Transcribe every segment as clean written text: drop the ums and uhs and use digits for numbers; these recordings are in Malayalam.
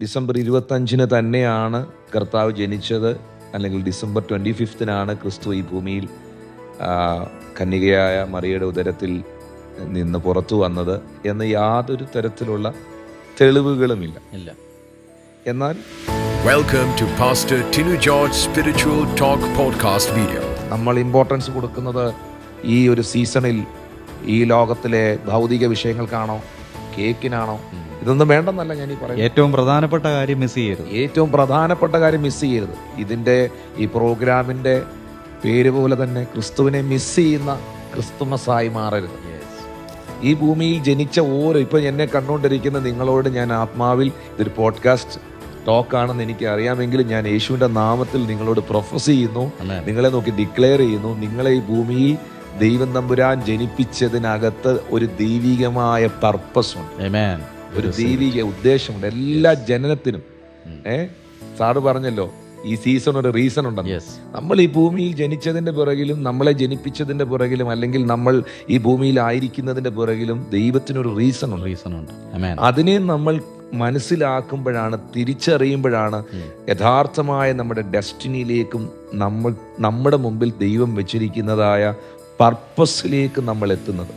ഡിസംബർ 25 തന്നെയാണ് കർത്താവ് ജനിച്ചത്, അല്ലെങ്കിൽ ഡിസംബർ 25 ക്രിസ്തു ഈ ഭൂമിയിൽ കന്യകയായ മറിയയുടെ ഉദരത്തിൽ നിന്ന് പുറത്തു വന്നത് എന്ന് യാതൊരു തരത്തിലുള്ള തെളിവുകളുമില്ല. എന്നാൽ Welcome to Pastor Tinu George Spiritual Talk Podcast video. നമ്മൾ ഇമ്പോർട്ടൻസ് കൊടുക്കുന്നത് ഈ ഒരു സീസണിൽ ഈ ലോകത്തിലെ ഭൗതിക വിഷയങ്ങൾക്കാണോ, കേക്കിനാണോ? ഇതൊന്നും വേണ്ടെന്നല്ല ഞാൻ ഈ പറയുന്നത്. ഏറ്റവും പ്രധാനപ്പെട്ട കാര്യം മിസ് ചെയ്യരുത്. ഇതിൻ്റെ ഈ പ്രോഗ്രാമിൻ്റെ പേര് പോലെ തന്നെ ക്രിസ്തുവിനെ മിസ് ചെയ്യുന്ന ക്രിസ്തുമസായി മാറരുത്. ഈ ഭൂമിയിൽ ജനിച്ച ഇപ്പം എന്നെ കണ്ടുകൊണ്ടിരിക്കുന്ന നിങ്ങളോട് ഞാൻ ആത്മാവിൽ ഇതൊരു പോഡ്കാസ്റ്റ് ടോക്കാണെന്ന് എനിക്ക് അറിയാമെങ്കിലും ഞാൻ യേശുവിൻ്റെ നാമത്തിൽ നിങ്ങളോട് പ്രൊഫസ് ചെയ്യുന്നു, നിങ്ങളെ നോക്കി ഡിക്ലെയർ ചെയ്യുന്നു. നിങ്ങളെ ഈ ഭൂമിയിൽ ദൈവം തമ്പുരാൻ ജനിപ്പിച്ചതിനകത്ത് ഒരു ദൈവികമായ പർപ്പസ് ഉണ്ട്, ഒരു ദൈവിക ഉദ്ദേശമുണ്ട് എല്ലാ ജനനത്തിനും. സാറ് പറഞ്ഞല്ലോ ഈ സീസൺ ഒരു റീസൺ ഉണ്ടെന്ന്. നമ്മൾ ഈ ഭൂമിയിൽ ജനിച്ചതിന്റെ പുറകിലും നമ്മളെ ജനിപ്പിച്ചതിന്റെ പുറകിലും അല്ലെങ്കിൽ നമ്മൾ ഈ ഭൂമിയിൽ ആയിരിക്കുന്നതിന്റെ പുറകിലും ദൈവത്തിനൊരു റീസൺ ഉണ്ട്. അതിനെ നമ്മൾ മനസ്സിലാക്കുമ്പോഴാണ്, തിരിച്ചറിയുമ്പോഴാണ് യഥാർത്ഥമായ നമ്മുടെ ഡെസ്റ്റിനിയിലേക്കും നമ്മുടെ മുമ്പിൽ ദൈവം വെച്ചിരിക്കുന്നതായ പർപ്പസിലേക്ക് നമ്മൾ എത്തുന്നത്.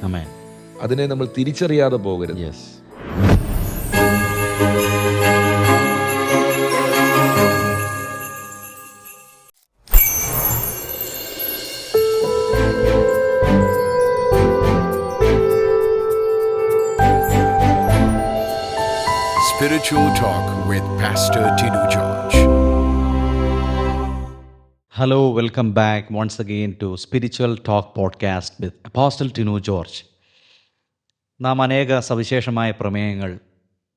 അതിനെ നമ്മൾ തിരിച്ചറിയാതെ പോകരുത്. Spiritual Talk with Pastor Tinu George. Hello, welcome back once again to Spiritual Talk Podcast with Apostle Tinu George. നാം അനേക സവിശേഷമായ പ്രമേയങ്ങൾ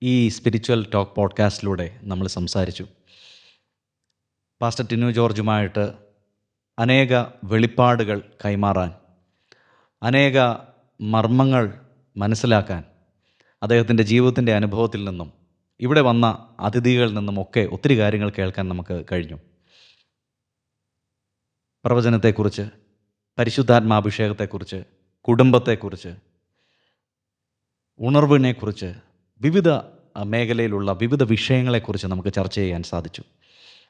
ഈ സ്പിരിച്വൽ ടോക്ക് പോഡ്കാസ്റ്റിലൂടെ നമ്മൾ സംസാരിച്ചു. പാസ്റ്റർ ടിനു ജോർജുമായിട്ട് അനേക വെളിപ്പാടുകൾ കൈമാറാൻ, അനേക മർമ്മങ്ങൾ മനസ്സിലാക്കാൻ, അദ്ദേഹത്തിൻ്റെ ജീവിതത്തിൻ്റെ അനുഭവത്തിൽ നിന്നും ഇവിടെ വന്ന അതിഥികളിൽ നിന്നുമൊക്കെ ഒത്തിരി കാര്യങ്ങൾ കേൾക്കാൻ നമുക്ക് കഴിഞ്ഞു. പ്രവചനത്തെക്കുറിച്ച്, പരിശുദ്ധാത്മാഭിഷേകത്തെക്കുറിച്ച്, കുടുംബത്തെക്കുറിച്ച്, ഉണർവിനെക്കുറിച്ച്, വിവിധ മേഖലയിലുള്ള വിവിധ വിഷയങ്ങളെക്കുറിച്ച് നമുക്ക് ചർച്ച ചെയ്യാൻ സാധിച്ചു.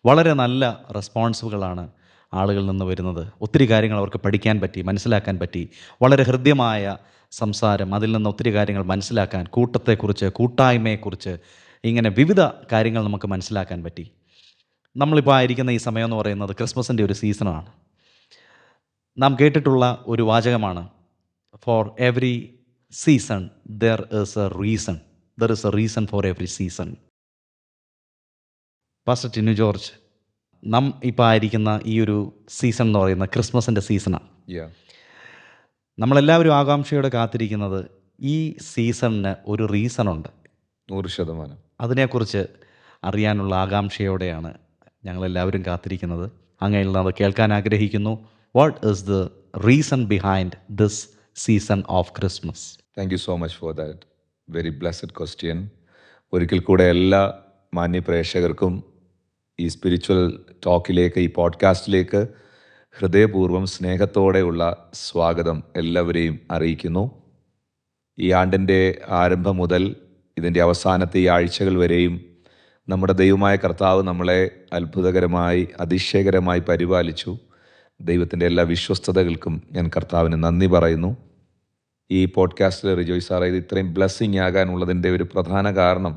വളരെ നല്ല റെസ്പോൺസുകളാണ് ആളുകളിൽ നിന്ന് വരുന്നത്. ഒത്തിരി കാര്യങ്ങൾ അവർക്ക് പഠിക്കാൻ പറ്റി, മനസ്സിലാക്കാൻ പറ്റി. വളരെ ഹൃദ്യമായ സംസാരം, അതിൽ നിന്ന് ഒത്തിരി കാര്യങ്ങൾ മനസ്സിലാക്കാൻ, കൂട്ടത്തെക്കുറിച്ച്, കൂട്ടായ്മയെക്കുറിച്ച്, ഇങ്ങനെ വിവിധ കാര്യങ്ങൾ നമുക്ക് മനസ്സിലാക്കാൻ പറ്റി. നമ്മളിപ്പോൾ ആയിരിക്കുന്ന ഈ സമയം എന്ന് പറയുന്നത് ക്രിസ്മസിൻ്റെ ഒരു സീസണാണ്. നാം കേട്ടിട്ടുള്ള ഒരു വാചകമാണ്, for every season there is a reason for every season. Pastor Tinu George, നാം ഇപ്പോൾ ആയിരിക്കുന്ന ഈ ഒരു സീസൺ എന്ന് പറയുന്നത് ക്രിസ്മസിൻ്റെ സീസണാണ്. നമ്മളെല്ലാവരും ആകാംക്ഷയോടെ കാത്തിരിക്കുന്നത് ഈ സീസണിന് ഒരു റീസണുണ്ട്. 100%. അതിനെക്കുറിച്ച് അറിയാനുള്ള ആകാംക്ഷയോടെയാണ് ഞങ്ങളെല്ലാവരും കാത്തിരിക്കുന്നത്. അങ്ങയിൽ നിന്ന് അത് കേൾക്കാൻ ആഗ്രഹിക്കുന്നു. What is the reason behind this season of Christmas? Thank you so much for that very blessed question. ഒരിക്കൽ കൂടെ എല്ലാ മാന്യ പ്രേക്ഷകർക്കും ഈ സ്പിരിച്വൽ ടോക്കിലേക്ക്, ഈ പോഡ്കാസ്റ്റിലേക്ക് ഹൃദയപൂർവ്വം സ്നേഹത്തോടെയുള്ള സ്വാഗതം എല്ലാവരെയും അറിയിക്കുന്നു. ഈ ആണ്ടിൻ്റെ ആരംഭം മുതൽ ഇതിൻ്റെ അവസാനത്തെ ഈ ആഴ്ചകൾ വരെയും നമ്മുടെ ദൈവമായ കർത്താവ് നമ്മളെ അത്ഭുതകരമായി, അതിശയകരമായി പരിപാലിച്ചു. ദൈവത്തിൻ്റെ എല്ലാ വിശ്വസ്തതകൾക്കും ഞാൻ കർത്താവിന് നന്ദി പറയുന്നു. ഈ പോഡ്കാസ്റ്റിൽ റിജോയ് സാറേ, ഇത് ഇത്രയും ബ്ലെസ്സിങ് ആകാനുള്ളതിൻ്റെ ഒരു പ്രധാന കാരണം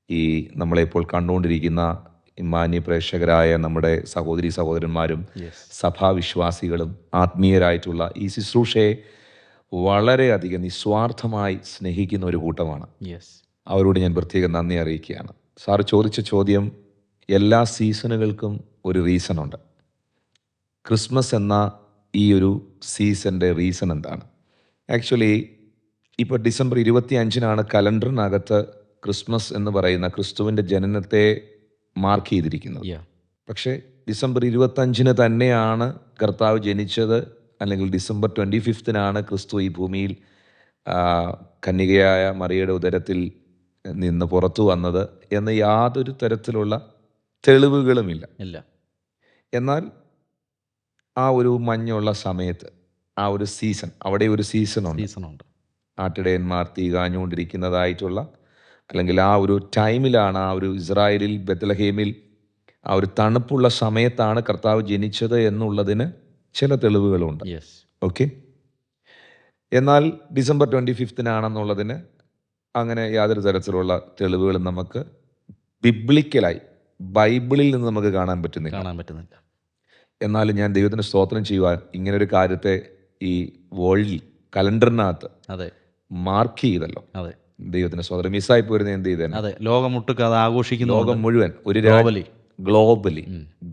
ഈ നമ്മളെപ്പോൾ കണ്ടുകൊണ്ടിരിക്കുന്ന മാന്യ പ്രേക്ഷകരായ നമ്മുടെ സഹോദരി സഹോദരന്മാരും സഭാവിശ്വാസികളും ആത്മീയരായിട്ടുള്ള ഈ ശുശ്രൂഷയെ വളരെയധികം നിസ്വാർത്ഥമായി സ്നേഹിക്കുന്ന ഒരു കൂട്ടമാണ്. അവരോട് ഞാൻ പ്രത്യേകം നന്ദി അറിയിക്കുകയാണ്. സാറ് ചോദിച്ച ചോദ്യം, എല്ലാ സീസണുകൾക്കും ഒരു റീസണുണ്ട്. ക്രിസ്മസ് എന്ന ഈ ഒരു സീസണിൻ്റെ റീസൺ എന്താണ്? ആക്ച്വലി ഇപ്പോൾ ഡിസംബർ 25 കലണ്ടറിനകത്ത് ക്രിസ്മസ് എന്ന് പറയുന്ന ക്രിസ്തുവിൻ്റെ ജനനത്തെ മാർക്ക് ചെയ്തിരിക്കുന്നത്. പക്ഷേ ഡിസംബർ 25 തന്നെയാണ് കർത്താവ് ജനിച്ചത്, അല്ലെങ്കിൽ ഡിസംബർ 25 ക്രിസ്തു ഈ ഭൂമിയിൽ കന്യകയായ മറിയയുടെ ഉദരത്തിൽ നിന്ന് പുറത്തു വന്നത് എന്ന് യാതൊരു തരത്തിലുള്ള തെളിവുകളുമില്ല. എന്നാൽ ആ ഒരു മഞ്ഞുള്ള സമയത്ത്, ആ ഒരു സീസൺ, അവിടെ ഒരു സീസണുണ്ട്. ആട്ടിടയന്മാർ തീ കാഞ്ഞുകൊണ്ടിരിക്കുന്നതായിട്ടുള്ള അല്ലെങ്കിൽ ആ ഒരു ടൈമിലാണ്, ആ ഒരു ഇസ്രായേലിൽ ബെത്ലഹേമിൽ ആ ഒരു തണുപ്പുള്ള സമയത്താണ് കർത്താവ് ജനിച്ചത് എന്നുള്ളതിന് ചില തെളിവുകളുണ്ട്. യെസ്. ഓക്കെ. എന്നാൽ ഡിസംബർ 25 അങ്ങനെ യാതൊരു തരത്തിലുള്ള തെളിവുകളും നമുക്ക് ബിബ്ലിക്കലായി ബൈബിളിൽ നിന്ന് നമുക്ക് കാണാൻ പറ്റുന്നില്ല. എന്നാലും ഞാൻ ദൈവത്തിന് സ്തോത്രം ചെയ്യുവാൻ ഇങ്ങനൊരു കാര്യത്തെ ഈ വേൾഡിൽ കലണ്ടറിനകത്ത് അതെ മാർക്ക് ചെയ്തല്ലോ. അതെ ദൈവത്തിന് സ്തോത്രം. മിസ്സായി പോരുന്ന എന്ത് ചെയ്തേ? അതെ, ലോകമൊട്ടുക്ക് അത് ആഘോഷിക്കുന്നു. ലോകം മുഴുവൻ ഒരു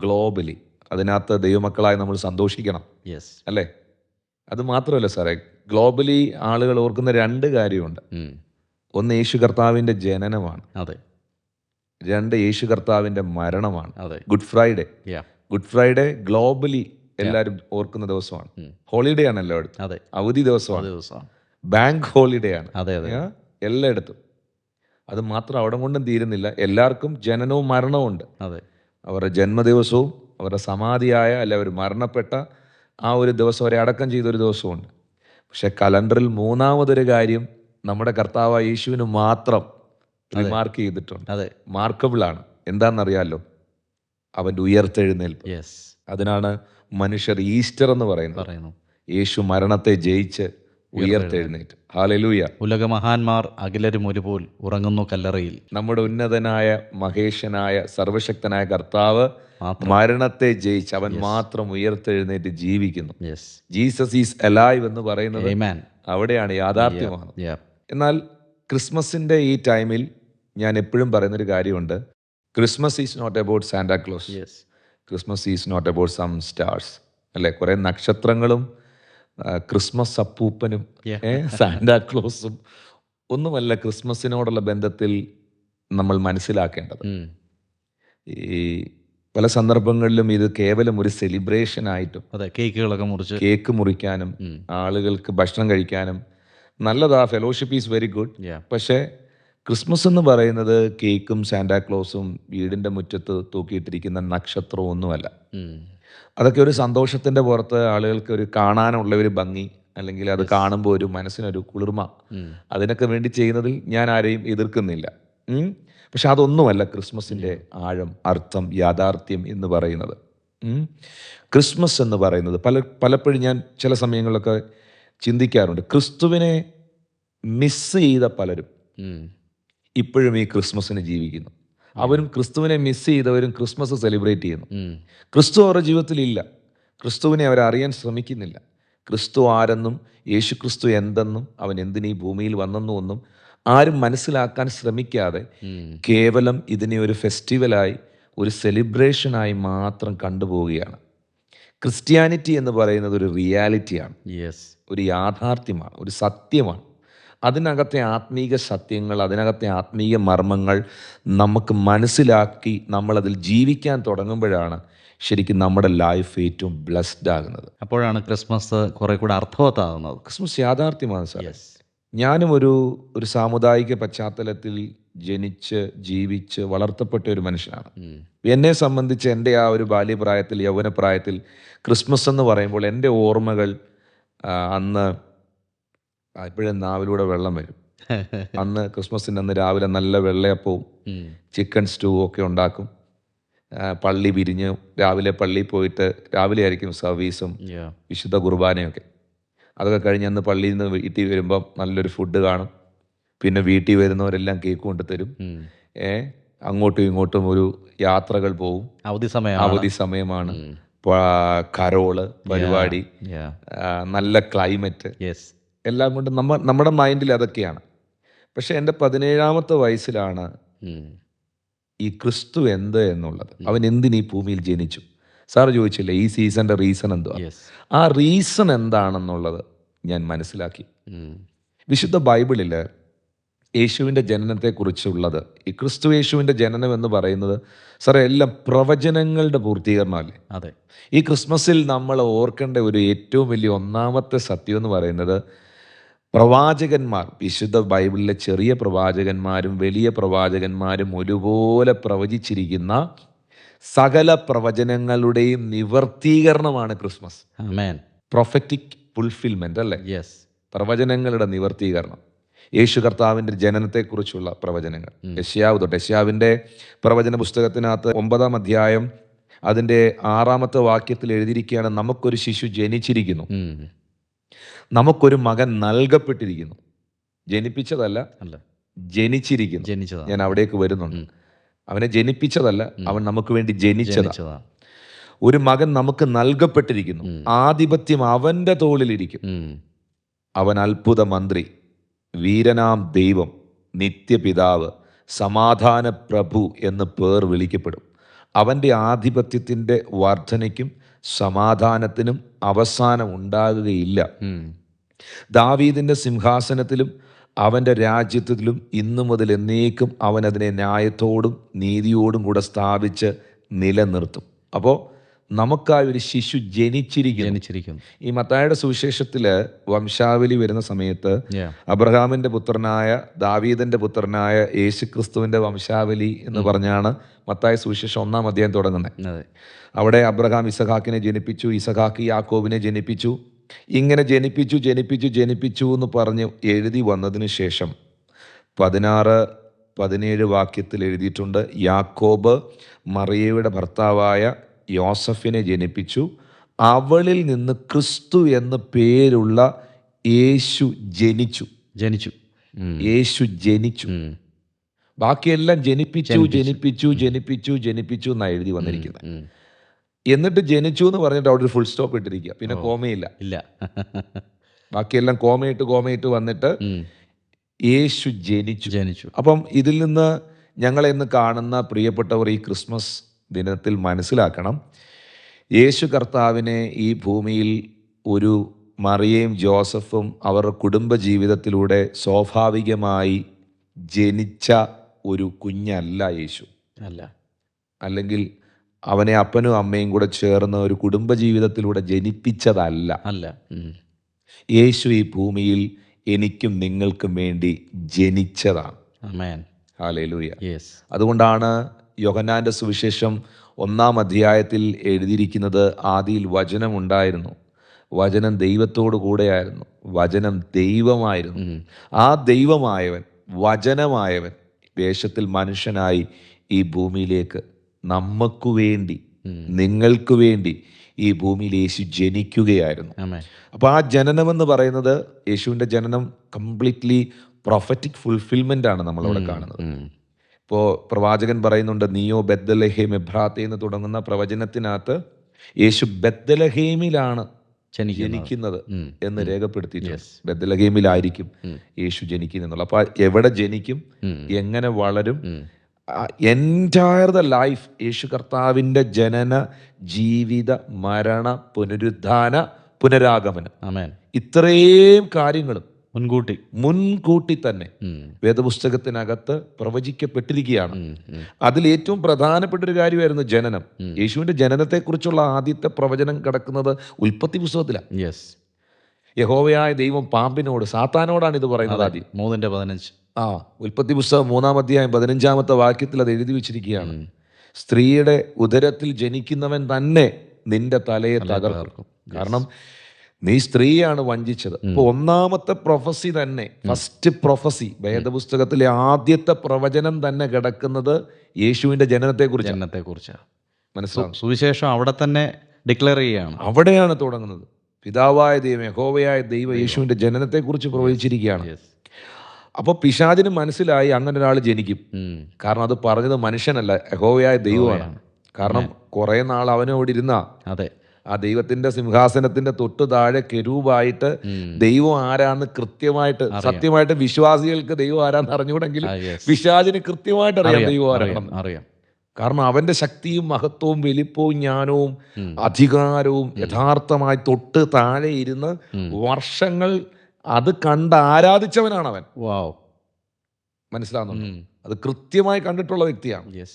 ഗ്ലോബലി അതിനകത്ത് ദൈവമക്കളായി നമ്മൾ സന്തോഷിക്കണം. യെസ്. അല്ലേ? അത് മാത്രമല്ല സാറേ, ഗ്ലോബലി ആളുകൾ ഓർക്കുന്ന രണ്ട് കാര്യമുണ്ട്. ഒന്ന് യേശു കർത്താവിൻ്റെ ജനനമാണ്. അതെ. രണ്ട് യേശു കർത്താവിൻ്റെ മരണമാണ്. അതെ. ഗുഡ് ഫ്രൈഡേ ഗ്ലോബലി എല്ലാവരും ഓർക്കുന്ന ദിവസമാണ്. ഹോളിഡേ ആണ് എല്ലായിടത്തും. അതെ. അവധി ദിവസമാണ്. ബാങ്ക് ഹോളിഡേ ആണ്. അതെ. എല്ലായിടത്തും. അത് മാത്രം അവിടെ കൊണ്ടും തീരുന്നില്ല. എല്ലാവർക്കും ജനനവും മരണവും ഉണ്ട്. അതെ. അവരുടെ ജന്മദിവസവും അവരുടെ സമാധിയായ അല്ല അവർ മരണപ്പെട്ട ആ ഒരു ദിവസം, അവരെ അടക്കം ചെയ്തൊരു ദിവസമുണ്ട്. പക്ഷെ കലണ്ടറിൽ മൂന്നാമതൊരു കാര്യം നമ്മുടെ കർത്താവായ യേശുവിന് മാത്രം റിമാർക്ക് ചെയ്തിട്ടുണ്ട്. അതെ. മാർക്കബിളാണ്. എന്താണെന്നറിയാലോ? അവൻ്റെ ഉയർത്തെഴുന്നേൽപ്പ്. യെസ്. അതിനാണ് മനുഷ്യർ ഈസ്റ്റർ എന്ന് പറയുന്നു. യേശു മരണത്തെ ജയിച്ച് ഉയർത്തെഴുന്നേറ്റ്. ഹല്ലേലൂയ. ഉലകമഹാന്മാർ അഖിലരും ഒരുപോൽ ഉറങ്ങുന്നു കല്ലറയിൽ. നമ്മുടെ ഉന്നതനായ മഹേശനായ സർവശക്തനായ കർത്താവ് മരണത്തെ ജയിച്ച് അവൻ മാത്രം ഉയർത്തെഴുന്നേറ്റ് ജീവിക്കുന്നു. ജീസസ് ഈസ് അലൈവ് എന്ന് പറയുന്നത് അവിടെയാണ്, യാഥാർത്ഥ്യമാണ്. എന്നാൽ ക്രിസ്മസിന്റെ ഈ ടൈമിൽ ഞാൻ എപ്പോഴും പറയുന്നൊരു കാര്യമുണ്ട്. Christmas is not about Santa Claus. Christmas is not about some stars. അല്ലെ? കുറെ നക്ഷത്രങ്ങളും ക്രിസ്മസ് അപ്പൂപ്പനും സാന്റാക്ലോസും ഒന്നുമല്ല ക്രിസ്മസിനോടുള്ള ബന്ധത്തിൽ നമ്മൾ മനസ്സിലാക്കേണ്ടത്. ഈ പല സന്ദർഭങ്ങളിലും ഇത് കേവലം ഒരു സെലിബ്രേഷൻ ആയിട്ടും, കേക്ക് മുറിക്കാനും ആളുകൾക്ക് ഭക്ഷണം കഴിക്കാനും നല്ലതാ, ഫെലോഷിപ്പ് ഈസ് വെരി ഗുഡ്. പക്ഷേ ക്രിസ്മസ് എന്ന് പറയുന്നത് കേക്കും സാന്റാക്ലോസും വീടിൻ്റെ മുറ്റത്ത് തൂക്കിയിട്ടിരിക്കുന്ന നക്ഷത്രവും ഒന്നുമല്ല. അതൊക്കെ ഒരു സന്തോഷത്തിൻ്റെ പുറത്ത് ആളുകൾക്ക് ഒരു കാണാനുള്ള ഒരു ഭംഗി, അല്ലെങ്കിൽ അത് കാണുമ്പോൾ ഒരു മനസ്സിനൊരു കുളിർമ, അതിനൊക്കെ വേണ്ടി ചെയ്യുന്നതിൽ ഞാൻ ആരെയും എതിർക്കുന്നില്ല. പക്ഷെ അതൊന്നുമല്ല ക്രിസ്മസിൻ്റെ ആഴം, അർത്ഥം, യാഥാർത്ഥ്യം എന്ന് പറയുന്നത്. ക്രിസ്മസ് എന്ന് പറയുന്നത് പലപ്പോഴും ഞാൻ ചില സമയങ്ങളിലൊക്കെ ചിന്തിക്കാറുണ്ട്. ക്രിസ്തുവിനെ മിസ് ചെയ്ത പലരും ഇപ്പോഴും ഈ ക്രിസ്മസിന് ജീവിക്കുന്നു. അവരും ക്രിസ്തുവിനെ മിസ് ചെയ്തവരും ക്രിസ്മസ് സെലിബ്രേറ്റ് ചെയ്യുന്നു. ക്രിസ്തു അവരുടെ ജീവിതത്തിലില്ല. ക്രിസ്തുവിനെ അവരറിയാൻ ശ്രമിക്കുന്നില്ല. ക്രിസ്തു ആരെന്നും യേശു ക്രിസ്തു എന്തെന്നും അവൻ എന്തിനീ ഭൂമിയിൽ വന്നെന്നും ഒന്നും ആരും മനസ്സിലാക്കാൻ ശ്രമിക്കാതെ കേവലം ഇതിനെ ഒരു ഫെസ്റ്റിവലായി, ഒരു സെലിബ്രേഷനായി മാത്രം കണ്ടുപോവുകയാണ്. ക്രിസ്ത്യാനിറ്റി എന്ന് പറയുന്നത് ഒരു റിയാലിറ്റിയാണ്, ഒരു യാഥാർത്ഥ്യമാണ്, ഒരു സത്യമാണ്. അതിനകത്തെ ആത്മീക സത്യങ്ങൾ, അതിനകത്തെ ആത്മീയ മർമ്മങ്ങൾ നമുക്ക് മനസ്സിലാക്കി നമ്മളതിൽ ജീവിക്കാൻ തുടങ്ങുമ്പോഴാണ് ശരിക്കും നമ്മുടെ ലൈഫ് ഏറ്റവും ബ്ലെസ്ഡ് ആകുന്നത്. അപ്പോഴാണ് ക്രിസ്മസ് കുറെ കൂടെ അർത്ഥവത്താകുന്നത്. ക്രിസ്മസ് യാഥാർത്ഥ്യമാണ് സാർ. ഞാനും ഒരു സാമുദായിക പശ്ചാത്തലത്തിൽ ജനിച്ച് ജീവിച്ച് വളർത്തപ്പെട്ട ഒരു മനുഷ്യനാണ്. എന്നെ സംബന്ധിച്ച് എൻ്റെ ആ ഒരു ബാല്യപ്രായത്തിൽ, യൗവനപ്രായത്തിൽ ക്രിസ്മസ് എന്ന് പറയുമ്പോൾ എൻ്റെ ഓർമ്മകൾ അന്ന് ഇപ്പോഴും നാവിലൂടെ വെള്ളം വരും. അന്ന് ക്രിസ്മസിൻ്റെ അന്ന് രാവിലെ നല്ല വെള്ളയപ്പവും ചിക്കൻ സ്റ്റൂവും ഒക്കെ ഉണ്ടാക്കും. പള്ളി പിരിഞ്ഞ് രാവിലെ പള്ളിയിൽ പോയിട്ട്, രാവിലെ ആയിരിക്കും സർവീസും വിശുദ്ധ കുർബാനയൊക്കെ. അതൊക്കെ കഴിഞ്ഞ് അന്ന് പള്ളിയിൽ നിന്ന് വീട്ടിൽ വരുമ്പം നല്ലൊരു ഫുഡ് കാണും. പിന്നെ വീട്ടിൽ വരുന്നവരെല്ലാം കേക്ക് കൊണ്ടുതരും. അങ്ങോട്ടും ഇങ്ങോട്ടും ഒരു യാത്രകൾ പോവും. അവധി സമയമാണ്. കരോള് പരിപാടി, നല്ല ക്ലൈമറ്റ്, എല്ലാം കൊണ്ട് നമ്മുടെ മൈൻഡിൽ അതൊക്കെയാണ്. പക്ഷെ എൻ്റെ 17ാമത്തെ വയസ്സിലാണ് ഈ ക്രിസ്തു എന്ത് എന്നുള്ളത്, അവൻ എന്തിനീ ഭൂമിയിൽ ജനിച്ചു. സാറ് ചോദിച്ചില്ലേ ഈ സീസണിൻ്റെ റീസൺ എന്തുവാ? ആ റീസൺ എന്താണെന്നുള്ളത് ഞാൻ മനസ്സിലാക്കി. വിശുദ്ധ ബൈബിളിൽ യേശുവിൻ്റെ ജനനത്തെക്കുറിച്ചുള്ളത്, ഈ ക്രിസ്തു യേശുവിൻ്റെ ജനനം എന്ന് പറയുന്നത് സാറേ എല്ലാം പ്രവചനങ്ങളുടെ പൂർത്തീകരണമല്ലേ? അതെ. ഈ ക്രിസ്മസിൽ നമ്മൾ ഓർക്കേണ്ട ഒരു ഏറ്റവും വലിയ ഒന്നാമത്തെ സത്യം എന്ന് പറയുന്നത്, പ്രവാചകന്മാർ, വിശുദ്ധ ബൈബിളിലെ ചെറിയ പ്രവാചകന്മാരും വലിയ പ്രവാചകന്മാരും ഒരുപോലെ പ്രവചിച്ചിരിക്കുന്ന സകല പ്രവചനങ്ങളുടെയും നിവർത്തീകരണമാണ് ക്രിസ്മസ്. ആമേൻ. പ്രൊഫറ്റിക് ഫുൾഫിൽമെന്റ് അല്ലേ? യെസ്. പ്രവചനങ്ങളുടെ നിവർത്തീകരണം. യേശു കർത്താവിൻ്റെ ജനനത്തെക്കുറിച്ചുള്ള പ്രവചനങ്ങൾ. യെശയ്യാവ് തൊട്ട്, യെശയ്യാവിൻ്റെ പ്രവചന പുസ്തകത്തിനകത്ത് 9-ാം അധ്യായം അതിൻ്റെ 6-ാമത്തെ വാക്യത്തിൽ എഴുതിയിരിക്കുകയാണ്, നമുക്കൊരു ശിശു ജനിച്ചിരിക്കുന്നു, നമുക്കൊരു മകൻ നൽകപ്പെട്ടിരിക്കുന്നു. ജനിപ്പിച്ചതല്ല, അല്ല, ജനിച്ചിരിക്കുന്നു. ജനിച്ചതാണ്. ഞാൻ അവിടേക്ക് വരുന്നുണ്ട്. അവനെ ജനിപ്പിച്ചതല്ല, അവൻ നമുക്ക് വേണ്ടി ജനിച്ചതാണ്. ജനിച്ചതാണ്. ഒരു മകൻ നമുക്ക് നൽകപ്പെട്ടിരിക്കുന്നു, ആധിപത്യം അവൻ്റെ തോളിലിരിക്കും. അവൻ അത്ഭുത മന്ത്രി, വീരനാം ദൈവം, നിത്യപിതാവ്, സമാധാന പ്രഭു എന്ന് പേർ വിളിക്കപ്പെടും. അവൻ്റെ ആധിപത്യത്തിൻ്റെ വർധനയ്ക്കും സമാധാനത്തിനും അവസാനം ഉണ്ടാകുകയില്ല. ദാവീദിൻ്റെ സിംഹാസനത്തിലും അവൻ്റെ രാജ്യത്തിലും ഇന്നു മുതൽ എന്നേക്കും അവൻ അതിനെ ന്യായത്തോടും നീതിയോടും കൂടെ സ്ഥാപിച്ച് നിലനിർത്തും. അപ്പോൾ നമുക്കായി ഒരു ശിശു ജനിച്ചിരിക്കുന്നു. ഈ മത്തായിയുടെ സുവിശേഷത്തിൽ വംശാവലി വരുന്ന സമയത്ത് അബ്രഹാമിൻ്റെ പുത്രനായ ദാവീദിൻ്റെ പുത്രനായ യേശുക്രിസ്തുവിൻ്റെ വംശാവലി എന്ന് പറഞ്ഞാണ് മത്തായി സുവിശേഷം 1-ാം അധ്യായം തുടങ്ങുന്നത്. അവിടെ അബ്രഹാം ഇസഹാക്കിനെ ജനിപ്പിച്ചു, ഇസഹാക്ക് യാക്കോബിനെ ജനിപ്പിച്ചു. ഇങ്ങനെ ജനിപ്പിച്ചു എന്ന് പറഞ്ഞ് എഴുതി വന്നതിന് ശേഷം 16-17 വാക്യത്തിൽ എഴുതിയിട്ടുണ്ട്, യാക്കോബ് മറിയയുടെ ഭർത്താവായ യോസഫിനെ ജനിപ്പിച്ചു, അവളിൽ നിന്ന് ക്രിസ്തു എന്ന പേരുള്ള യേശു ജനിച്ചു. ബാക്കിയെല്ലാം ജനിപ്പിച്ചു എന്നാണ് എഴുതി വന്നിരിക്കുന്നത്. എന്നിട്ട് ജനിച്ചു എന്ന് പറഞ്ഞിട്ട് അവിടെ ഒരു ഫുൾ സ്റ്റോപ്പ് ഇട്ടിരിക്കുക, പിന്നെ കോമയില്ല. ബാക്കിയെല്ലാം കോമയിട്ട് വന്നിട്ട് യേശു ജനിച്ചു. അപ്പം ഇതിൽ നിന്ന് ഞങ്ങളെ ഇന്ന് കാണുന്ന പ്രിയപ്പെട്ടവർ ഈ ക്രിസ്മസ് ദിനത്തിൽ മനസ്സിലാക്കണം, യേശു കർത്താവിനെ ഈ ഭൂമിയിൽ ഒരു മറിയയും ജോസഫും അവരുടെ കുടുംബ ജീവിതത്തിലൂടെ സ്വാഭാവികമായി ജനിച്ച ഒരു കുഞ്ഞല്ല യേശു. അല്ലെങ്കിൽ അവനെ അപ്പനും അമ്മയും കൂടെ ചേർന്ന് ഒരു കുടുംബ ജീവിതത്തിലൂടെ ജനിപ്പിച്ചതല്ല. യേശു ഈ ഭൂമിയിൽ എനിക്കും നിങ്ങൾക്കും വേണ്ടി ജനിച്ചതാണ്. ഹല്ലേലൂയ. അതുകൊണ്ടാണ് യോഹന്നാന്റെ സുവിശേഷം 1-ാം അധ്യായത്തിൽ എഴുതിയിരിക്കുന്നത്, ആദിയിൽ വചനം ഉണ്ടായിരുന്നു, വചനം ദൈവത്തോടു കൂടെയായിരുന്നു, വചനം ദൈവമായിരുന്നു. ആ ദൈവമായവൻ, വചനമായവൻ വേഷത്തിൽ മനുഷ്യനായി ഈ ഭൂമിയിലേക്ക് നമുക്ക് വേണ്ടി, നിങ്ങൾക്ക് വേണ്ടി ഈ ഭൂമിയിൽ യേശു ജനിക്കുകയായിരുന്നു. അപ്പോൾ ആ ജനനമെന്ന് പറയുന്നത്, യേശുവിൻ്റെ ജനനം കംപ്ലീറ്റ്ലി പ്രൊഫറ്റിക് ഫുൾഫിൽമെൻ്റ് ആണ് നമ്മളവിടെ കാണുന്നത്. ഇപ്പോൾ പ്രവാചകൻ പറയുന്നുണ്ട്, നീയോ ബെത്ലഹേം എബ്രാത്തെ എന്ന് തുടങ്ങുന്ന പ്രവചനത്തിനകത്ത് യേശു ബെത്ലഹേമിലാണ് ജനിക്കുന്നത് എന്ന് രേഖപ്പെടുത്തിയിട്ടുണ്ട്. ബെത്ലഹേമിലായിരിക്കും യേശു ജനിക്കുന്നത്. അപ്പോൾ എവിടെ ജനിക്കും, എങ്ങനെ വളരും, എൻറ്റയർ ദ ലൈഫ് യേശു കർത്താവിൻ്റെ ജനന, ജീവിത, മരണ, പുനരുദ്ധാന, പുനരാഗമനം, ഇത്രയും കാര്യങ്ങളും മുൻകൂട്ടി തന്നെ വേദപുസ്തകത്തിനകത്ത് പ്രവചിക്കപ്പെട്ടിരിക്കുകയാണ്. അതിൽ ഏറ്റവും പ്രധാനപ്പെട്ട ഒരു കാര്യമായിരുന്നു ജനനം. യേശുവിന്റെ ജനനത്തെക്കുറിച്ചുള്ള ആദ്യത്തെ പ്രവചനം കിടക്കുന്നത് ഉൽപ്പത്തി പുസ്തകത്തിലാണ്. യഹോവയായ ദൈവം പാമ്പിനോട്, സാത്താനോടാണ് ഇത് പറയുന്നത്. ആദ്യം 3:15. ഉൽപ്പത്തി പുസ്തകം 3-ാം അധ്യായം 15-ാമത്തെ വാക്യത്തിൽ അത് എഴുതി വെച്ചിരിക്കുകയാണ്. സ്ത്രീയുടെ ഉദരത്തിൽ ജനിക്കുന്നവൻ തന്നെ നിന്റെ തലയെ തകർക്കും. കാരണം നീ സ്ത്രീയാണ് വഞ്ചിച്ചത്. അപ്പൊ 1-ാമത്തെ പ്രൊഫസി തന്നെ, ഫസ്റ്റ് പ്രൊഫസി, വേദപുസ്തകത്തിലെ ആദ്യത്തെ പ്രവചനം തന്നെ കിടക്കുന്നത് യേശുവിന്റെ ജനനത്തെക്കുറിച്ചാണ്. മനസ്സിലാവും. സുവിശേഷം അവിടെ തന്നെ ഡിക്ലെയർ ചെയ്യുകയാണ്. അവിടെയാണ് തുടങ്ങുന്നത്. പിതാവായ ദൈവം, യഹോവയായ ദൈവം യേശുവിന്റെ ജനനത്തെക്കുറിച്ച് പ്രവചിച്ചിരിക്കുകയാണ്. അപ്പോൾ പിശാചിന് മനസ്സിലായി അങ്ങനെ ഒരാൾ ജനിക്കും. കാരണം അത് പറഞ്ഞത് മനുഷ്യനല്ല, യഹോവയായ ദൈവമാണ്. കാരണം കുറെ നാൾ അവനോട് ഇരുന്ന ആ ദൈവത്തിന്റെ സിംഹാസനത്തിന്റെ തൊട്ടു താഴെ കെരൂബായിട്ട് ദൈവം ആരാന്ന് കൃത്യമായിട്ട്, സത്യമായിട്ട് വിശ്വാസികൾക്ക് ദൈവം ആരാന്ന് അറിഞ്ഞുകൂടെങ്കിലും പിശാചിന് കൃത്യമായിട്ട് അറിയാം ദൈവം ആരാണെന്ന്. കാരണം അവന്റെ ശക്തിയും മഹത്വവും വലിപ്പവും ജ്ഞാനവും അധികാരവും യഥാർത്ഥമായി തൊട്ട് താഴെ ഇരുന്ന് വർഷങ്ങൾ അത് കണ്ട് ആരാധിച്ചവനാണ് അവൻ. മനസ്സിലാവുന്നു? അത് കൃത്യമായി കണ്ടിട്ടുള്ള വ്യക്തിയാണ്.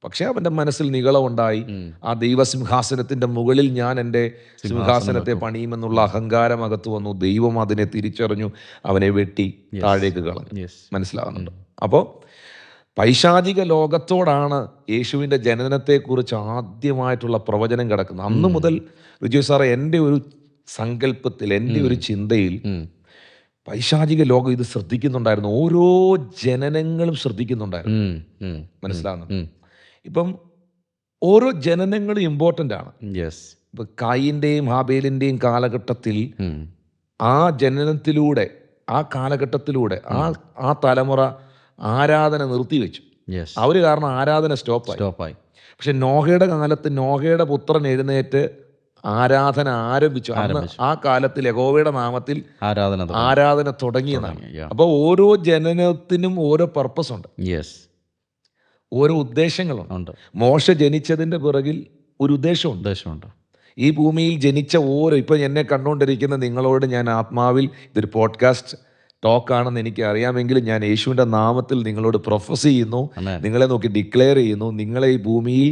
പക്ഷെ അവന്റെ മനസ്സിൽ നിഗളമുണ്ടായി, ആ ദൈവസിംഹാസനത്തിന്റെ മുകളിൽ ഞാൻ എൻ്റെ സിംഹാസനത്തെ പണിയുമെന്നുള്ള അഹങ്കാരം അകത്ത് വന്നു. ദൈവം അതിനെ തിരിച്ചറിഞ്ഞു, അവനെ വെട്ടി താഴേക്ക് കളഞ്ഞു. മനസ്സിലാവുന്നുണ്ട്? അപ്പോൾ പൈശാചിക ലോകത്തോടാണ് യേശുവിൻ്റെ ജനനത്തെക്കുറിച്ച് ആദ്യമായിട്ടുള്ള പ്രവചനം കിടക്കുന്നത്. അന്ന് മുതൽ വിജയ് സാറേ, എൻ്റെ ഒരു സങ്കല്പത്തിൽ, എൻ്റെ ഒരു ചിന്തയിൽ പൈശാചിക ലോകം ഇത് ശ്രദ്ധിക്കുന്നുണ്ടായിരുന്നു. ഓരോ ജനനങ്ങളും ശ്രദ്ധിക്കുന്നുണ്ടായിരുന്നു. ഉം, ഉം, മനസ്സിലാകുന്നു. ഉം. ഇപ്പം ഓരോ ജനനങ്ങളും ഇമ്പോർട്ടൻ്റ് ആണ്. യെസ്. ഇപ്പം കായിൻ്റെയും ഹാബേലിൻ്റെയും കാലഘട്ടത്തിൽ ഉം. ആ ജനനത്തിലൂടെ, ആ കാലഘട്ടത്തിലൂടെ ആ തലമുറ ആരാധന നിർത്തിവെച്ചു. യെസ്. അവർ കാരണം ആരാധന സ്റ്റോപ്പായി. സ്റ്റോപ്പായി. പക്ഷെ നോഹയുടെ കാലത്ത് നോഹയുടെ പുത്രൻ എഴുന്നേറ്റ് ആരാധന ആരംഭിച്ചു. ആ കാലത്തിൽ യഹോവയുടെ നാമത്തിൽ ആരാധന തുടങ്ങി. ആരാധന തുടങ്ങിയതാണ്. Yeah. അപ്പോൾ ഓരോ ജനനത്തിനും ഓരോ പർപ്പസ് ഉണ്ട്, യെസ്. ഓരോ ഉദ്ദേശങ്ങളുണ്ട്. ഉണ്ട്. മോശ ജനിച്ചതിൻ്റെ പിറകിൽ ഒരു ഉദ്ദേശമുണ്ട്. ഉദ്ദേശമുണ്ട്. ഈ ഭൂമിയിൽ ജനിച്ച ഇപ്പം എന്നെ കണ്ടുകൊണ്ടിരിക്കുന്ന നിങ്ങളോട് ഞാൻ ആത്മാവിൽ, ഇതൊരു പോഡ്കാസ്റ്റ് ടോക്കാണെന്ന് എനിക്ക് അറിയാമെങ്കിലും ഞാൻ യേശുവിൻ്റെ നാമത്തിൽ നിങ്ങളോട് പ്രൊഫസ് ചെയ്യുന്നു, Amen. നിങ്ങളെ നോക്കി ഡിക്ലെയർ ചെയ്യുന്നു, നിങ്ങളെ ഈ ഭൂമിയിൽ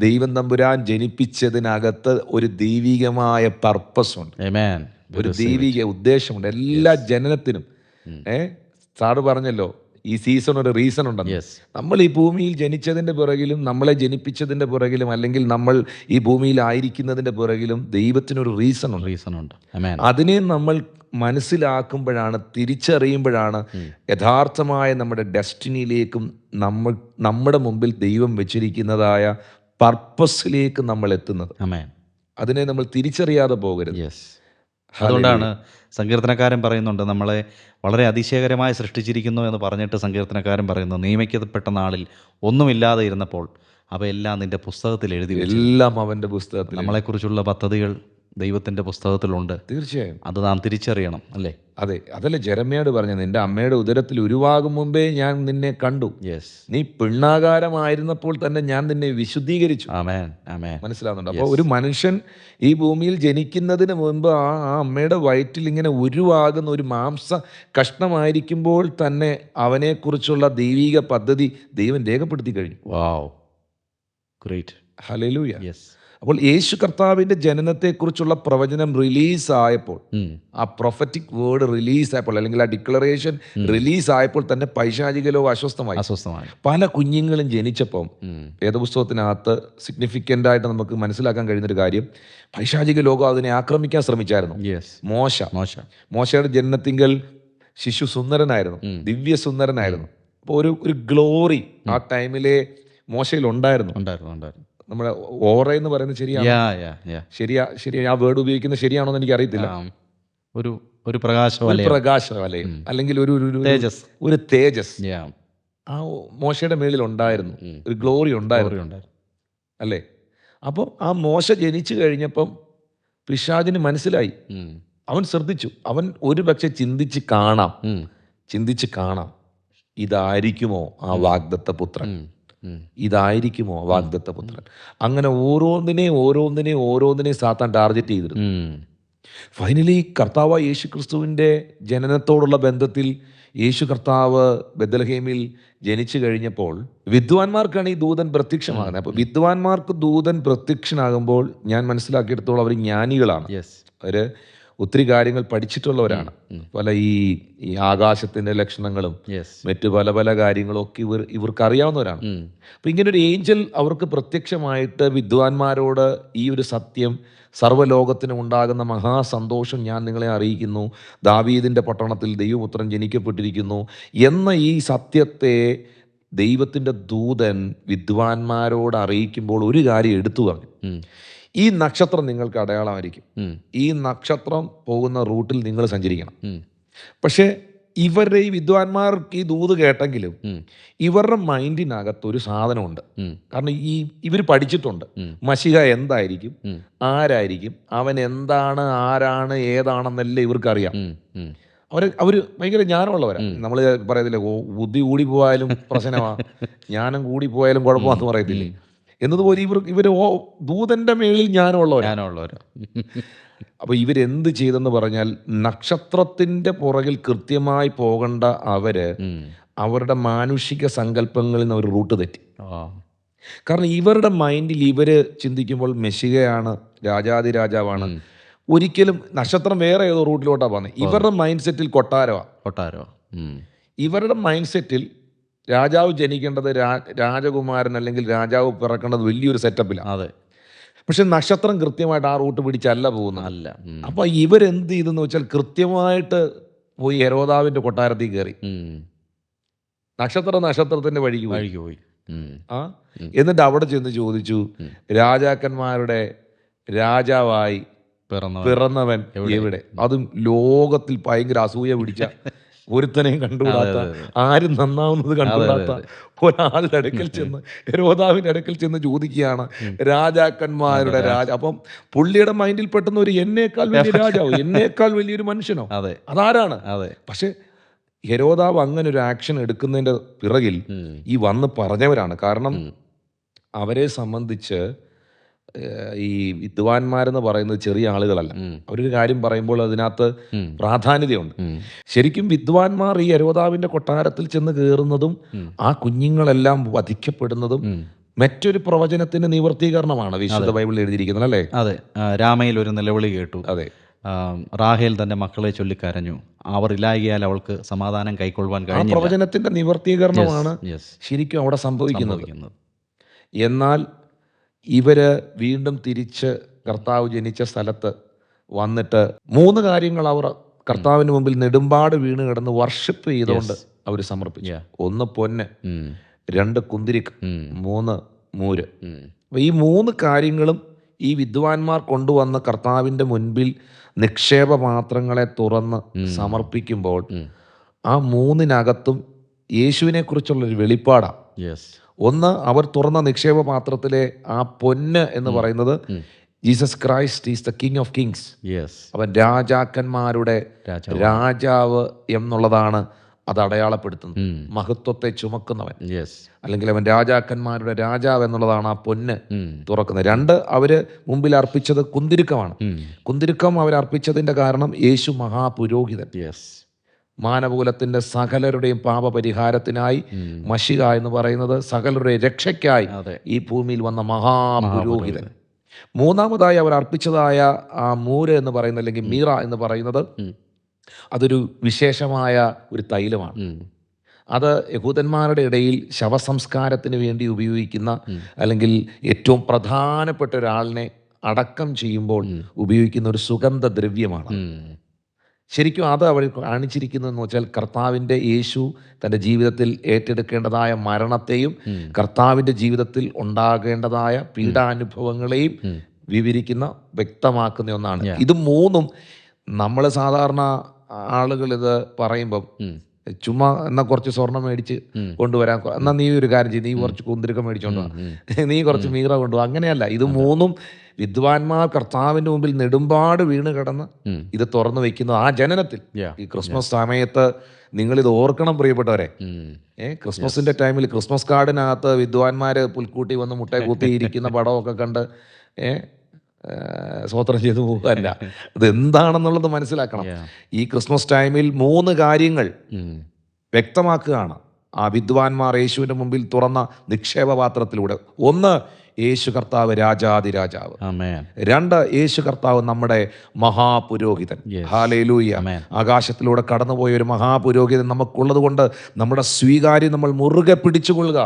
ദൈവം തമ്പുരാൻ ജനിപ്പിച്ചതിനകത്ത് ഒരു ദൈവികമായ പർപ്പസ് ഉണ്ട്, Amen. ഒരു ദൈവിക ഉദ്ദേശമുണ്ട് എല്ലാ ജനനത്തിനും. സാറ് പറഞ്ഞല്ലോ ഈ സീസൺ ഒരു റീസൺ ഉണ്ടെന്ന്. യെസ്. നമ്മൾ ഈ ഭൂമിയിൽ ജനിച്ചതിൻ്റെ പിറകിലും നമ്മളെ ജനിപ്പിച്ചതിൻ്റെ പിറകിലും അല്ലെങ്കിൽ നമ്മൾ ഈ ഭൂമിയിൽ ആയിരിക്കുന്നതിൻ്റെ പിറകിലും ദൈവത്തിനൊരു റീസൺ ഉണ്ട്. റീസൺ ഉണ്ട്. Amen. അതിനെ നമ്മൾ മനസ്സിലാക്കുമ്പോഴാണ്, തിരിച്ചറിയുമ്പോഴാണ് യഥാർത്ഥമായ നമ്മുടെ ഡെസ്റ്റിനിയിലേക്കും നമ്മുടെ മുമ്പിൽ ദൈവം വെച്ചിരിക്കുന്നതായ പർപ്പസിലേക്ക് നമ്മൾ എത്തുന്നത്. Amen. അതിനെ നമ്മൾ തിരിച്ചറിയാതെ പോകരുത്. യെസ്. അതുകൊണ്ടാണ് സങ്കീർത്തനക്കാരൻ പറയുന്നുണ്ട്, നമ്മളെ വളരെ അതിശയകരമായി സൃഷ്ടിച്ചിരിക്കുന്നു എന്ന് പറഞ്ഞിട്ട് സങ്കീർത്തനക്കാരൻ പറയുന്നു, നിയമിക്കപ്പെട്ട നാളിൽ ഒന്നുമില്ലാതെ ഇരുന്നപ്പോൾ അവയെല്ലാം നിന്റെ പുസ്തകത്തിൽ എഴുതി വെച്ചു. എല്ലാം അവൻ്റെ പുസ്തകത്തിൽ. നമ്മളെക്കുറിച്ചുള്ള പദ്ധതികൾ ദൈവത്തിൻ്റെ പുസ്തകത്തിലുണ്ട്. തീർച്ചയായും അത് നാം തിരിച്ചറിയണം, അല്ലേ? അതെ, അതല്ലേ ജെരമ്യയോട് പറഞ്ഞത്, നിന്റെ അമ്മയുടെ ഉദരത്തിൽ ഉരുവാകും മുമ്പേ ഞാൻ നിന്നെ കണ്ടു, യെസ്. നീ പിണ്ണാകാരമായിരുന്നപ്പോൾ തന്നെ ഞാൻ നിന്നെ വിശുദ്ധീകരിച്ചു. ആമേൻ. ആമേൻ. മനസ്സിലാവുന്നുണ്ട്? അപ്പോൾ ഒരു മനുഷ്യൻ ഈ ഭൂമിയിൽ ജനിക്കുന്നതിന് മുൻപ് ആ അമ്മയുടെ വയറ്റിൽ ഇങ്ങനെ ഉരുവാകുന്ന ഒരു മാംസ കഷ്ണമായിരിക്കുമ്പോൾ തന്നെ അവനെക്കുറിച്ചുള്ള ദൈവിക പദ്ധതി ദൈവം രേഖപ്പെടുത്തി കഴിഞ്ഞു. വാവ്, ഗ്രേറ്റ്. ഹല്ലേലൂയ. യെസ്. അപ്പോൾ യേശു കർത്താവിൻ്റെ ജനനത്തെക്കുറിച്ചുള്ള പ്രവചനം റിലീസായപ്പോൾ, ആ പ്രൊഫറ്റിക് വേർഡ് റിലീസായപ്പോൾ, അല്ലെങ്കിൽ ആ ഡിക്ലറേഷൻ റിലീസായപ്പോൾ തന്നെ പൈശാചിക ലോകം അസ്വസ്ഥമായി. പല കുഞ്ഞുങ്ങളും ജനിച്ചപ്പം വേദപുസ്തകത്തിനകത്ത് സിഗ്നിഫിക്കൻ്റ് ആയിട്ട് നമുക്ക് മനസ്സിലാക്കാൻ കഴിയുന്നൊരു കാര്യം, പൈശാചിക ലോകം അതിനെ ആക്രമിക്കാൻ ശ്രമിച്ചായിരുന്നു. മോശയുടെ ജനനത്തിങ്കൽ ശിശു സുന്ദരനായിരുന്നു, ദിവ്യ സുന്ദരനായിരുന്നു. അപ്പോൾ ഒരു ഗ്ലോറി ആ ടൈമിലെ മോശയിൽ ഉണ്ടായിരുന്നു. നമ്മുടെ ഓറ എന്ന് പറയുന്നത് ശരിയാ ആ വേർഡ് ഉപയോഗിക്കുന്നത് ശരിയാണോന്ന് എനിക്ക് അറിയത്തില്ല. ഒരു പ്രകാശവലയം അല്ലെങ്കിൽ ഒരു തേജസ് ആ മോശയുടെ മേളിൽ ഉണ്ടായിരുന്നു, ഒരു ഗ്ലോറി ഉണ്ടായിരുന്നു, അല്ലേ? അപ്പോൾ ആ മോശ ജനിച്ചു കഴിഞ്ഞപ്പം പിശാചിന് മനസ്സിലായി, അവൻ ശ്രദ്ധിച്ചു, അവൻ ഒരു പക്ഷെ ചിന്തിച്ച് കാണാം ഇതായിരിക്കുമോ ആ വാഗ്ദത്ത പുത്രൻ, ഇതായിരിക്കുമോ വാഗ്ദത്ത പുത്രൻ. അങ്ങനെ ഓരോന്നിനെ സാത്താൻ ടാർഗറ്റ് ചെയ്തിരുന്നു. ഫൈനലി കർത്താവ് യേശു ക്രിസ്തുവിൻ്റെ ജനനത്തോടുള്ള ബന്ധത്തിൽ യേശു കർത്താവ് ബെത്ലഹേമിൽ ജനിച്ചു കഴിഞ്ഞപ്പോൾ വിദ്വാൻമാർക്കാണ് ഈ ദൂതൻ പ്രത്യക്ഷമാകുന്നത്. അപ്പോൾ വിദ്വാൻമാർക്ക് ദൂതൻ പ്രത്യക്ഷനാകുമ്പോൾ ഞാൻ മനസ്സിലാക്കിയെടുത്തോളം അവർ ജ്ഞാനികളാണ്, അവർ ഒത്തിരി കാര്യങ്ങൾ പഠിച്ചിട്ടുള്ളവരാണ്. പല ഈ ആകാശത്തിൻ്റെ ലക്ഷണങ്ങളും മറ്റു പല കാര്യങ്ങളും ഒക്കെ ഇവർക്ക് അറിയാവുന്നവരാണ്. അപ്പം ഇങ്ങനൊരു ഏഞ്ചൽ അവർക്ക് പ്രത്യക്ഷമായിട്ട് വിദ്വാൻമാരോട് ഈ ഒരു സത്യം, സർവ്വലോകത്തിനും ഉണ്ടാകുന്ന മഹാസന്തോഷം ഞാൻ നിങ്ങളെ അറിയിക്കുന്നു, ദാവീദിൻ്റെ പട്ടണത്തിൽ ദൈവപുത്രൻ ജനിക്കപ്പെട്ടിരിക്കുന്നു എന്ന ഈ സത്യത്തെ ദൈവത്തിൻ്റെ ദൂതൻ വിദ്വാൻമാരോട് അറിയിക്കുമ്പോൾ ഒരു കാര്യം എടുത്തു പറഞ്ഞു, ഈ നക്ഷത്രം നിങ്ങൾക്ക് അടയാളമായിരിക്കും, ഈ നക്ഷത്രം പോകുന്ന റൂട്ടിൽ നിങ്ങൾ സഞ്ചരിക്കണം. പക്ഷേ ഇവരുടെ ഈ വിദ്വാൻമാർക്ക് ഈ ദൂത് കേട്ടെങ്കിലും ഇവരുടെ മൈൻഡിനകത്ത് ഒരു സാധനമുണ്ട്. കാരണം ഇവർ പഠിച്ചിട്ടുണ്ട് മശിഹ എന്തായിരിക്കും, ആരായിരിക്കും, അവൻ എന്താണ്, ആരാണ്, ഏതാണെന്നെല്ലാം ഇവർക്കറിയാം. അവർ ഭയങ്കര ജ്ഞാനമുള്ളവരാണ്. നമ്മൾ പറയത്തില്ലേ, ബുദ്ധി കൂടിപ്പോയാലും പ്രശ്നമാണ്, ജ്ഞാനം കൂടിപ്പോയാലും കുഴപ്പമാണെന്ന് പറയത്തില്ലേ, എന്നതുപോലെ ഇവർ ദൂതന്റെ മേളിൽ ജ്ഞാനമുള്ളവർ. അപ്പോൾ ഇവരെന്ത് ചെയ്തെന്ന് പറഞ്ഞാൽ, നക്ഷത്രത്തിന്റെ പുറകിൽ കൃത്യമായി പോകേണ്ട അവരുടെ മാനുഷിക സങ്കല്പങ്ങളിൽ നിന്ന് അവർ റൂട്ട് തെറ്റി. കാരണം ഇവരുടെ മൈൻഡിൽ ഇവർ ചിന്തിക്കുമ്പോൾ മെശിഹയാണ്, രാജാതിരാജാവാണ്. ഒരിക്കലും നക്ഷത്രം വേറെ ഏതോ റൂട്ടിലോട്ടാണ് പോകുന്നത്. ഇവരുടെ മൈൻഡ് സെറ്റിൽ കൊട്ടാരമാണ്. ഇവരുടെ മൈൻഡ് സെറ്റിൽ രാജാവ് ജനിക്കേണ്ടത് രാജകുമാരൻ അല്ലെങ്കിൽ രാജാവ് പിറക്കേണ്ടത് വലിയൊരു സെറ്റപ്പിലാണ്. പക്ഷെ നക്ഷത്രം കൃത്യമായിട്ട് ആ റൂട്ട് പിടിച്ചല്ല പോകുന്നത്. അപ്പോൾ ഇവരെന്ത് ചെയ്തെന്ന് വെച്ചാൽ കൃത്യമായിട്ട് പോയി ഹെരോദാവിൻ്റെ കൊട്ടാരത്തിൽ കയറി. നക്ഷത്രത്തിൻ്റെ വഴിക്ക് പോയി. ആ എന്നിട്ട് അവിടെ ചെന്ന് ചോദിച്ചു, രാജാക്കന്മാരുടെ രാജാവായി പിറന്നവൻ എവിടെ? അതും ലോകത്തിൽ ഭയങ്കര അസൂയ പിടിച്ച, ഒരുത്തനെയും കണ്ടുകൂടാത്ത, ആരും നന്നാവുന്നത് കണ്ടുകൂടാത്ത ഒരാളുടെ അടുക്കൽ ചെന്ന്, ഹെരോദാവിൻ്റെ അടുക്കൽ ചെന്ന് ചോദിക്കുകയാണ് രാജാക്കന്മാരുടെ അപ്പം പുള്ളിയുടെ മൈൻഡിൽ പെട്ടെന്ന് ഒരു എന്നേക്കാൾ വലിയ രാജാവ്, എന്നേക്കാൾ വലിയൊരു മനുഷ്യനോ, അതാരാണ്? പക്ഷെ ഹെരോദാവ് അങ്ങനെ ഒരു ആക്ഷൻ എടുക്കുന്നതിൻ്റെ പിറകിൽ ഈ വന്ന് പറഞ്ഞവരാണ്. കാരണം അവരെ സംബന്ധിച്ച് ഈ വിദ്വാൻമാരെന്ന് പറയുന്നത് ചെറിയ ആളുകളല്ല. അവരൊരു കാര്യം പറയുമ്പോൾ അതിനകത്ത് പ്രാധാന്യതയുണ്ട്. ശരിക്കും വിദ്വാൻമാർ ഈ ഹെരോദാവിന്റെ കൊട്ടാരത്തിൽ ചെന്ന് കയറുന്നതും ആ കുഞ്ഞുങ്ങളെല്ലാം വധിക്കപ്പെടുന്നതും മറ്റൊരു പ്രവചനത്തിന്റെ നിവർത്തീകരണമാണ് വിശുദ്ധ ബൈബിളിൽ എഴുതിയിരിക്കുന്നത്, അല്ലേ? അതെ. രാമയിൽ ഒരു നിലവിളി കേട്ടു. അതെ. റാഹേൽ തന്റെ മക്കളെ ചൊല്ലിക്കരഞ്ഞു, അവർ ഇല്ലായകയാൽ അവൾക്ക് സമാധാനം കൈക്കൊള്ളുവാൻ കഴിഞ്ഞു. പ്രവചനത്തിന്റെ നിവർത്തീകരണമാണ് ശരിക്കും അവിടെ സംഭവിക്കുന്നത്. എന്നാൽ ഇവര് വീണ്ടും തിരിച്ച് കർത്താവ് ജനിച്ച സ്ഥലത്ത് വന്നിട്ട് 3 കാര്യങ്ങൾ അവർ കർത്താവിന് മുമ്പിൽ നെടുമ്പാട് വീണ് കിടന്ന് വർഷിപ്പ് ചെയ്തുകൊണ്ട് അവർ സമർപ്പിച്ചു. 1 പൊന്ന്, 2 കുന്തിരിക്കം, 3 മൂര്. അപ്പൊ ഈ 3 കാര്യങ്ങളും ഈ വിദ്വാൻമാർ കൊണ്ടുവന്ന് കർത്താവിന്റെ മുൻപിൽ നിക്ഷേപ പാത്രങ്ങളെ തുറന്ന് സമർപ്പിക്കുമ്പോൾ ആ 3-നകത്തും യേശുവിനെ കുറിച്ചുള്ളൊരു വെളിപ്പാടാണ്. ഒന്ന്, അവർ തുറന്ന നിക്ഷേപ പാത്രത്തിലെ ആ പൊന്ന് എന്ന് പറയുന്നത് Jesus Christ is the king of Kings. അവൻ രാജാക്കന്മാരുടെ രാജാവ് എന്നുള്ളതാണ് അത് അടയാളപ്പെടുത്തുന്നത്. മഹത്വത്തെ ചുമക്കുന്നവൻ, അല്ലെങ്കിൽ അവൻ രാജാക്കന്മാരുടെ രാജാവ് എന്നുള്ളതാണ് ആ പൊന്ന് തുറക്കുന്നത്. 2, അവര് മുമ്പിൽ അർപ്പിച്ചത് കുന്തിരുക്കമാണ്. കുന്തിരുക്കം അവരർപ്പിച്ചതിന്റെ കാരണം യേശു മഹാപുരോഹിതൻ, മാനവകുലത്തിന്റെ സകലരുടെയും പാപപരിഹാരത്തിനായി മശിഹ എന്ന് പറയുന്നത് സകലരുടെ രക്ഷയ്ക്കായി ഈ ഭൂമിയിൽ വന്ന മഹാപുരോഹിതൻ. 3-മതായി അവർ അർപ്പിച്ചതായ ആ മൂര് എന്ന് പറയുന്നത്, അല്ലെങ്കിൽ മീറ എന്ന് പറയുന്നത്, അതൊരു വിശേഷമായ ഒരു തൈലമാണ്. അത് യഹൂദന്മാരുടെ ഇടയിൽ ശവസംസ്കാരത്തിന് വേണ്ടി ഉപയോഗിക്കുന്ന, അല്ലെങ്കിൽ ഏറ്റവും പ്രധാനപ്പെട്ട ഒരാളിനെ അടക്കം ചെയ്യുമ്പോൾ ഉപയോഗിക്കുന്ന ഒരു സുഗന്ധദ്രവ്യമാണ്. ശരിക്കും അത് അവർ കാണിച്ചിരിക്കുന്നതെന്ന് വെച്ചാൽ കർത്താവിൻ്റെ യേശു തൻ്റെ ജീവിതത്തിൽ ഏറ്റെടുക്കേണ്ടതായ മരണത്തെയും കർത്താവിൻ്റെ ജീവിതത്തിൽ ഉണ്ടാകേണ്ടതായ പീഡാനുഭവങ്ങളെയും വിവരിക്കുന്ന, വ്യക്തമാക്കുന്ന ഒന്നാണ്. ഇത് 3ഉം നമ്മൾ സാധാരണ ആളുകൾ ഇത് പറയുമ്പം ചുമ്മാ എന്നാൽ കുറച്ച് സ്വർണം മേടിച്ച് കൊണ്ടുവരാൻ, എന്നാൽ നീ ഒരു കാര്യം ചെയ്യും, നീ കുറച്ച് കുന്തിരിക്കം മേടിച്ചോണ്ട് വാ, നീ കുറച്ച് മീറ കൊണ്ടുപോകും, അങ്ങനെയല്ല. ഇത് 3ഉം വിദ്വാൻമാർ കർത്താവിന്റെ മുമ്പിൽ നെടുമ്പാട് വീണ് കിടന്ന് ഇത് തുറന്നു വെക്കുന്നത് ആ ജനനത്തിൽ. ഈ ക്രിസ്മസ് സമയത്ത് നിങ്ങളിത് ഓർക്കണം പ്രിയപ്പെട്ടവരെ. ക്രിസ്മസിന്റെ ടൈമിൽ ക്രിസ്മസ് കാർഡിനകത്ത് വിദ്വാൻമാര് പുൽക്കൂട്ടി വന്ന് മുട്ട കൂത്തിയിരിക്കുന്ന പടമൊക്കെ കണ്ട് സ്വോത്രം ചെയ്തു പോകാനല്ല, അത് എന്താണെന്നുള്ളത് മനസ്സിലാക്കണം. ഈ ക്രിസ്മസ് ടൈമിൽ 3 കാര്യങ്ങൾ വ്യക്തമാക്കുകയാണ് ആ വിദ്വാൻമാർ യേശുവിന്റെ മുമ്പിൽ തുറന്ന നിക്ഷേപപാത്രത്തിലൂടെ. 1, യേശു കർത്താവ് രാജാതിരാജാവ്. 2, യേശു കർത്താവ് നമ്മുടെ മഹാപുരോഹിതൻ. ഹല്ലേലൂയ. ആകാശത്തിലൂടെ കടന്നുപോയ ഒരു മഹാപുരോഹിതൻ നമുക്കുള്ളത് കൊണ്ട് നമ്മുടെ സ്വീകാര്യം നമ്മൾ മുറുകെ പിടിച്ചുകൊള്ളുക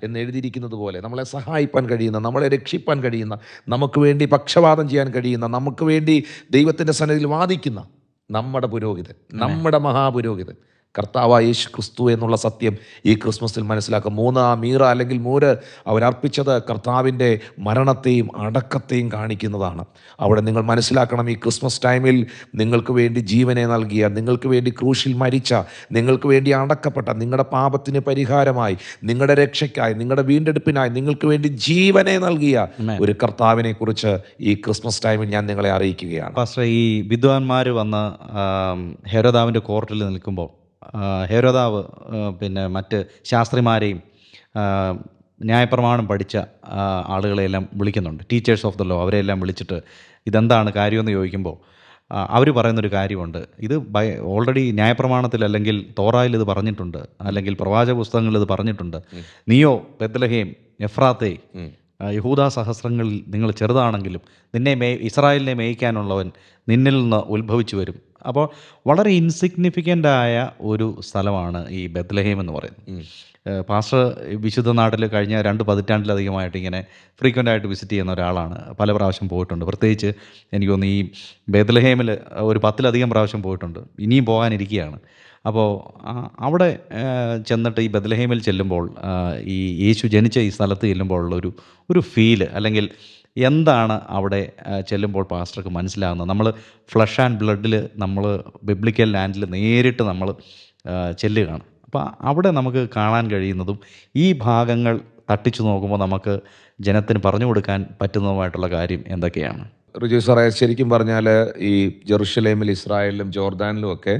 എന്ന് എഴുതിയിരിക്കുന്നത് പോലെ നമ്മളെ സഹായിപ്പാൻ കഴിയുന്ന, നമ്മളെ രക്ഷിപ്പാൻ കഴിയുന്ന, നമുക്ക് വേണ്ടി പക്ഷപാതം ചെയ്യാൻ കഴിയുന്ന, നമുക്ക് വേണ്ടി ദൈവത്തിന്റെ സന്നിധിയിൽ വാദിക്കുന്ന നമ്മുടെ പുരോഹിതൻ, നമ്മുടെ മഹാപുരോഹിതൻ കർത്താവായ യേശു ക്രിസ്തു എന്നുള്ള സത്യം ഈ ക്രിസ്മസിൽ മനസ്സിലാക്കുക. 3 മീറ അല്ലെങ്കിൽ മൂര് അവരർപ്പിച്ചത് കർത്താവിൻ്റെ മരണത്തെയും അടക്കത്തെയും കാണിക്കുന്നതാണ്. അവിടെ നിങ്ങൾ മനസ്സിലാക്കണം, ഈ ക്രിസ്മസ് ടൈമിൽ നിങ്ങൾക്ക് വേണ്ടി ജീവനെ നൽകിയ, നിങ്ങൾക്ക് വേണ്ടി ക്രൂശിൽ മരിച്ച, നിങ്ങൾക്ക് വേണ്ടി അടക്കപ്പെട്ട, നിങ്ങളുടെ പാപത്തിന് പരിഹാരമായി, നിങ്ങളുടെ രക്ഷയ്ക്കായി, നിങ്ങളുടെ വീണ്ടെടുപ്പിനായി നിങ്ങൾക്ക് വേണ്ടി ജീവനെ നൽകിയ ഒരു കർത്താവിനെ കുറിച്ച് ഈ ക്രിസ്മസ് ടൈമിൽ ഞാൻ നിങ്ങളെ അറിയിക്കുകയാണ്. പാസ്റ്റർ, ഈ വിദ്വാൻമാർ വന്ന് ഹെരോദാവിൻ്റെ കോർട്ടിൽ നിൽക്കുമ്പോൾ ഹെരോദാവ് പിന്നെ മറ്റ് ശാസ്ത്രിമാരെയും ന്യായപ്രമാണം പഠിച്ച ആളുകളെയെല്ലാം വിളിക്കുന്നുണ്ട്, ടീച്ചേഴ്സ് ഓഫ് ദ ലോ. അവരെല്ലാം വിളിച്ചിട്ട് ഇതെന്താണ് കാര്യമെന്ന് ചോദിക്കുമ്പോൾ അവർ പറയുന്നൊരു കാര്യമുണ്ട്. ഇത് ഓൾറെഡി ന്യായപ്രമാണത്തിൽ അല്ലെങ്കിൽ തോറായിൽ ഇത് പറഞ്ഞിട്ടുണ്ട്, അല്ലെങ്കിൽ പ്രവാചക പുസ്തകങ്ങളിൽ ഇത് പറഞ്ഞിട്ടുണ്ട്. നീയോ ബെത്ലഹേം എഫ്രാത്തേ, യഹൂദാ സഹസ്രങ്ങളിൽ നിങ്ങൾ ചെറുതാണെങ്കിലും ഇസ്രായേലിനെ മേയ്ക്കാനുള്ളവൻ നിന്നിൽ നിന്ന് ഉത്ഭവിച്ചു വരും. അപ്പോൾ വളരെ ഇൻസിഗ്നിഫിക്കൻ്റ് ആയ ഒരു സ്ഥലമാണ് ഈ ബെത്ലഹേം എന്ന് പറയുന്നത്. പാസ്റ്റർ വിശുദ്ധ നാട്ടിൽ കഴിഞ്ഞ 2 പതിറ്റാണ്ടിലധികമായിട്ട് ഇങ്ങനെ ഫ്രീക്വൻ്റ് ആയിട്ട് വിസിറ്റ് ചെയ്യുന്ന ഒരാളാണ്. പല പ്രാവശ്യം പോയിട്ടുണ്ട്. പ്രത്യേകിച്ച് എനിക്ക് തോന്നുന്നു ഈ ബേത്ലഹേമിൽ ഒരു 10-ലധികം പ്രാവശ്യം പോയിട്ടുണ്ട്. ഇനിയും പോകാനിരിക്കുകയാണ്. അപ്പോൾ അവിടെ ചെന്നിട്ട് ഈ ബേത്ലഹേമിൽ ചെല്ലുമ്പോൾ ഈ യേശു ജനിച്ച ഈ സ്ഥലത്ത് ചെല്ലുമ്പോൾ ഉള്ളൊരു ഒരു ഫീല്, അല്ലെങ്കിൽ എന്താണ് അവിടെ ചെല്ലുമ്പോൾ പാസ്റ്റർക്ക് മനസ്സിലാകുന്നത്? നമ്മൾ ഫ്ലഷ് ആൻഡ് ബ്ലഡിൽ നമ്മൾ ബിബ്ലിക്കൽ ലാൻഡിൽ നേരിട്ട് നമ്മൾ ചെല്ലുകയാണ്. അപ്പോൾ അവിടെ നമുക്ക് കാണാൻ കഴിയുന്നതും ഈ ഭാഗങ്ങൾ തട്ടിച്ചു നോക്കുമ്പോൾ നമുക്ക് ജനത്തിന് പറഞ്ഞു കൊടുക്കാൻ പറ്റുന്നതുമായിട്ടുള്ള കാര്യം എന്തൊക്കെയാണ്? റിജു സാറേ, ശരിക്കും പറഞ്ഞാൽ ഈ ജെറുസലേമിൽ, ഇസ്രായേലിലും ജോർദാനിലും ഒക്കെ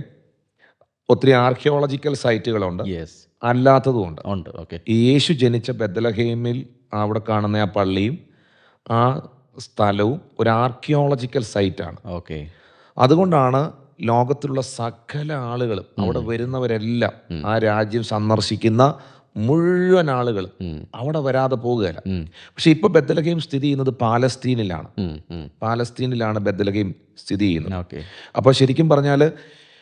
ഒത്തിരി ആർക്കിയോളജിക്കൽ സൈറ്റുകളുണ്ട്, യെസ്, അല്ലാത്തതുമുണ്ട്. ഉണ്ട്. ഓക്കെ. ഈ യേശു ജനിച്ച ബെത്ലഹേമിൽ അവിടെ കാണുന്ന ആ പള്ളിയും ആ സ്ഥലവും ഒരു ആർക്കിയോളജിക്കൽ സൈറ്റാണ്. ഓക്കെ. അതുകൊണ്ടാണ് ലോകത്തിലുള്ള സകല ആളുകളും, അവിടെ വരുന്നവരെല്ലാം, ആ രാജ്യം സന്ദർശിക്കുന്ന മുഴുവൻ ആളുകളും അവിടെ വരാതെ പോകുകയില്ല. പക്ഷെ ഇപ്പൊ ബെത്ലഹേം സ്ഥിതി ചെയ്യുന്നത് പാലസ്തീനിലാണ്. പാലസ്തീനിലാണ് ബെത്ലഹേം സ്ഥിതി ചെയ്യുന്നത്. ഓക്കെ. അപ്പോൾ ശരിക്കും പറഞ്ഞാൽ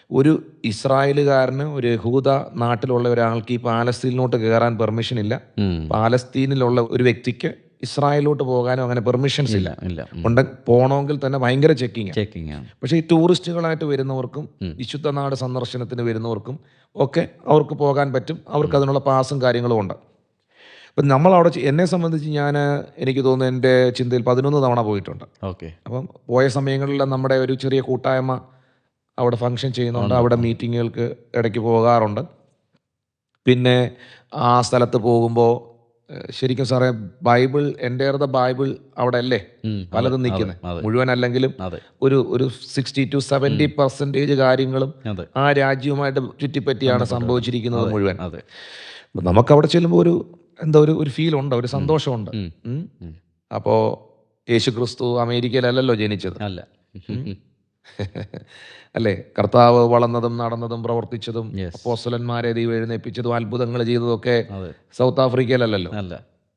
ഒരു ഇസ്രായേലുകാരന്, ഒരു യഹൂദ നാട്ടിലുള്ള ഒരാൾക്ക് ഈ പാലസ്തീനിലോട്ട് കയറാൻ പെർമിഷൻ ഇല്ല. പാലസ്തീനിലുള്ള ഒരു വ്യക്തിക്ക് ഇസ്രായേലിലോട്ട് പോകാനോ അങ്ങനെ പെർമിഷൻസ് ഇല്ല. പോകണമെങ്കിൽ തന്നെ ഭയങ്കര ചെക്കിങ് ആണ്. പക്ഷേ ഈ ടൂറിസ്റ്റുകളായിട്ട് വരുന്നവർക്കും വിശുദ്ധ നാട് സന്ദർശനത്തിന് വരുന്നവർക്കും ഒക്കെ അവർക്ക് പോകാൻ പറ്റും. അവർക്ക് അതിനുള്ള പാസും കാര്യങ്ങളും ഉണ്ട്. അപ്പം നമ്മളവിടെ, എന്നെ സംബന്ധിച്ച് എനിക്ക് തോന്നുന്നു എൻ്റെ ചിന്തയിൽ 11 തവണ പോയിട്ടുണ്ട്. ഓക്കെ. അപ്പം പോയ സമയങ്ങളിൽ നമ്മുടെ ഒരു ചെറിയ കൂട്ടായ്മ അവിടെ ഫങ്ഷൻ ചെയ്യുന്നുണ്ട്. അവിടെ മീറ്റിങ്ങുകൾക്ക് ഇടയ്ക്ക് പോകാറുണ്ട്. പിന്നെ ആ സ്ഥലത്ത് പോകുമ്പോൾ ശരിക്കും സാറേ, ബൈബിൾ, എൻ്റെ ബൈബിൾ അവിടെ അല്ലേ പലതും നിൽക്കുന്നത്, മുഴുവൻ അല്ലെങ്കിലും ഒരു 60-70% കാര്യങ്ങളും ആ രാജ്യവുമായിട്ട് ചുറ്റിപ്പറ്റിയാണ് സംഭവിച്ചിരിക്കുന്നത് മുഴുവൻ. നമുക്കവിടെ ചെല്ലുമ്പോൾ ഒരു ഫീൽ ഉണ്ട്, ഒരു സന്തോഷമുണ്ട്. അപ്പോൾ യേശു ക്രിസ്തു അമേരിക്കയിലല്ലല്ലോ ജനിച്ചത്, അല്ല അല്ലേ? കർത്താവ് വളർന്നതും നടന്നതും പ്രവർത്തിച്ചതും അപ്പോസ്തലന്മാരെ ദൈവം എഴുന്നേൽപ്പിച്ചതും അത്ഭുതങ്ങൾ ചെയ്തതൊക്കെ സൗത്ത് ആഫ്രിക്കയിലല്ലല്ലോ,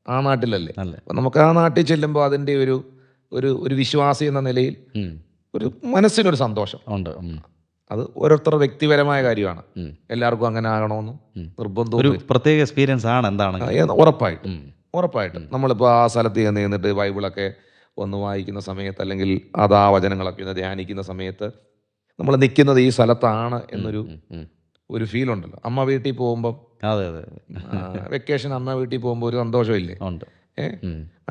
ആ നാട്ടിലല്ലേ. നമുക്ക് ആ നാട്ടിൽ ചെല്ലുമ്പോൾ അതിൻ്റെ ഒരു വിശ്വാസി എന്ന നിലയിൽ ഒരു മനസ്സിനൊരു സന്തോഷം ഉണ്ട്. അത് ഓരോരുത്തരുടെ വ്യക്തിപരമായ കാര്യമാണ്. എല്ലാവർക്കും അങ്ങനെ ആകണമെന്നും നിർബന്ധം, ഒരു പ്രത്യേക എക്സ്പീരിയൻസ് ആണ്. എന്താണ്? ഉറപ്പായിട്ടും നമ്മളിപ്പോൾ ആ സ്ഥലത്ത് നിന്നിട്ട് ബൈബിളൊക്കെ ഒന്ന് വായിക്കുന്ന സമയത്ത്, അല്ലെങ്കിൽ ആ വചനങ്ങളൊക്കെ ഒന്ന് ധ്യാനിക്കുന്ന സമയത്ത് നമ്മൾ നിൽക്കുന്നത് ഈ സ്ഥലത്താണ് എന്നൊരു ഫീൽ ഉണ്ടല്ലോ. അമ്മ വീട്ടിൽ പോകുമ്പോൾ, വെക്കേഷൻ അമ്മ വീട്ടിൽ പോകുമ്പോൾ ഒരു സന്തോഷമില്ലേ?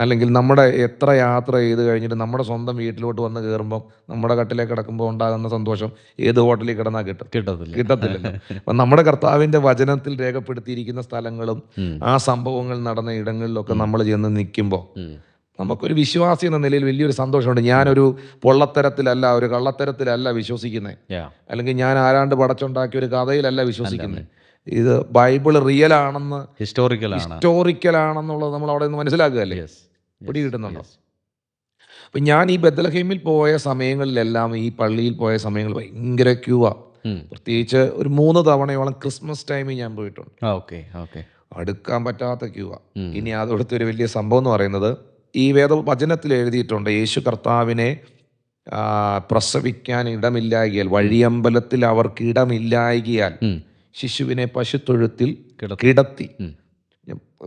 അല്ലെങ്കിൽ നമ്മുടെ എത്ര യാത്ര ചെയ്ത് കഴിഞ്ഞിട്ട് നമ്മുടെ സ്വന്തം വീട്ടിലോട്ട് വന്ന് കയറുമ്പം നമ്മുടെ കട്ടിലേക്ക് കിടക്കുമ്പോൾ ഉണ്ടാകുന്ന സന്തോഷം ഏത് ഹോട്ടലിൽ കിടന്നാൽ കിട്ടത്തില്ലല്ലോ. അപ്പം നമ്മുടെ കർത്താവിൻ്റെ വചനത്തിൽ രേഖപ്പെടുത്തിയിരിക്കുന്ന സ്ഥലങ്ങളും ആ സംഭവങ്ങൾ നടന്ന ഇടങ്ങളിലൊക്കെ നമ്മൾ ചെന്ന് നിൽക്കുമ്പോൾ നമുക്കൊരു വിശ്വാസി എന്ന നിലയിൽ വലിയൊരു സന്തോഷമുണ്ട്. ഞാനൊരു പൊള്ളത്തരത്തിലല്ല, ഒരു കള്ളത്തരത്തിലല്ല വിശ്വസിക്കുന്നത്, അല്ലെങ്കിൽ ഞാൻ ആരാണ്ട് പടച്ചുണ്ടാക്കിയ ഒരു കഥയിലല്ല വിശ്വസിക്കുന്നത്. ഇത് ബൈബിൾ റിയൽ ആണെന്ന്, ഹിസ്റ്റോറിക്കൽ ആണെന്നുള്ളത് നമ്മൾ അവിടെ നിന്ന് മനസ്സിലാക്കുകയല്ലേ, പിടി കിട്ടുന്നുണ്ടോ? അപ്പം ഞാൻ ഈ ബെത്ലഹേമിൽ പോയ സമയങ്ങളിലെല്ലാം, ഈ പള്ളിയിൽ പോയ സമയങ്ങൾ ഭയങ്കര ക്യൂവാ. പ്രത്യേകിച്ച് ഒരു 3 തവണയോളം ക്രിസ്മസ് ടൈമിൽ ഞാൻ പോയിട്ടുണ്ട്. അടുക്കാൻ പറ്റാത്ത ക്യൂവാ. ഇനി അതോടത്തെ ഒരു വലിയ സംഭവം എന്ന് പറയുന്നത്, ഈ വേദവചനത്തിൽ എഴുതിയിട്ടുണ്ട്, യേശു കർത്താവിനെ പ്രസവിക്കാൻ ഇടമില്ലായകയാൽ, വഴിയമ്പലത്തിൽ അവർക്ക് ഇടമില്ലായകയാൽ ശിശുവിനെ പശുത്തൊഴുത്തിൽ കിടത്തി.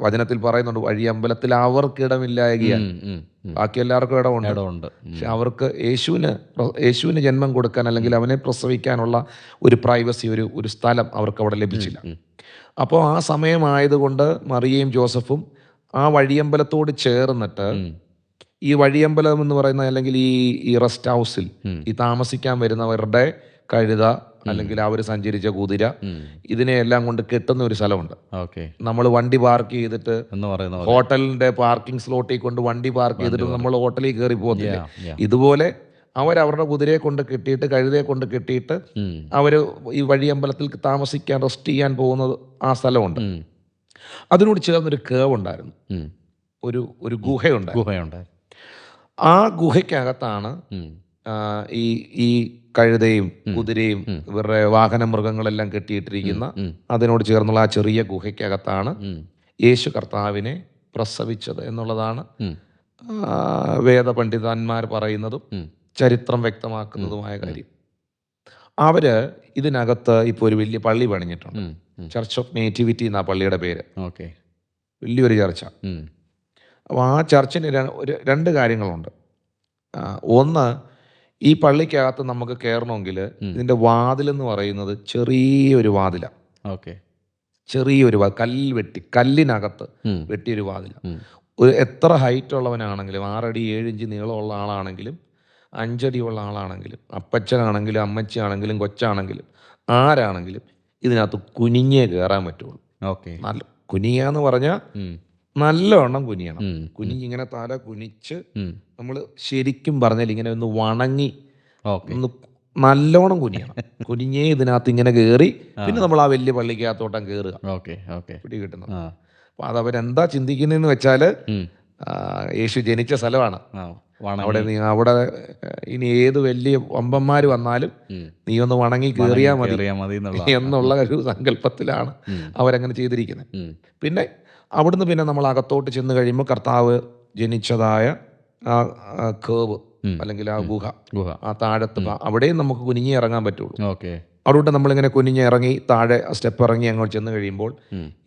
വചനത്തിൽ പറയുന്നുണ്ട്, വഴിയമ്പലത്തിൽ അവർക്ക് ഇടമില്ലായകയാൽ. ബാക്കി എല്ലാവർക്കും ഇടമുണ്ട്. പക്ഷെ അവർക്ക് യേശുവിന് ജന്മം കൊടുക്കാൻ, അല്ലെങ്കിൽ അവനെ പ്രസവിക്കാനുള്ള ഒരു പ്രൈവസി, ഒരു സ്ഥലം അവർക്ക് അവിടെ ലഭിച്ചില്ല. അപ്പോൾ ആ സമയമായതുകൊണ്ട് മറിയയും ജോസഫും ആ വഴിയമ്പലത്തോട് ചേർന്നിട്ട്, ഈ വഴിയമ്പലം എന്ന് പറയുന്ന, അല്ലെങ്കിൽ ഈ റെസ്റ്റ് ഹൗസിൽ ഈ താമസിക്കാൻ വരുന്നവരുടെ കഴുത, അല്ലെങ്കിൽ അവർ സഞ്ചരിച്ച കുതിര, ഇതിനെയെല്ലാം കൊണ്ട് കെട്ടുന്ന ഒരു സ്ഥലമുണ്ട്. നമ്മൾ വണ്ടി പാർക്ക് ചെയ്തിട്ട് ഹോട്ടലിന്റെ പാർക്കിംഗ് സ്ലോട്ടിൽ കൊണ്ട് വണ്ടി പാർക്ക് ചെയ്തിട്ട് നമ്മൾ ഹോട്ടലിൽ കയറി പോകുന്നില്ല. ഇതുപോലെ അവരവരുടെ കുതിരയെ കൊണ്ട് കെട്ടിയിട്ട്, കഴുതയെ കൊണ്ട് കെട്ടിയിട്ട് അവർ ഈ വഴിയമ്പലത്തിൽ താമസിക്കാൻ, റെസ്റ്റ് ചെയ്യാൻ പോകുന്നത് ആ സ്ഥലമുണ്ട്. അതിനോട് ചേർന്നൊരു കേവ് ഉണ്ടായിരുന്നു, ഒരു ഗുഹയുണ്ടായിരുന്നു. ആ ഗുഹയ്ക്കകത്താണ് ഈ കഴുതയും കുതിരയും ഇവരുടെ വാഹന മൃഗങ്ങളെല്ലാം കെട്ടിയിട്ടിരിക്കുന്ന, അതിനോട് ചേർന്നുള്ള ആ ചെറിയ ഗുഹയ്ക്കകത്താണ് യേശു കർത്താവിനെ പ്രസവിച്ചത് എന്നുള്ളതാണ് വേദപണ്ഡിതന്മാർ പറയുന്നതും ചരിത്രം വ്യക്തമാക്കുന്നതുമായ കാര്യം. അവര് ഇതിനകത്ത് ഇപ്പോൾ ഒരു വലിയ പള്ളി പണിഞ്ഞിട്ടുണ്ട്. ചർച്ച് ഓഫ് നേറ്റിവിറ്റി എന്നാ പള്ളിയുടെ പേര്. ഓക്കെ. വലിയൊരു ചർച്ച. അപ്പോൾ ആ ചർച്ചിന് രണ്ട് കാര്യങ്ങളുണ്ട്. ഒന്ന്, ഈ പള്ളിക്കകത്ത് നമുക്ക് കയറണമെങ്കിൽ ഇതിൻ്റെ വാതിലെന്ന് പറയുന്നത് ചെറിയൊരു വാതിലാണ്. ഓക്കെ. ചെറിയൊരു കല്ലിനകത്ത് വെട്ടിയൊരു വാതിലാണ്. എത്ര ഹൈറ്റ് ഉള്ളവനാണെങ്കിലും 6 അടി 7 ഇഞ്ച് നീളമുള്ള ആളാണെങ്കിലും 5 അടിയുള്ള ആളാണെങ്കിലും അപ്പച്ചനാണെങ്കിലും അമ്മച്ചിയാണെങ്കിലും കൊച്ചാണെങ്കിലും ആരാണെങ്കിലും ഇതിനകത്ത് കുനിഞ്ഞേ കയറാൻ പറ്റുള്ളൂ. ഓക്കെ. നല്ല കുനിയാന്ന് പറഞ്ഞാൽ നല്ലവണ്ണം കുനിയണം. കുനിഞ്ഞിങ്ങനെ തല കുനിച്ച് നമ്മൾ ശരിക്കും പറഞ്ഞാൽ ഇങ്ങനെ ഒന്ന് വണങ്ങി ഒന്ന് നല്ലോണം കുനിയണം. കുനിഞ്ഞേ ഇതിനകത്ത് ഇങ്ങനെ കയറി പിന്നെ നമ്മൾ ആ വലിയ പള്ളിക്കകത്തോട്ടം കയറുക. പിടി കിട്ടുന്നു. അപ്പോൾ അതവരെന്താ ചിന്തിക്കുന്നതെന്ന് വെച്ചാൽ യേശു ജനിച്ച സ്ഥലമാണ്. അവിടെ ഇനി ഏത് വലിയ വമ്പന്മാർ വന്നാലും നീ ഒന്ന് വണങ്ങി കയറിയാൽ മതി എന്നുള്ള ഒരു സങ്കല്പത്തിലാണ് അവരങ്ങനെ ചെയ്തിരിക്കുന്നത്. പിന്നെ അവിടുന്ന് പിന്നെ നമ്മൾ അകത്തോട്ട് ചെന്ന് കഴിയുമ്പോൾ കർത്താവ് ജനിച്ചതായ ആ കേവ് അല്ലെങ്കിൽ ആ ഗുഹ, ആ താഴത്ത് അവിടെയും നമുക്ക് കുനിഞ്ഞി ഇറങ്ങാൻ പറ്റുള്ളൂ. അവിടെ നമ്മളിങ്ങനെ കുനിഞ്ഞ് ഇറങ്ങി താഴെ സ്റ്റെപ്പ് ഇറങ്ങി അങ്ങോട്ട് ചെന്ന് കഴിയുമ്പോൾ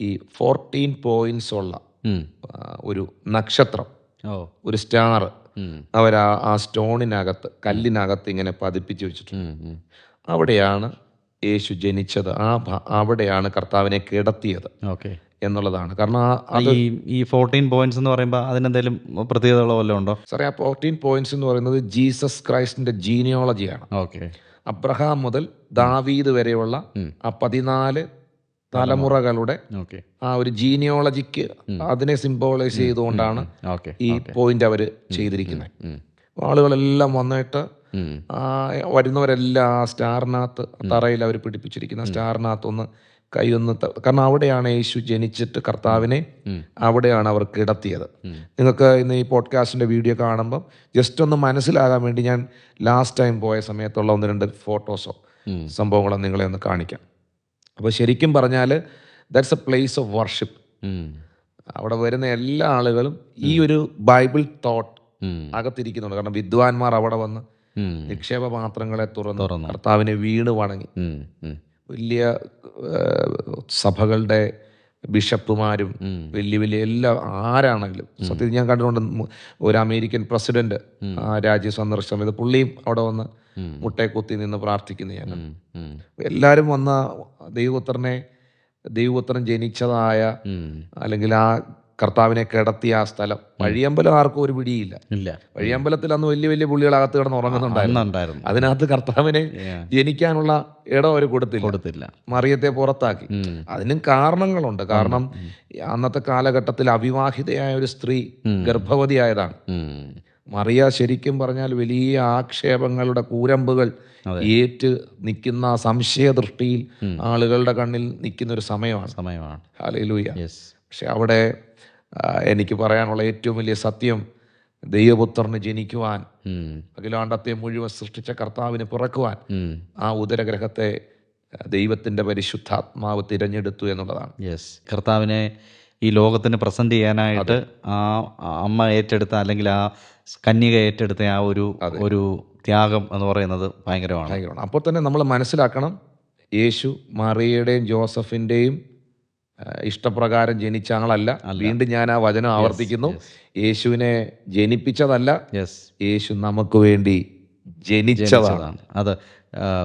ഈ 14 പോയിന്റ്സ് ഉള്ള ഒരു നക്ഷത്രം, ഒരു സ്റ്റാർ അവർ ആ സ്റ്റോണിനകത്ത് കല്ലിനകത്ത് ഇങ്ങനെ പതിപ്പിച്ച് വെച്ചിട്ടുണ്ട്. അവിടെയാണ് യേശു ജനിച്ചത്. അവിടെയാണ് കർത്താവിനെ കിടത്തിയത് എന്നുള്ളതാണ്. കാരണം ഈ 14 പോയിന്റ്സ് എന്ന് പറയുമ്പോൾ അതിനെന്തെങ്കിലും പ്രത്യേകതകളോ വല്ലതും ഉണ്ടോ സാറേ? ആ 14 പോയിന്റ്സ് എന്ന് പറയുന്നത് ജീസസ് ക്രൈസ്റ്റിന്റെ ജീനിയോളജിയാണ്. അബ്രഹാം മുതൽ ദാവീദ് വരെയുള്ള ആ 14 തലമുറകളുടെ ആ ഒരു ജീനിയോളജിക്ക് അതിനെ സിംബോളൈസ് ചെയ്തുകൊണ്ടാണ് ഈ പോയിന്റ് അവർ ചെയ്തിരിക്കുന്നത്. ആളുകളെല്ലാം വന്നിട്ട് വരുന്നവരെല്ലാം ആ സ്റ്റാറിനകത്ത് തറയിൽ അവർ പിടിപ്പിച്ചിരിക്കുന്ന സ്റ്റാറിനകത്തൊന്ന് കാരണം അവിടെയാണ് യേശു ജനിച്ചിട്ട് കർത്താവിനെ അവിടെയാണ് അവർ കിടത്തിയത്. നിങ്ങൾക്ക് ഇന്ന് ഈ പോഡ്കാസ്റ്റിന്റെ വീഡിയോ കാണുമ്പം ജസ്റ്റ് ഒന്ന് മനസ്സിലാകാൻ വേണ്ടി ഞാൻ ലാസ്റ്റ് ടൈം പോയ സമയത്തുള്ള 1-2 ഫോട്ടോസോ സംഭവങ്ങളോ നിങ്ങളെ ഒന്ന് കാണിക്കാം. അപ്പോൾ ശരിക്കും പറഞ്ഞാൽ that's A place of worship. അവിടെ വരുന്ന എല്ലാ ആളുകളും ഈ ഒരു ബൈബിൾ തോട്ട് അകത്തിരിക്കുന്നുണ്ട്. കാരണം വിദ്വാൻമാർ അവിടെ വന്ന് നിക്ഷേപ പാത്രങ്ങളെ തുറന്ന് കർത്താവിനെ വീണ് വണങ്ങി. വലിയ സഭകളുടെ ബിഷപ്പുമാരും വലിയ വലിയ എല്ലാ ആരാണെങ്കിലും സത്യത്തിൽ ഞാൻ കണ്ടുകൊണ്ട് ഒരു അമേരിക്കൻ പ്രസിഡന്റ് ആ രാജ്യം സന്ദർശിച്ച സമയത്ത് പുള്ളിയും അവിടെ വന്ന് മുട്ടയെ കുത്തി നിന്ന് പ്രാർത്ഥിക്കുന്നു. ഞാൻ എല്ലാവരും വന്ന ദൈവപുത്രൻ ജനിച്ചതായ അല്ലെങ്കിൽ ആ കർത്താവിനെ കിടത്തിയ ആ സ്ഥലം. വഴിയമ്പലം ആർക്കും ഒരു പിടിയില്ല. വഴിയമ്പലത്തിൽ അന്ന് വലിയ വലിയ പുള്ളികളകത്ത് കിടന്ന് ഉറങ്ങുന്നുണ്ടായിരുന്നു. അതിനകത്ത് കർത്താവിനെ ജനിക്കാനുള്ള ഇടം അവർ കൊടുത്തില്ല. മറിയത്തെ പുറത്താക്കി. അതിനും കാരണങ്ങളുണ്ട്. കാരണം അന്നത്തെ കാലഘട്ടത്തിൽ അവിവാഹിതയായ ഒരു സ്ത്രീ ഗർഭവതിയായതാണ്. മറിയ ശരിക്കും പറഞ്ഞാൽ വലിയ ആക്ഷേപങ്ങളുടെ കൂരമ്പുകൾ ഏറ്റ് നിൽക്കുന്ന സംശയദൃഷ്ടിയിൽ ആളുകളുടെ കണ്ണിൽ നിൽക്കുന്ന ഒരു സമയമാണ്. ഹല്ലേലൂയ. പക്ഷെ അവിടെ എനിക്ക് പറയാനുള്ള ഏറ്റവും വലിയ സത്യം, ദൈവപുത്രന് ജനിക്കുവാൻ, അഖിലാണ്ടത്തെ മുഴുവൻ സൃഷ്ടിച്ച കർത്താവിന് പിറക്കുവാൻ ആ ഉദരഗ്രഹത്തെ ദൈവത്തിന്റെ പരിശുദ്ധാത്മാവ് തിരഞ്ഞെടുത്തു എന്നുള്ളതാണ്. കർത്താവിനെ ഈ ലോകത്തിന് പ്രസന്റ് ചെയ്യാനായിട്ട് ആ അമ്മ ഏറ്റെടുത്ത അല്ലെങ്കിൽ ആ കന്യക ഏറ്റെടുത്ത ആ ഒരു ത്യാഗം എന്ന് പറയുന്നത് ഭയങ്കരമാണ്. അപ്പോൾ തന്നെ നമ്മൾ മനസ്സിലാക്കണം, യേശു മറിയയുടെയും ജോസഫിൻ്റെയും ഇഷ്ടപ്രകാരം ജനിച്ച ആളല്ല. വീണ്ടും ഞാൻ ആ വചനം ആവർത്തിക്കുന്നു, യേശുവിനെ ജനിപ്പിച്ചതല്ല, യേശു നമുക്ക് വേണ്ടി ജനിച്ചതാണ്. അത്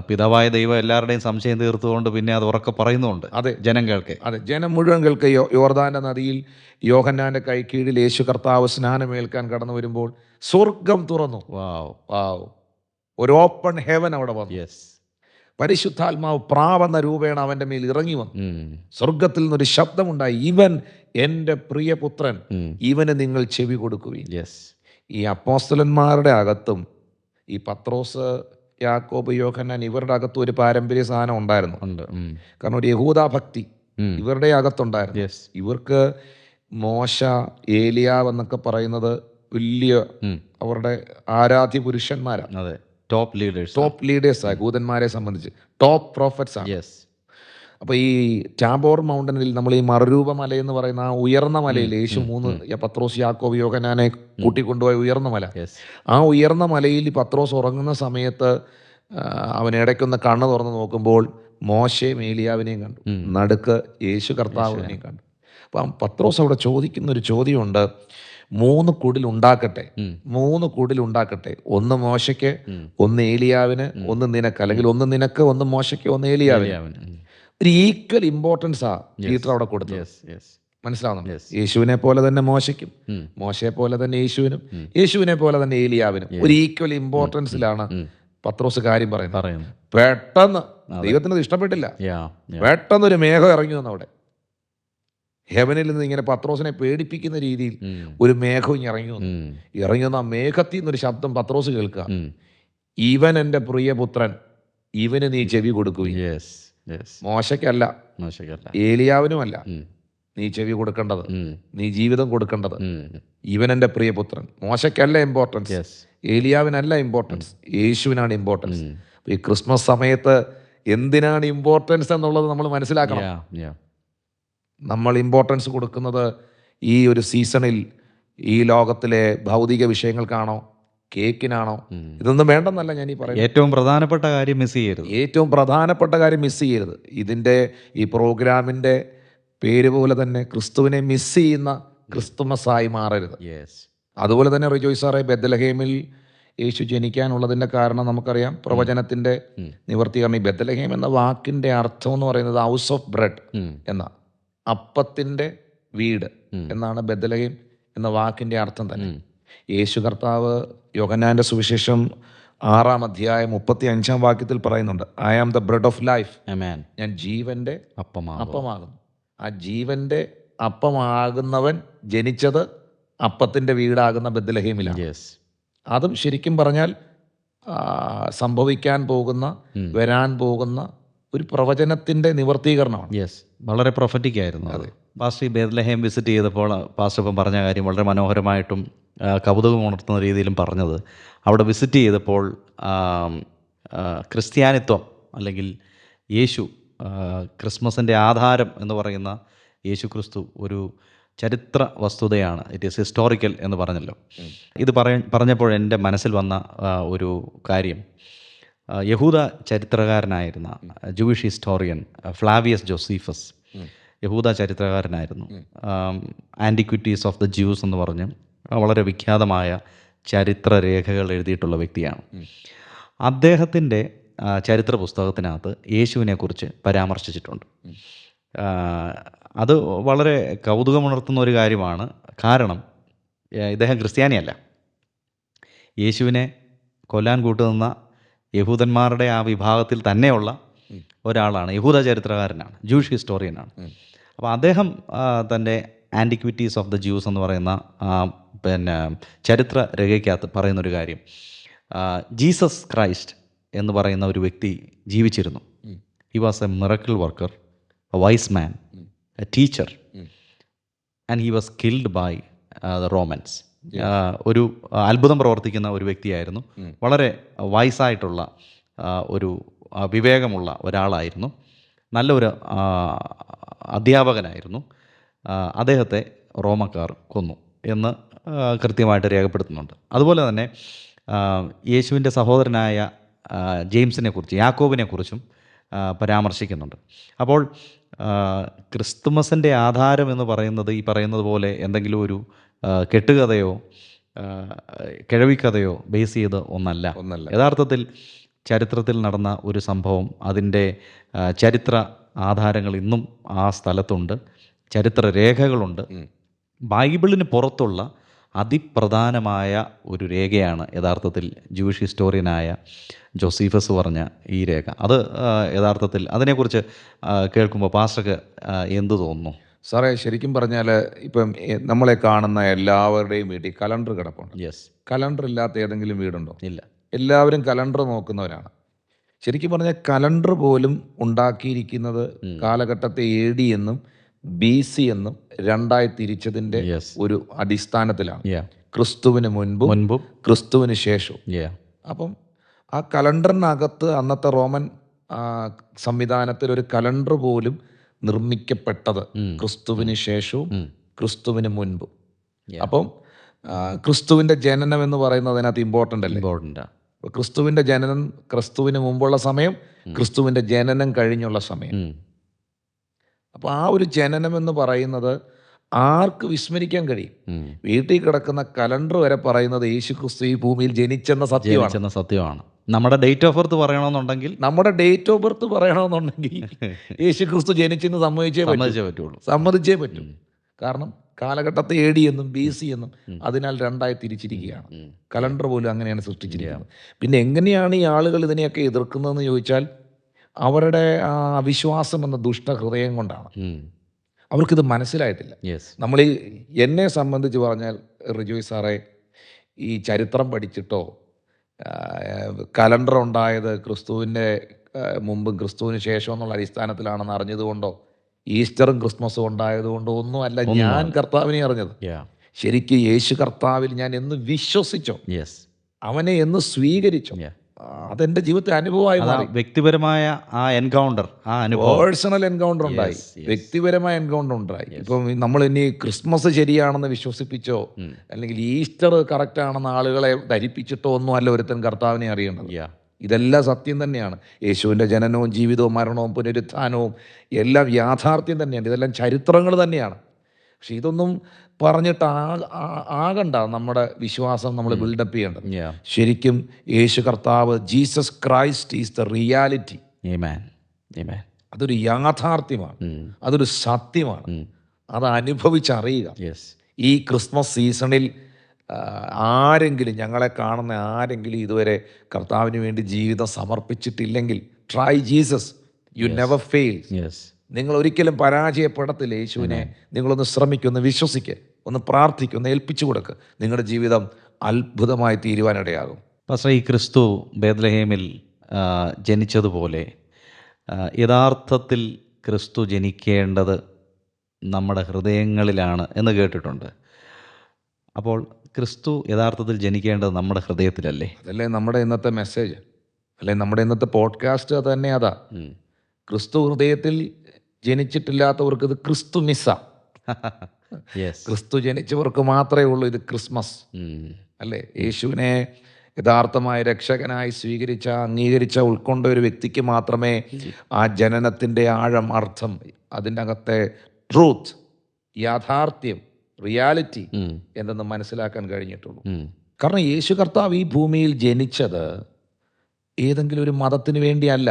പിതാവായ ദൈവം എല്ലാവരുടെയും സംശയം തീർത്തുകൊണ്ട് പിന്നെ അത് ഉറക്കെ പറയുന്നുണ്ട്. അതെ, ജനം കേൾക്കെ. അതെ, ജനം മുഴുവൻ കേൾക്കെ. യോർദാന്റെ നദിയിൽ യോഹന്നാന്റെ കൈ കീഴിൽ യേശു കർത്താവ് സ്നാനമേൽക്കാൻ കടന്നു വരുമ്പോൾ സ്വർഗം തുറന്നു. ഒരു ഓപ്പൺ ഹെവൻ അവിടെ വന്നു. പരിശുദ്ധാത്മാവ് പ്രാവെന്ന രൂപേണ അവന്റെ മേൽ ഇറങ്ങി വന്നു. സ്വർഗത്തിൽ നിന്നൊരു ശബ്ദമുണ്ടായി, ഇവൻ എൻ്റെ പ്രിയപുത്രൻ, ഇവന് നിങ്ങൾ ചെവി കൊടുക്കുവിൻ. ഈ അപ്പോസ്തലന്മാരുടെ അകത്തും ഈ പത്രോസ്, യാക്കോബ്, യോഹന്നാൻ ഇവരുടെ അകത്തും ഒരു പാരമ്പര്യ സാധനം ഉണ്ടായിരുന്നു. കാരണം ഒരു യഹൂദ ഭക്തി ഇവരുടെ അകത്തുണ്ടായിരുന്നു. ഇവർക്ക് മോശ, ഏലിയാവ് എന്നൊക്കെ പറയുന്നത് വലിയ അവരുടെ ആരാധ്യ പുരുഷന്മാരാണ്. ടോപ്പ് ലീഡേഴ്സ് ആണ്. യഹൂദന്മാരെ സംബന്ധിച്ച് ടോപ്പ് പ്രോഫറ്റ്സ് ആണ്. അപ്പോൾ ഈ ടാബോർ മൗണ്ടനിൽ നമ്മൾ ഈ മറുരൂപ മല എന്ന് പറയുന്ന ആ ഉയർന്ന മലയിൽ യേശു 3 പത്രോസ്, യാക്കോബ്, യോഹന്നാനെ കൂട്ടിക്കൊണ്ടുപോയ ഉയർന്ന മല, ആ ഉയർന്ന മലയിൽ പത്രോസ് ഉറങ്ങുന്ന സമയത്ത് അവൻ ഇടയ്ക്കൊന്ന് കണ്ണ് തുറന്ന് നോക്കുമ്പോൾ മോശയും ഏലിയാവിനെയും കണ്ടു, നടുക്ക് യേശു കർത്താവിനെയും കണ്ടു. അപ്പം പത്രോസ് അവിടെ ചോദിക്കുന്ന ഒരു ചോദ്യമുണ്ട്, 3 കുടിൽ ഉണ്ടാക്കട്ടെ, 3 കുടിൽ ഉണ്ടാക്കട്ടെ, ഒന്ന് മോശയ്ക്ക്, ഒന്ന് ഏലിയാവിന്, ഒന്ന് നിനക്ക്, അല്ലെങ്കിൽ ഒന്ന് നിനക്ക്, ഒന്ന് മോശയ്ക്ക്, ഒന്ന് ഏലിയാവിന്. ഒരു ഈക്വൽ ഇമ്പോർട്ടൻസ് ആ പീറ്റർ അവിടെ കൊടുത്തത്. മനസ്സിലാവുന്നു? യേശുവിനെ പോലെ തന്നെ മോശയ്ക്കും, മോശയെ പോലെ തന്നെ യേശുവിനും, യേശുവിനെ പോലെ തന്നെ ഏലിയാവിനും ഒരു ഈക്വൽ ഇമ്പോർട്ടൻസിലാണ് പത്രോസ് കാര്യം പറയുന്നത്. പെട്ടെന്ന് ദൈവത്തിന് അത് ഇഷ്ടപ്പെട്ടില്ല. പെട്ടെന്നൊരു മേഘം ഇറങ്ങി വന്നു അവിടെ. ഹെവനിൽ നിന്ന് ഇങ്ങനെ പത്രോസിനെ പേടിപ്പിക്കുന്ന രീതിയിൽ ഒരു മേഘം ഇറങ്ങി വന്നു. ഇറങ്ങി വന്ന ആ മേഘത്തിൽ നിന്നൊരു ശബ്ദം പത്രോസ് കേൾക്കുക, ഇവൻ എൻ്റെ പ്രിയപുത്രൻ, ഇവന് നീ ചെവി കൊടുക്കുകയും. മോശയ്ക്കല്ല, ഏലിയാവിനുമല്ല നീ ചെവി കൊടുക്കേണ്ടത്, നീ ജീവിതം കൊടുക്കേണ്ടത്. ഇവൻ എൻ്റെ പ്രിയപുത്രൻ. മോശയ്ക്കല്ല ഇമ്പോർട്ടൻസ്, ഏലിയാവിനല്ല ഇമ്പോർട്ടൻസ്, യേശുവിനാണ് ഇമ്പോർട്ടൻസ്. ഈ ക്രിസ്മസ് സമയത്ത് എന്തിനാണ് ഇമ്പോർട്ടൻസ് എന്നുള്ളത് നമ്മൾ മനസ്സിലാക്കണം. നമ്മൾ ഇമ്പോർട്ടൻസ് കൊടുക്കുന്നത് ഈ ഒരു സീസണിൽ ഈ ലോകത്തിലെ ഭൗതിക വിഷയങ്ങൾക്കാണോ, കേക്കിനാണോ? ഇതൊന്നും വേണ്ടെന്നല്ല ഞാൻ ഈ പറയുന്നത്. ഏറ്റവും പ്രധാനപ്പെട്ട കാര്യം മിസ് ചെയ്യരുത്. ഏറ്റവും പ്രധാനപ്പെട്ട കാര്യം മിസ് ചെയ്യരുത്. ഇതിൻ്റെ ഈ പ്രോഗ്രാമിൻ്റെ പേര് പോലെ തന്നെ ക്രിസ്തുവിനെ മിസ് ചെയ്യുന്ന ക്രിസ്തുമസായി മാറരുത്. അതുപോലെ തന്നെ റിജോയ് സാറെ, ബെത്ലഹേമിൽ യേശു ജനിക്കാനുള്ളതിൻ്റെ കാരണം നമുക്കറിയാം, പ്രവചനത്തിൻ്റെ നിവർത്തീകരണം. ഈ ബെത്ലഹേം എന്ന വാക്കിൻ്റെ അർത്ഥം എന്ന് പറയുന്നത് ഹൗസ് ഓഫ് ബ്രെഡ് എന്ന, അപ്പത്തിൻ്റെ വീട് എന്നാണ് ബെത്ലഹേം എന്ന വാക്കിൻ്റെ അർത്ഥം തന്നെ. യേശു കർത്താവ് യോഹന്നാന്റെ സുവിശേഷം 6-ാം അധ്യായം 35-ാം വാക്യത്തിൽ പറയുന്നുണ്ട്, I am the bread of life. ഞാൻ ജീവന്റെ അപ്പമാകുന്നു. ആ ജീവന്റെ അപ്പമാകുന്നവൻ ജനിച്ചത് അപ്പത്തിന്റെ വീടാകുന്ന ബെത്ലഹേമിലാണ്. അതും ശരിക്കും പറഞ്ഞാൽ സംഭവിക്കാൻ പോകുന്ന, വരാൻ പോകുന്ന ഒരു പ്രവചനത്തിന്റെ നിവർത്തീകരണമാണ്. വളരെ പ്രൊഫറ്റിക് ആയിരുന്നു അത്. പാസ്റ്റർ ഈ ബെത്ലഹേം വിസിറ്റ് ചെയ്തപ്പോൾ പാസ്റ്റർ ഇപ്പം പറഞ്ഞ കാര്യം വളരെ മനോഹരമായിട്ടും കൗതുകം ഉണർത്തുന്ന രീതിയിലും പറഞ്ഞത്, അവിടെ വിസിറ്റ് ചെയ്തപ്പോൾ ക്രിസ്ത്യാനിത്വം അല്ലെങ്കിൽ യേശു, ക്രിസ്മസിൻ്റെ ആധാരം എന്ന് പറയുന്ന യേശു ക്രിസ്തു ഒരു ചരിത്ര വസ്തുതയാണ്, ഇറ്റ് ഈസ് ഹിസ്റ്റോറിക്കൽ എന്ന് പറഞ്ഞല്ലോ. ഇത് പറഞ്ഞപ്പോൾ എൻ്റെ മനസ്സിൽ വന്ന ഒരു കാര്യം, യഹൂദ ചരിത്രകാരനായിരുന്ന ജൂയിഷ് ഹിസ്റ്റോറിയൻ ഫ്ലാവിയസ് ജോസീഫസ് യഹൂദ ചരിത്രകാരനായിരുന്നു. ആൻറ്റിക്വിറ്റീസ് ഓഫ് ദ ജ്യൂസ് എന്ന് പറഞ്ഞ് വളരെ വിഖ്യാതമായ ചരിത്രരേഖകൾ എഴുതിയിട്ടുള്ള വ്യക്തിയാണ്. അദ്ദേഹത്തിൻ്റെ ചരിത്ര പുസ്തകത്തിനകത്ത് യേശുവിനെക്കുറിച്ച് പരാമർശിച്ചിട്ടുണ്ട്. അത് വളരെ കൗതുകമുണർത്തുന്ന ഒരു കാര്യമാണ്. കാരണം ഇദ്ദേഹം ക്രിസ്ത്യാനിയല്ല. യേശുവിനെ കൊല്ലാൻ കൂട്ടുനിന്ന യഹൂദന്മാരുടെ ആ വിഭാഗത്തിൽ തന്നെയുള്ള ഒരാളാണ്, യഹൂദ ചരിത്രകാരനാണ്, ജൂയിഷ് ഹിസ്റ്റോറിയനാണ്. അപ്പോൾ അദ്ദേഹം തൻ്റെ ആൻറ്റിക്വിറ്റീസ് ഓഫ് ദ ജ്യൂസ് എന്ന് പറയുന്ന ചരിത്ര രേഖയ്ക്കകത്ത് പറയുന്നൊരു കാര്യം, ജീസസ് ക്രൈസ്റ്റ് എന്ന് പറയുന്ന ഒരു വ്യക്തി ജീവിച്ചിരുന്നു. He was a miracle worker, a wise man, a teacher, and he was killed by the Romans. ഒരു അത്ഭുതം പ്രവർത്തിക്കുന്ന ഒരു വ്യക്തിയായിരുന്നു. വളരെ വയസ്സായിട്ടുള്ള ഒരു വിവേകമുള്ള ഒരാളായിരുന്നു. നല്ലൊരു അധ്യാപകനായിരുന്നു. അദ്ദേഹത്തെ റോമക്കാർ കൊന്നു എന്ന് കൃത്യമായിട്ട് രേഖപ്പെടുത്തുന്നുണ്ട്. അതുപോലെ തന്നെ യേശുവിൻ്റെ സഹോദരനായ ജെയിംസിനെ കുറിച്ച്, യാക്കോബിനെ കുറിച്ചും പരാമർശിക്കുന്നുണ്ട്. അപ്പോൾ ക്രിസ്തുമസിൻ്റെ ആധാരം എന്ന് പറയുന്നത് ഈ പറയുന്നത് പോലെ എന്തെങ്കിലും ഒരു കെട്ടുകഥയോ കിഴവിക്കഥയോ ബേസ് ചെയ്ത് ഒന്നല്ല. യഥാർത്ഥത്തിൽ ചരിത്രത്തിൽ നടന്ന ഒരു സംഭവം, അതിൻ്റെ ചരിത്ര ആധാരങ്ങൾ ഇന്നും ആ സ്ഥലത്തുണ്ട്, ചരിത്ര രേഖകളുണ്ട്. ബൈബിളിന് പുറത്തുള്ള അതിപ്രധാനമായ ഒരു രേഖയാണ് യഥാർത്ഥത്തിൽ ജൂയിഷ് ഹിസ്റ്റോറിയനായ ജോസീഫസ് പറഞ്ഞ ഈ രേഖ. അത് യഥാർത്ഥത്തിൽ അതിനെക്കുറിച്ച് കേൾക്കുമ്പോൾ പാസ്റ്റർക്ക് എന്തു തോന്നുന്നു? സാറേ, ശരിക്കും പറഞ്ഞാൽ ഇപ്പം നമ്മളെ കാണുന്ന എല്ലാവരുടെയും വീട്ടിൽ കലണ്ടർ കിടപ്പുണ്ട്. കലണ്ടർ ഇല്ലാത്ത ഏതെങ്കിലും വീടുണ്ടോ? ഇല്ല. എല്ലാവരും കലണ്ടർ നോക്കുന്നവരാണ്. ശരിക്കും പറഞ്ഞാൽ കലണ്ടർ പോലും ഉണ്ടാക്കിയിരിക്കുന്നത് കാലഘട്ടത്തെ AD എന്നും BC എന്നും രണ്ടായി തിരിച്ചതിൻ്റെ ഒരു അടിസ്ഥാനത്തിലാണ്. ക്രിസ്തുവിന് മുൻപും ക്രിസ്തുവിന് ശേഷവും. അപ്പം ആ കലണ്ടറിനകത്ത് അന്നത്തെ റോമൻ സംവിധാനത്തിൽ ഒരു കലണ്ടർ പോലും നിർമ്മിക്കപ്പെട്ടത് ക്രിസ്തുവിന് ശേഷവും ക്രിസ്തുവിന് മുൻപും. അപ്പം ക്രിസ്തുവിൻ്റെ ജനനം എന്ന് പറയുന്നത് അതിനകത്ത് ഇമ്പോർട്ടൻ്റ് അല്ലേ? അപ്പോൾ ക്രിസ്തുവിൻ്റെ ജനനം ക്രിസ്തുവിന് മുമ്പുള്ള സമയം, ക്രിസ്തുവിൻ്റെ ജനനം കഴിഞ്ഞുള്ള സമയം. അപ്പോൾ ആ ഒരു ജനനം എന്ന് പറയുന്നത് ആർക്ക് വിസ്മരിക്കാൻ കഴിയും? വീട്ടിൽ കിടക്കുന്ന കലണ്ടർ വരെ പറയുന്നത് യേശു ക്രിസ്തു ഈ ഭൂമിയിൽ ജനിച്ചെന്ന സത്യമാണ്. നമ്മുടെ ഡേറ്റ് ഓഫ് ബർത്ത് പറയണമെന്നുണ്ടെങ്കിൽ, നമ്മുടെ ഡേറ്റ് ഓഫ് ബർത്ത് പറയണമെന്നുണ്ടെങ്കിൽ യേശു ക്രിസ്തു ജനിച്ചെന്ന് സമ്മതിച്ചേ പറ്റൂ. കാരണം കാലഘട്ടത്തെ AD എന്നും BC എന്നും അതിനാൽ രണ്ടായി തിരിച്ചിരിക്കുകയാണ്. കലണ്ടർ പോലും അങ്ങനെയാണ് സൃഷ്ടിച്ചിരിക്കുന്നത്. പിന്നെ എങ്ങനെയാണ് ഈ ആളുകൾ ഇതിനെയൊക്കെ എതിർക്കുന്നതെന്ന് ചോദിച്ചാൽ അവരുടെ ആ അവിശ്വാസം എന്ന ദുഷ്ടഹൃദയം കൊണ്ടാണ്. അവർക്കിത് മനസ്സിലായിട്ടില്ല. നമ്മൾ എന്നെ സംബന്ധിച്ച് പറഞ്ഞാൽ റിജോയ് സാറേ, ഈ ചരിത്രം പഠിച്ചിട്ടോ കലണ്ടർ ഉണ്ടായത് ക്രിസ്തുവിൻ്റെ മുമ്പും ക്രിസ്തുവിന് ശേഷം എന്നുള്ള അടിസ്ഥാനത്തിലാണെന്ന് അറിഞ്ഞതുകൊണ്ടോ ഈസ്റ്ററും ക്രിസ്മസും ഉണ്ടായതുകൊണ്ടോ ഒന്നുമല്ല ഞാൻ കർത്താവിനെ അറിഞ്ഞത്. ശരിക്കും യേശു കർത്താവിൽ ഞാൻ എന്ന് വിശ്വസിച്ചോ, അവനെ എന്ന് സ്വീകരിച്ചോ, അതെന്റെ ജീവിതത്തിൽ അനുഭവമായി മാറി. വ്യക്തിപരമായ ആ എൻകൗണ്ടർ, ആ അനുഭവം, പേഴ്സണൽ എൻകൗണ്ടർ ഉണ്ടായി, വ്യക്തിപരമായ എൻകൗണ്ടർ ഉണ്ടായി. ഇപ്പം നമ്മൾ ഇനി ക്രിസ്മസ് ശരിയാണെന്ന് വിശ്വസിപ്പിച്ചോ അല്ലെങ്കിൽ ഈസ്റ്റർ കറക്റ്റ് ആണെന്ന് ആളുകളെ ധരിപ്പിച്ചിട്ടോ ഒന്നും അല്ല ഒരുത്തൻ കർത്താവിനെ അറിയേണ്ടത്. ഇതെല്ലാം സത്യം തന്നെയാണ്. യേശുവിൻ്റെ ജനനവും ജീവിതവും മരണവും പുനരുത്ഥാനവും എല്ലാം യാഥാർത്ഥ്യം തന്നെയാണ്. ഇതെല്ലാം ചരിത്രങ്ങൾ തന്നെയാണ്. പക്ഷെ ഇതൊന്നും പറഞ്ഞിട്ട് ആകണ്ട നമ്മുടെ വിശ്വാസം നമ്മൾ ബിൽഡപ്പ് ചെയ്യേണ്ടത്. ശരിക്കും യേശു കർത്താവ്, Jesus Christ is the reality. അതൊരു യാഥാർത്ഥ്യമാണ്, അതൊരു സത്യമാണ്. അത് അനുഭവിച്ചറിയുക. ഈ ക്രിസ്മസ് സീസണിൽ ആരെങ്കിലും, ഞങ്ങളെ കാണുന്ന ആരെങ്കിലും ഇതുവരെ കർത്താവിന് വേണ്ടി ജീവിതം സമർപ്പിച്ചിട്ടില്ലെങ്കിൽ, try Jesus, you never fail. നിങ്ങൾ ഒരിക്കലും പരാജയപ്പെടത്തില്ല. യേശുവിനെ നിങ്ങളൊന്ന് ശ്രമിക്കുക, ഒന്ന് വിശ്വസിക്കുക, ഒന്ന് പ്രാർത്ഥിക്കുക, ഒന്ന് ഏൽപ്പിച്ചു കൊടുക്കുക. നിങ്ങളുടെ ജീവിതം അത്ഭുതമായി തീരുവാനിടയാകും. പക്ഷേ ഈ ക്രിസ്തു ബേത്ലഹേമിൽ ജനിച്ചതുപോലെ യഥാർത്ഥത്തിൽ ക്രിസ്തു ജനിക്കേണ്ടത് നമ്മുടെ ഹൃദയങ്ങളിലാണ് എന്ന് കേട്ടിട്ടുണ്ട്. അപ്പോൾ ക്രിസ്തു യഥാർത്ഥത്തിൽ ജനിക്കേണ്ടത് നമ്മുടെ ഹൃദയത്തിലല്ലേ? അതല്ലേ നമ്മുടെ ഇന്നത്തെ മെസ്സേജ്, അല്ലെ നമ്മുടെ ഇന്നത്തെ പോഡ്കാസ്റ്റ് തന്നെ അതാ. ക്രിസ്തു ഹൃദയത്തിൽ ജനിച്ചിട്ടില്ലാത്തവർക്ക് ഇത് ക്രിസ്തു മിസ്സാ. ക്രിസ്തു ജനിച്ചവർക്ക് മാത്രമേ ഉള്ളൂ ഇത് ക്രിസ്മസ്, അല്ലേ? യേശുവിനെ യഥാർത്ഥമായ രക്ഷകനായി സ്വീകരിച്ച, അംഗീകരിച്ച, ഉൾക്കൊണ്ട ഒരു വ്യക്തിക്ക് മാത്രമേ ആ ജനനത്തിൻ്റെ ആഴം, അർത്ഥം, അതിൻ്റെ അകത്തെ ട്രൂത്ത്, യാഥാർത്ഥ്യം, റിയാലിറ്റി എന്തെന്ന് മനസ്സിലാക്കാൻ കഴിഞ്ഞിട്ടുള്ളൂ. കാരണം യേശു കർത്താവ് ഈ ഭൂമിയിൽ ജനിച്ചത് ഏതെങ്കിലും ഒരു മതത്തിന് വേണ്ടിയല്ല.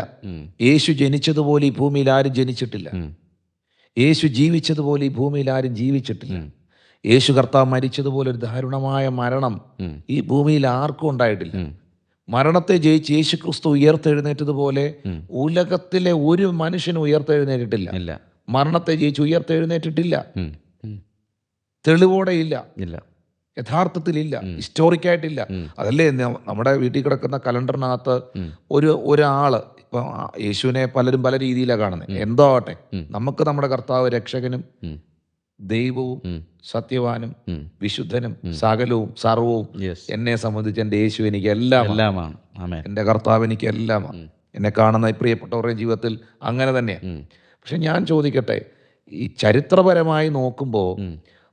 യേശു ജനിച്ചതുപോലെ ഈ ഭൂമിയിൽ ആരും ജനിച്ചിട്ടില്ല. യേശു ജീവിച്ചതുപോലെ ഈ ഭൂമിയിൽ ആരും ജീവിച്ചിട്ടില്ല. യേശു കർത്താവ് മരിച്ചതുപോലെ ഒരു ദാരുണമായ മരണം ഈ ഭൂമിയിൽ ആർക്കും ഉണ്ടായിട്ടില്ല. മരണത്തെ ജയിച്ച് യേശു ക്രിസ്തു ഉയർത്തെഴുന്നേറ്റതുപോലെ ഉലകത്തിലെ ഒരു മനുഷ്യനും ഉയർത്തെഴുന്നേറ്റിട്ടില്ല. മരണത്തെ ജയിച്ച് ഉയർത്തെഴുന്നേറ്റിട്ടില്ല. തെളിവോടെ ഇല്ല, യഥാർത്ഥത്തിലില്ല, ഹിസ്റ്റോറിക്കായിട്ടില്ല. അതല്ലേ നമ്മുടെ വീട്ടിൽ കിടക്കുന്ന കലണ്ടറിനകത്ത് ഒരാള്, ഇപ്പം യേശുവിനെ പലരും പല രീതിയിലാണ് കാണുന്നത്. എന്തോ ആവട്ടെ, നമുക്ക് നമ്മുടെ കർത്താവ് രക്ഷകനും ദൈവവും സത്യവാനും വിശുദ്ധനും സകലവും സർവവും, എന്നെ സംബന്ധിച്ച് എൻ്റെ യേശു എനിക്ക് എല്ലാമാണ്, എൻ്റെ കർത്താവ് എനിക്ക് എല്ലാമാണ്. എന്നെ കാണുന്ന പ്രിയപ്പെട്ടവരുടെ ജീവിതത്തിൽ അങ്ങനെ തന്നെയാണ്. പക്ഷെ ഞാൻ ചോദിക്കട്ടെ, ഈ ചരിത്രപരമായി നോക്കുമ്പോൾ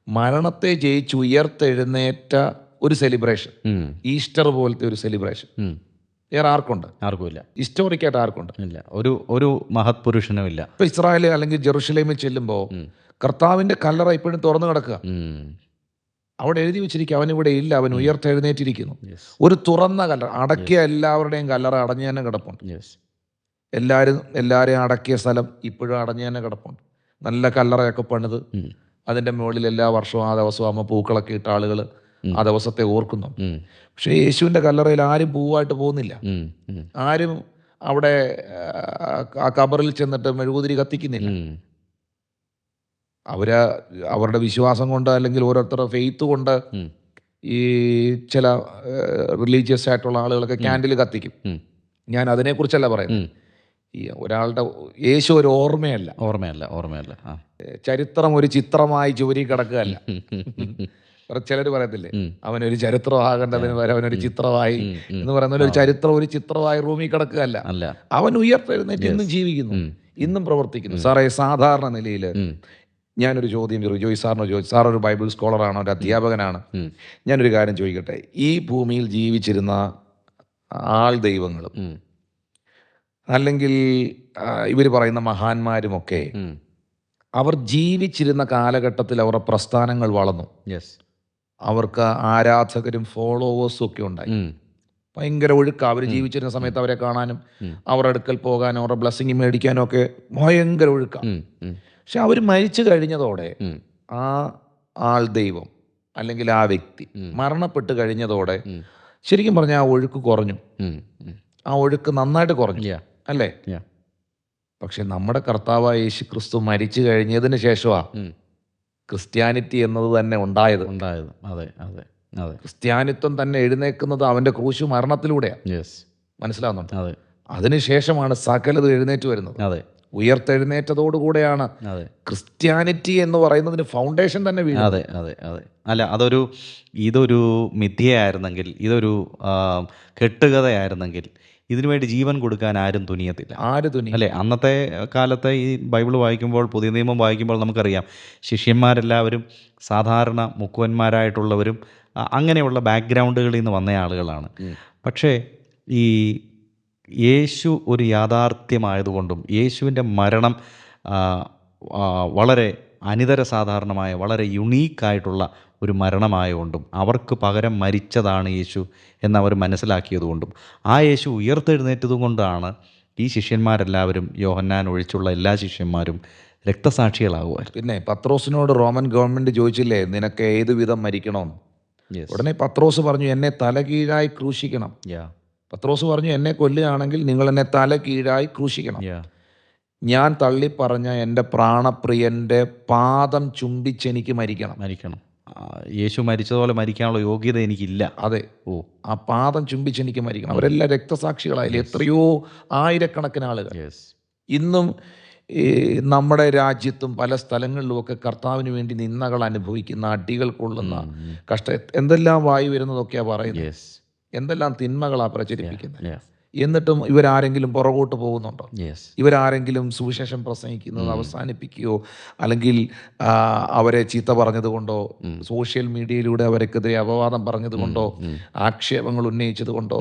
മരണത്തെ ജയിച്ച് ഉയർത്തെഴുന്നേറ്റ ഒരു സെലിബ്രേഷൻ, ഈസ്റ്റർ പോലത്തെ ഒരു സെലിബ്രേഷൻ വേറെ ആർക്കുണ്ട്? ആർക്കുമില്ല. ഹിസ്റ്റോറിക്കായിട്ട് ആർക്കുണ്ട്? ഇല്ല. ഒരു മഹത് പുരുഷനും ഇല്ല. ഇപ്പൊ ഇസ്രായേൽ അല്ലെങ്കിൽ ജെറുസലേമിൽ ചെല്ലുമ്പോൾ കർത്താവിന്റെ കല്ലറ ഇപ്പോഴും തുറന്നു കിടക്കുക. അവിടെ എഴുതി വെച്ചിരിക്കുക, അവൻ ഇവിടെ ഇല്ല, അവൻ ഉയർത്തെഴുന്നേറ്റിരിക്കുന്നു. ഒരു തുറന്ന കല്ലറ, അടക്കിയ എല്ലാവരുടെയും കല്ലറ അടഞ്ഞു തന്നെ കിടപ്പുണ്ട്. എല്ലാവരെയും അടക്കിയ സ്ഥലം ഇപ്പോഴും അടഞ്ഞു തന്നെ കിടപ്പുണ്ട്. നല്ല കല്ലറയൊക്കെ പണിത് അതിൻ്റെ മുകളിൽ എല്ലാ വർഷവും ആ ദിവസവും ആകുമ്പോൾ പൂക്കളൊക്കെ ഇട്ട ആളുകൾ ആ ദിവസത്തെ ഓർക്കുന്നു. പക്ഷേ യേശുവിൻ്റെ കല്ലറയിൽ ആരും പൂവായിട്ട് പോകുന്നില്ല. ആരും അവിടെ ആ കബറിൽ ചെന്നിട്ട് മെഴുകുതിരി കത്തിക്കുന്നില്ല. അവരുടെ വിശ്വാസം കൊണ്ട് അല്ലെങ്കിൽ ഓരോരുത്തരുടെ ഫെയ്ത്ത് കൊണ്ട് ഈ ചില റിലീജിയസ് ആയിട്ടുള്ള ആളുകളൊക്കെ ക്യാൻഡിൽ കത്തിക്കും. ഞാൻ അതിനെക്കുറിച്ചല്ല പറയുന്നത്. ഈ ഒരാളുടെ യേശു ഒരു ഓർമ്മയല്ല. ചരിത്രം ഒരു ചിത്രമായി ചുവരി കിടക്കുകയല്ല. ചിലർ പറയത്തില്ലേ, അവനൊരു ചരിത്രമാകേണ്ടതിന് വരെ അവനൊരു ചിത്രമായി എന്ന് പറയുന്ന ഒരു ചരിത്രം ഒരു ചിത്രമായി റൂമിൽ കിടക്കുകയല്ല. അവൻ ഉയർത്തെഴുന്നേറ്റ് ഇന്നും ജീവിക്കുന്നു, ഇന്നും പ്രവർത്തിക്കുന്നു. സാറേ, സാധാരണ നിലയിൽ ഞാനൊരു ചോദ്യം റിജോയ് സാറിന് ചോദിച്ചു. സാർ ഒരു ബൈബിൾ സ്കോളറാണ്, ഒരു അധ്യാപകനാണ്. ഞാനൊരു കാര്യം ചോദിക്കട്ടെ, ഈ ഭൂമിയിൽ ജീവിച്ചിരുന്ന ആൾ ദൈവങ്ങളും അല്ലെങ്കിൽ ഇവർ പറയുന്ന മഹാന്മാരുമൊക്കെ അവർ ജീവിച്ചിരുന്ന കാലഘട്ടത്തിൽ അവരുടെ പ്രസ്ഥാനങ്ങൾ വളർന്നു. യെസ്. അവർക്ക് ആരാധകരും ഫോളോവേഴ്സും ഒക്കെ ഉണ്ടായി. ഭയങ്കര ഒഴുക്ക. അവർ ജീവിച്ചിരുന്ന സമയത്ത് അവരെ കാണാനും അവരുടെ അടുക്കൽ പോകാനും അവരുടെ ബ്ലെസ്സിങ് മേടിക്കാനും ഒക്കെ ഭയങ്കര ഒഴുക്ക. പക്ഷെ അവർ മരിച്ചു കഴിഞ്ഞതോടെ ആ ആൾ ദൈവം അല്ലെങ്കിൽ ആ വ്യക്തി മരണപ്പെട്ട് കഴിഞ്ഞതോടെ ശരിക്കും പറഞ്ഞാൽ ആ ഒഴുക്ക് കുറഞ്ഞു. ആ ഒഴുക്ക് നന്നായിട്ട് കുറഞ്ഞു, അല്ലേ? പക്ഷെ നമ്മുടെ കർത്താവായ യേശു ക്രിസ്തു മരിച്ചു കഴിഞ്ഞതിന് ശേഷമാണ് ക്രിസ്ത്യാനിറ്റി എന്നത് തന്നെ ഉണ്ടായത്. അതെ അതെ അതെ. ക്രിസ്ത്യാനിത്വം തന്നെ എഴുന്നേക്കുന്നത് അവന്റെ ക്രൂശ് മരണത്തിലൂടെയാണ്. മനസ്സിലാവുന്നുണ്ട്? അതെ. അതിനുശേഷമാണ് സകലത് എഴുന്നേറ്റ് വരുന്നത്. അതെ. ഉയർത്തെഴുന്നേറ്റതോടുകൂടെയാണ് ക്രിസ്ത്യാനിറ്റി എന്ന് പറയുന്നതിന് ഫൗണ്ടേഷൻ തന്നെ വീഴുന്നത്. അതെ അതെ അതെ. അല്ല, ഇതൊരു മിഥ്യയായിരുന്നെങ്കിൽ, ഇതൊരു കെട്ടുകഥയായിരുന്നെങ്കിൽ ഇതിനുവേണ്ടി ജീവൻ കൊടുക്കാൻ ആരും തുനിയത്തില്ല. അല്ലേ? അന്നത്തെ കാലത്തെ ഈ ബൈബിൾ വായിക്കുമ്പോൾ, പുതിയ നിയമം വായിക്കുമ്പോൾ നമുക്കറിയാം, ശിഷ്യന്മാരെല്ലാവരും സാധാരണ മുക്കുവന്മാരായിട്ടുള്ളവരും അങ്ങനെയുള്ള ബാക്ക്ഗ്രൗണ്ടുകളിൽ നിന്ന് വന്ന ആളുകളാണ്. പക്ഷേ ഈ യേശു ഒരു യാഥാർത്ഥ്യമായതുകൊണ്ടും യേശുവിൻ്റെ മരണം വളരെ അനിതര സാധാരണമായ, വളരെ യുണീക്കായിട്ടുള്ള ഒരു മരണമായതുകൊണ്ടും അവർക്ക് പകരം മരിച്ചതാണ് യേശു എന്നവർ മനസ്സിലാക്കിയതുകൊണ്ടും ആ യേശു ഉയർത്തെഴുന്നേറ്റതുകൊണ്ടാണ് ഈ ശിഷ്യന്മാരെല്ലാവരും, യോഹന്നാൻ ഒഴിച്ചുള്ള എല്ലാ ശിഷ്യന്മാരും രക്തസാക്ഷികളാകുമായിരുന്നു. പിന്നെ പത്രോസിനോട് റോമൻ ഗവൺമെൻറ് ചോദിച്ചില്ലേ, നിനക്ക് ഏത് വിധം മരിക്കണം? ഉടനെ പത്രോസ് പറഞ്ഞു, എന്നെ തലകീഴായി ക്രൂശിക്കണം. പത്രോസ് പറഞ്ഞു, എന്നെ കൊല്ലുകയാണെങ്കിൽ നിങ്ങൾ എന്നെ തലകീഴായി ക്രൂശിക്കണം. ഞാൻ തള്ളിപ്പറഞ്ഞ എൻ്റെ പ്രാണപ്രിയൻ്റെ പാദം ചുംബിച്ചെനിക്ക് മരിക്കണം. യേശു മരിച്ചതുപോലെ മരിക്കാനുള്ള യോഗ്യത എനിക്കില്ല. അതെ. ആ പാദം ചുംബിച്ചെനിക്ക് മരിക്കണം. അവരെല്ലാം രക്തസാക്ഷികളായില്ലേ? എത്രയോ ആയിരക്കണക്കിന് ആളുകൾ ഇന്നും നമ്മുടെ രാജ്യത്തും പല സ്ഥലങ്ങളിലുമൊക്കെ കർത്താവിന് വേണ്ടി നിന്ദകൾ അനുഭവിക്കുന്ന, അടികൾ കൊള്ളുന്ന, എന്തെല്ലാം വായി വരുന്നതൊക്കെയാ പറയുന്നത്, എന്തെല്ലാം തിന്മകളാ പ്രചരിപ്പിക്കുന്നത്. എന്നിട്ടും ഇവരാരെങ്കിലും പുറകോട്ട് പോകുന്നുണ്ടോ? ഇവരാരെങ്കിലും സുവിശേഷം പ്രസംഗിക്കുന്നത് അവസാനിപ്പിക്കുകയോ അല്ലെങ്കിൽ അവരെ ചീത്ത പറഞ്ഞതുകൊണ്ടോ, സോഷ്യൽ മീഡിയയിലൂടെ അവർക്കെതിരെ അപവാദം പറഞ്ഞതുകൊണ്ടോ, ആക്ഷേപങ്ങൾ ഉന്നയിച്ചത് കൊണ്ടോ